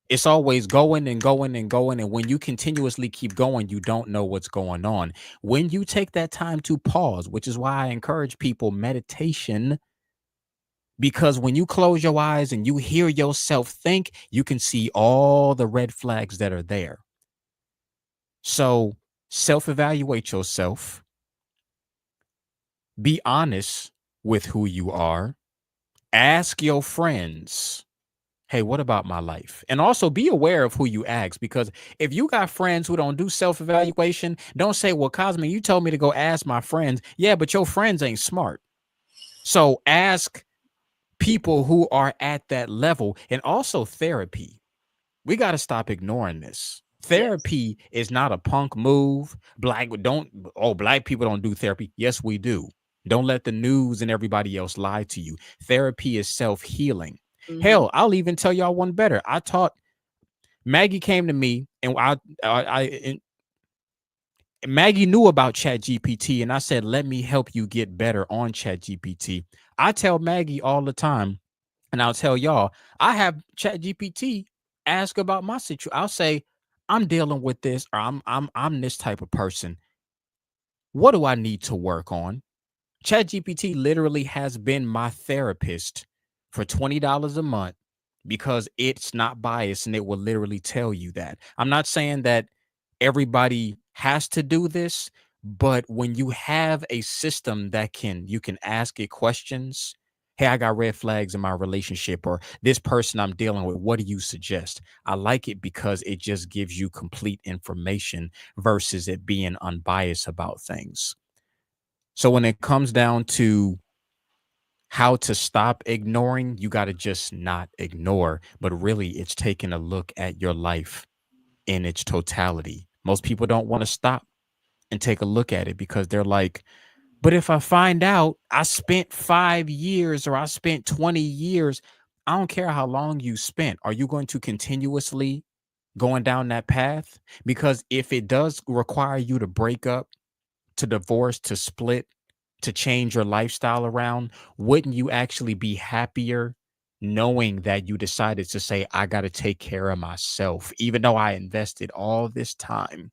It's always going and going and going. And when you continuously keep going, you don't know what's going on. When you take that time to pause, which is why I encourage people meditation, because when you close your eyes and you hear yourself think, you can see all the red flags that are there. So self evaluate yourself, be honest with who you are, ask your friends, hey, what about my life? And also be aware of who you ask, because if you got friends who don't do self evaluation, don't say, well, Cosme, you told me to go ask my friends. Yeah, but your friends ain't smart. So ask people who are at that level. And also therapy. We got to stop ignoring this. Yes. Therapy is not a punk move. Black people don't do therapy. Yes, we do. Don't let the news and everybody else lie to you. Therapy is self-healing. Mm-hmm. Hell, I'll even tell y'all one better. I taught Maggie came to me and and Maggie knew about Chat GPT, and I said, let me help you get better on Chat GPT. I tell Maggie all the time, and I'll tell y'all, I have Chat GPT ask about my situation. I'll say, I'm dealing with this, or I'm this type of person. What do I need to work on? ChatGPT literally has been my therapist for $20 a month because it's not biased and it will literally tell you that. I'm not saying that everybody has to do this, but when you have a system that you can ask it questions. Hey, I got red flags in my relationship, or this person I'm dealing with. What do you suggest? I like it because it just gives you complete information versus it being unbiased about things. So when it comes down to how to stop ignoring, you got to just not ignore, but really it's taking a look at your life in its totality. Most people don't want to stop and take a look at it because they're like, but if I find out I spent 5 years or I spent 20 years, I don't care how long you spent. Are you going to continuously going down that path? Because if it does require you to break up, to divorce, to split, to change your lifestyle around, wouldn't you actually be happier knowing that you decided to say, I got to take care of myself? Even though I invested all this time,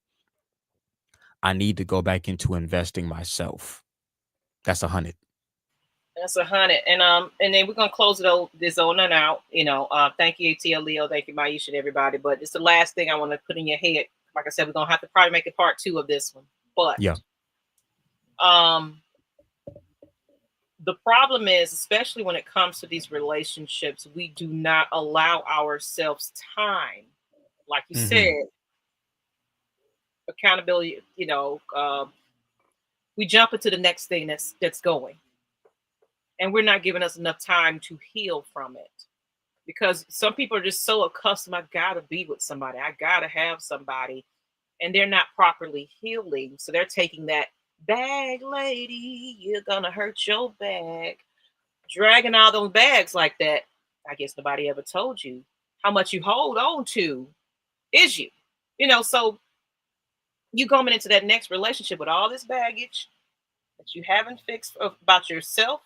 I need to go back into investing myself. That's 100. That's 100. And then we're gonna close this on and out. Thank you, ATL Leo, thank you, Maisha, and everybody. But it's the last thing I want to put in your head. Like I said, we're gonna have to probably make a part two of this one. But Yeah. um the problem is, especially when it comes to these relationships, we do not allow ourselves time. Like you Hmm. said, accountability, we jump into the next thing that's going. And we're not giving us enough time to heal from it. Because some people are just so accustomed, I gotta be with somebody, I gotta have somebody, and they're not properly healing. So they're taking that bag lady, you're gonna hurt your bag, dragging all those bags like that. I guess nobody ever told you how much you hold on to is you. So you going into that next relationship with all this baggage that you haven't fixed about yourself,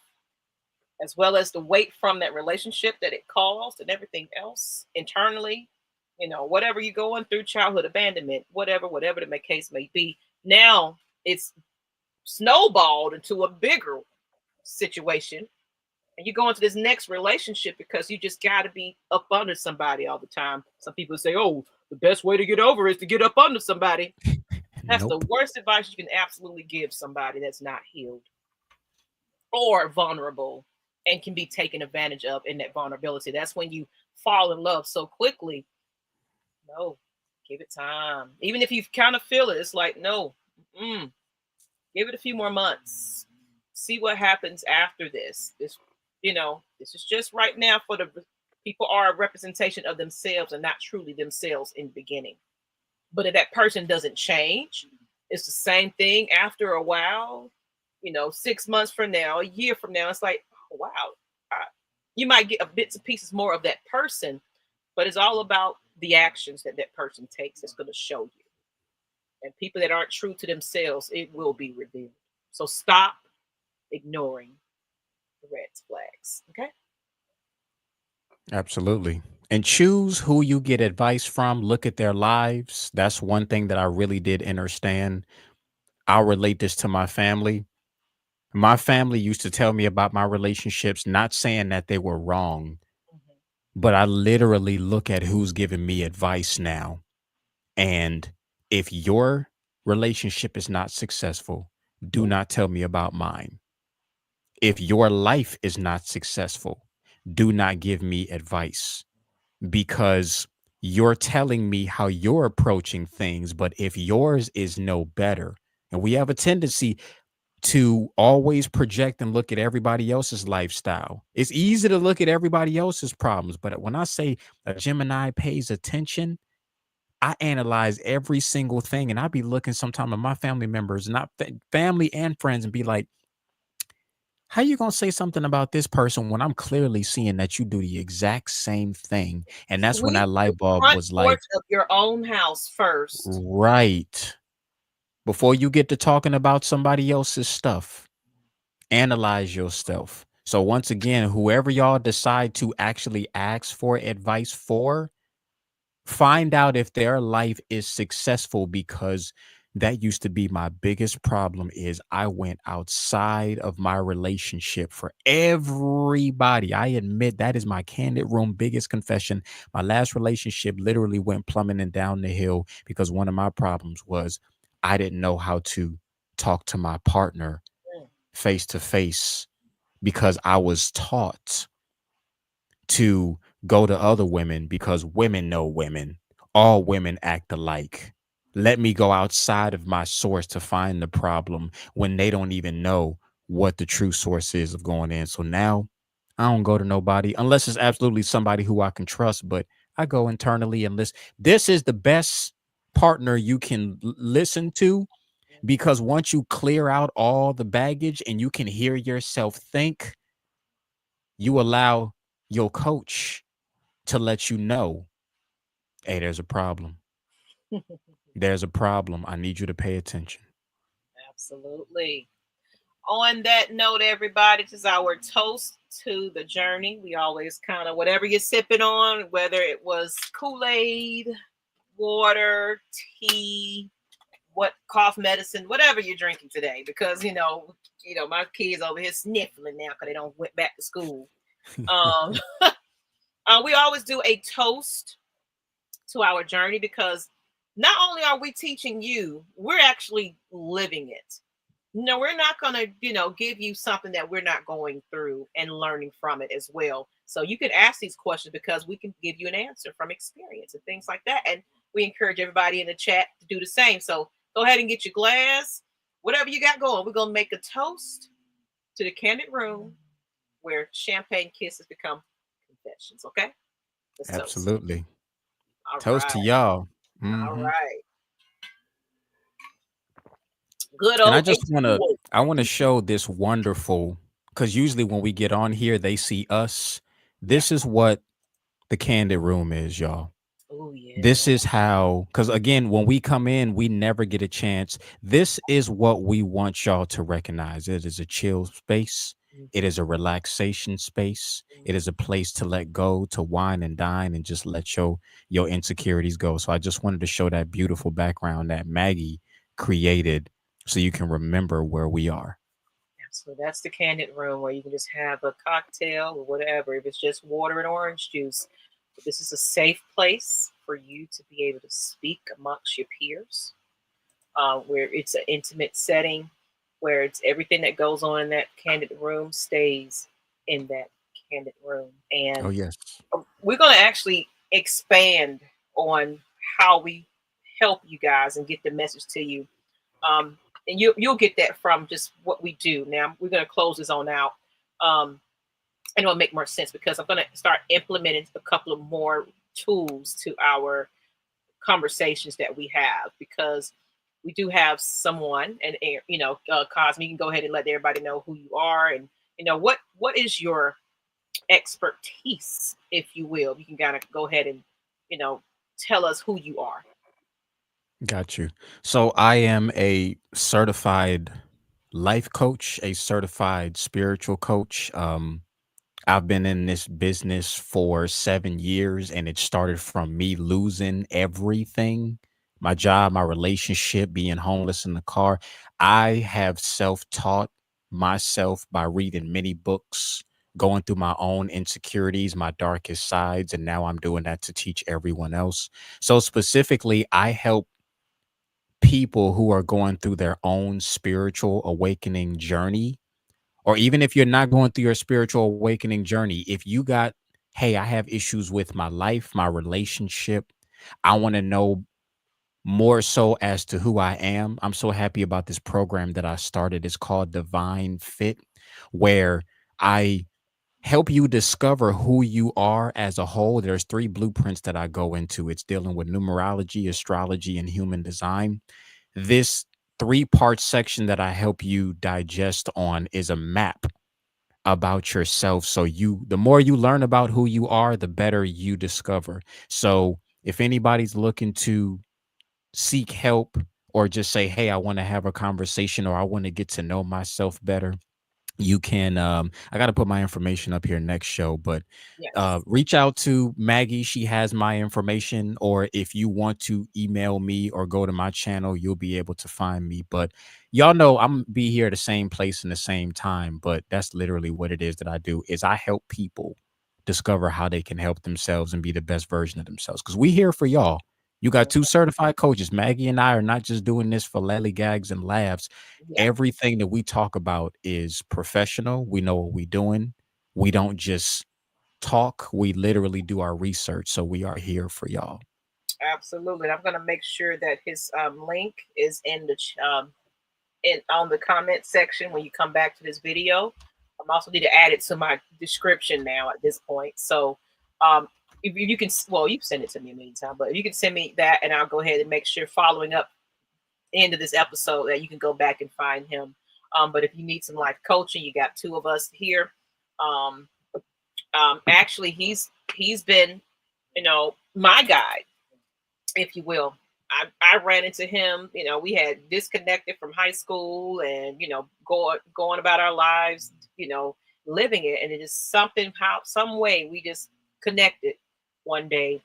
as well as the weight from that relationship that it caused and everything else internally, whatever you're going through, childhood abandonment, whatever the case may be. Now it's snowballed into a bigger situation. And you go into this next relationship because you just got to be up under somebody all the time. Some people say, oh, the best way to get over is to get up under somebody. That's the Nope. worst advice you can absolutely give somebody that's not healed or vulnerable and can be taken advantage of in that vulnerability. That's when you fall in love so quickly. No, give it time. Even if you kind of feel it, it's like, no, give it a few more months. See what happens after this. This is just right now for the people are a representation of themselves and not truly themselves in the beginning. But if that person doesn't change, it's the same thing after a while. 6 months from now, a year from now, it's like, oh, wow, you might get a bits and pieces more of that person, but it's all about the actions that that person takes that's going to show you. And people that aren't true to themselves, it will be revealed. So stop ignoring the red flags. Okay. Absolutely. And choose who you get advice from. Look at their lives. That's one thing that I really did understand. I'll relate this to my family. My family used to tell me about my relationships, not saying that they were wrong, Mhm. but I literally look at who's giving me advice now. And if your relationship is not successful, do not tell me about mine. If your life is not successful, do not give me advice because you're telling me how you're approaching things. But if yours is no better, and we have a tendency to always project and look at everybody else's lifestyle. It's easy to look at everybody else's problems, but when I say a Gemini pays attention, I analyze every single thing, and I be looking sometime at my family members, not family and friends, and be like, "How you gonna say something about this person when I'm clearly seeing that you do the exact same thing?" And that's when Sweep that the light bulb front was like, porch of your own house first. "Right." Before you get to talking about somebody else's stuff, analyze yourself. So once again, whoever y'all decide to actually ask for advice for, find out if their life is successful because that used to be my biggest problem is I went outside of my relationship for everybody. I admit that is my candid room biggest confession. My last relationship literally went plummeting down the hill because one of my problems was I didn't know how to talk to my partner Mm. face to face because I was taught to go to other women because women know women. All women act alike. Let me go outside of my source to find the problem when they don't even know what the true source is of going in. So now I don't go to nobody unless it's absolutely somebody who I can trust, but I go internally and listen. This is the best partner you can listen to because once you clear out all the baggage and you can hear yourself think, you allow your coach to let you know, hey, there's a problem. There's a problem. I need you to pay attention. Absolutely. On that note, everybody, this is our toast to the journey. We always kind of, whatever you're sipping on, whether it was Kool-Aid, water, tea, what cough medicine, whatever you're drinking today, because my kids over here sniffling now because they don't went back to school. Um, we always do a toast to our journey because not only are we teaching you, we're actually living it. No, we're not going to, give you something that we're not going through and learning from it as well. So you can ask these questions because we can give you an answer from experience and things like that. And we encourage everybody in the chat to do the same. So go ahead and get your glass, whatever you got going. We're going to make a toast to the candid room where champagne kisses become confessions. Okay? Let's toast. Absolutely. All Toast to right. y'all. All Hmm. right. Good And I old just want to, H2O. I want to show this wonderful, because usually when we get on here, they see us. Yeah. This is what the candid room is, y'all. Oh, yeah. This is how, because again, when we come in, we never get a chance. This is what we want y'all to recognize. It is a chill space. It is a relaxation space. It is a place to let go, to wine and dine, and just let your insecurities go. So I just wanted to show that beautiful background that Maggie created, so you can remember where we are. So that's the candid room where you can just have a cocktail or whatever, if it's just water and orange juice. But this is a safe place for you to be able to speak amongst your peers, where it's an intimate setting, where it's everything that goes on in that candid room stays in that candid room. Oh And yes, we're going to actually expand on how we help you guys and get the message to you. um, and you'll get that from just what we do. Now we're going to close this on out, and it'll make more sense because I'm going to start implementing a couple of more tools to our conversations that we have because we do have someone, and Cosme, you can go ahead and let everybody know who you are and what is your expertise, if you will. You can kind of go ahead and you know tell us who you are. got you. So I am a certified life coach, a certified spiritual coach. I've been in this business for 7 years, and it started from me losing everything, my job, my relationship, being homeless in the car. I have self-taught myself by reading many books, going through my own insecurities, my darkest sides, and now I'm doing that to teach everyone else. So specifically, I help people who are going through their own spiritual awakening journey, or even if you're not going through your spiritual awakening journey, if you got, hey, I have issues with my life, my relationship, I want to know more so as to who I am. I'm so happy about this program that I started. It's called Divine Fit, where I help you discover who you are as a whole. There's three blueprints that I go into. It's dealing with numerology, astrology, and human design. This three-part section that I help you digest on is a map about yourself. So the more you learn about who you are, the better you discover. So if anybody's looking to seek help, or just say, hey, I want to have a conversation, or I want to get to know myself better, you can, I got to put my information up here next show, but Yes. reach out to Maggie. She has my information, or if you want to email me or go to my channel, you'll be able to find me. But y'all know I'm gonna be here at the same place in the same time, but that's literally what it is that I do. Is I help people discover how they can help themselves and be the best version of themselves, because we here for y'all. You got two certified coaches. Maggie and I are not just doing this for lollygags and laughs. Yeah, Everything that we talk about is professional. We know what we're doing. We don't just talk. We literally do our research. So we are here for y'all. absolutely. I'm going to make sure that his link is in the in on the comment section when you come back to this video. I'm also need to add it to my description now at this point. So um, if you can, well, you can send it to me in the meantime, but if you can send me that, and I'll go ahead and make sure following up into this episode that you can go back and find him. But if you need some life coaching, you got two of us here. Um, actually, he's been, my guide, if you will. I ran into him. We had disconnected from high school, and going about our lives, living it, and it is something, how some way we just connected one day.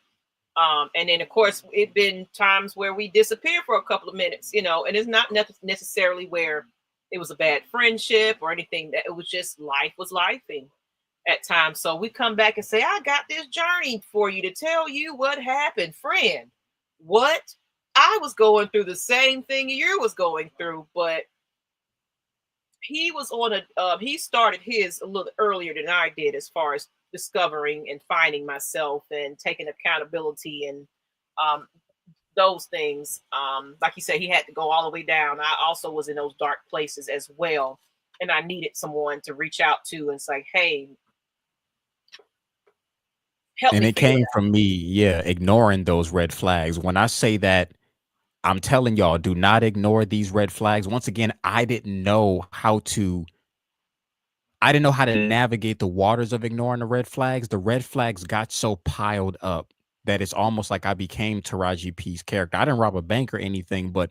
And then of course it been times where we disappeared for a couple of minutes, and it's not necessarily where it was a bad friendship or anything. That it was just life was lifing at times. So we come back and say, I got this journey for you to tell you what happened, friend. What? I was going through the same thing you was going through, but he was on he started his a little earlier than I did, as far as discovering and finding myself and taking accountability and um, those things. Like you said, he had to go all the way down. I also was in those dark places as well, and I needed someone to reach out to and say, "Hey, help And me it figure came it from me, yeah, ignoring those red flags. When I say that, I'm telling y'all, do not ignore these red flags. Once again, I didn't know how to navigate the waters of ignoring the red flags. The red flags got so piled up that it's almost like I became Taraji P's character. I didn't rob a bank or anything, but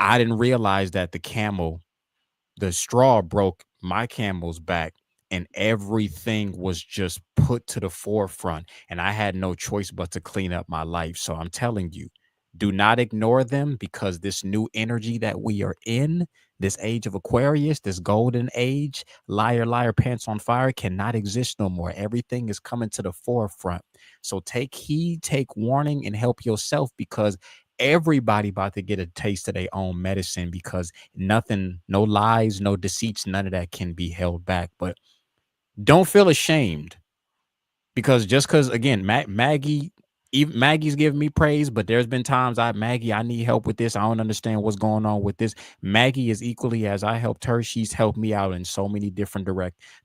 I didn't realize that the straw broke my camel's back, and everything was just put to the forefront, and I had no choice but to clean up my life. So I'm telling you, do not ignore them, because this new energy that we are in, this age of Aquarius, this golden age, liar liar pants on fire, cannot exist no more. Everything is coming to the forefront. So take heed, take warning, and help yourself, because everybody about to get a taste of their own medicine, because nothing, no lies, no deceits, none of that can be held back. But don't feel ashamed, because just because, again, Maggie, even Maggie's giving me praise, but there's been times Maggie, I need help with this. I don't understand what's going on with this. Maggie is equally as I helped her. She's helped me out in so many different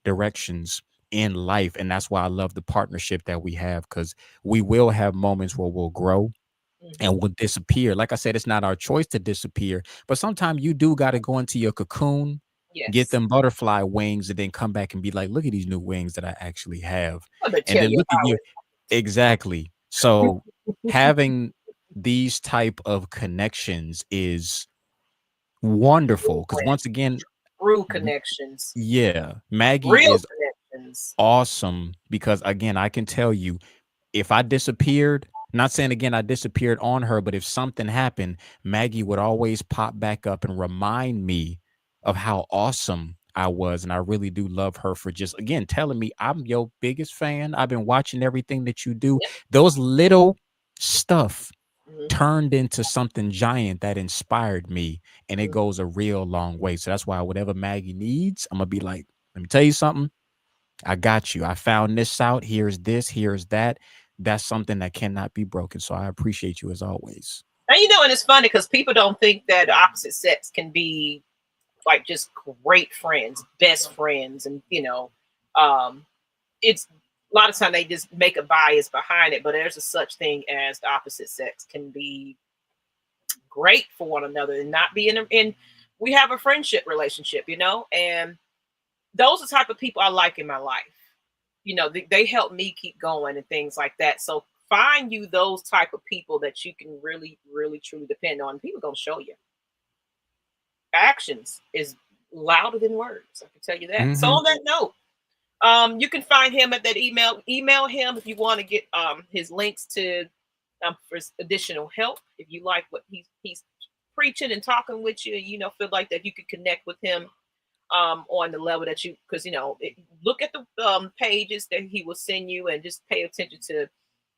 directions in life. And that's why I love the partnership that we have, because we will have moments where we'll grow out. and will disappear. Like I said, it's not our choice to disappear, but sometimes you do got to go into your cocoon, get Yes. them butterfly wings, and then come back and be like, look at these new wings that I actually have. I'm gonna And tell then you look at how you. Exactly. So having these type of connections is wonderful, because once again, true connections, yeah, Maggie real is, happens. awesome because again, I can tell you if I disappeared, not saying again I disappeared on her, but if something happened, Maggie would always pop back up and remind me of how awesome I was. And I really do love her for just again telling me I'm your biggest fan. I've been watching everything that you do. Yep. Those little stuff Mhm, turned into something giant that inspired me. And it mhm. goes a real long way. So that's why whatever Maggie needs, I'm gonna be like, let me tell you something. I got you. I found this out. Here's this, here's that. That's something that cannot be broken. So I appreciate you as always. And and it's funny because people don't think that the opposite sex can be like just great friends, best friends, and um, it's a lot of time they just make a bias behind it. But there's a such thing as the opposite sex can be great for one another and not be in. We have a friendship relationship, and those are the type of people I like in my life. They help me keep going and things like that. So find you those type of people that you can really, really, truly depend on. People gonna show you. Actions is louder than words. I can tell you that. So Hmm. on that note, you can find him at that email. Email him if you want to get his links to for additional help. If you like what he's preaching and talking with you, feel like that you could connect with him on the level that you, because look at the pages that he will send you and just pay attention to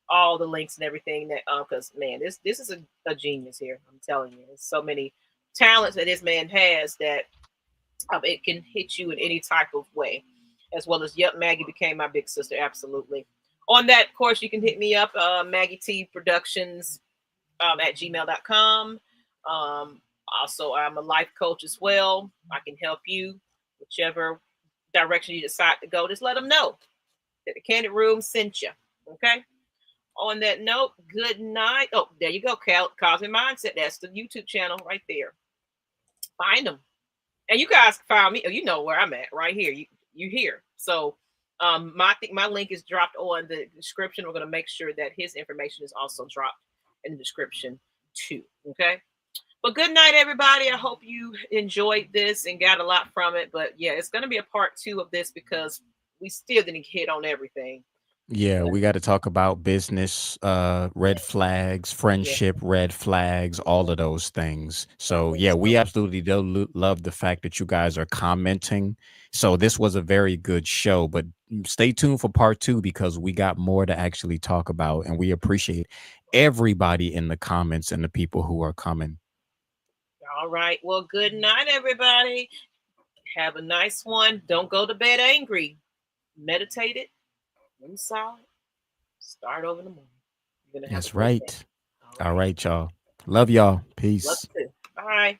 all the links and everything that because man, this is a genius here. I'm telling you, there's so many talents that this man has that it can hit you in any type of way, as well as yep, Maggie became my big sister. Absolutely. On that, of course, you can hit me up, Maggie T Productions at gmail.com. Um, Also, I'm a life coach as well. I can help you whichever direction you decide to go. Just let them know that the Kandid Room sent you. Okay. On that note, good night. Oh, there you go, Cosmic Mindset. That's the YouTube channel right there. Find them, and you guys found me. Oh, you know where I'm at right here. You here. So, my link is dropped on the description. We're gonna make sure that his information is also dropped in the description too. Okay. But good night, everybody. I hope you enjoyed this and got a lot from it. But yeah, it's going to be a part two of this because we still didn't hit on everything. Yeah, But we got to talk about business, red flags, yeah, friendship, red flags, all of those things. I So, think yeah, we so. absolutely do love the fact that you guys are commenting. So, this was a very good show, but stay tuned for part two because we got more to actually talk about. And we appreciate everybody in the comments and the people who are coming. All right. Well, good night, everybody. Have a nice one. Don't go to bed angry. Meditate it. When solid. Start over in the morning. You're going to have a That's great day. right. All All right. right, y'all. Love y'all. Love Peace. you too. Bye.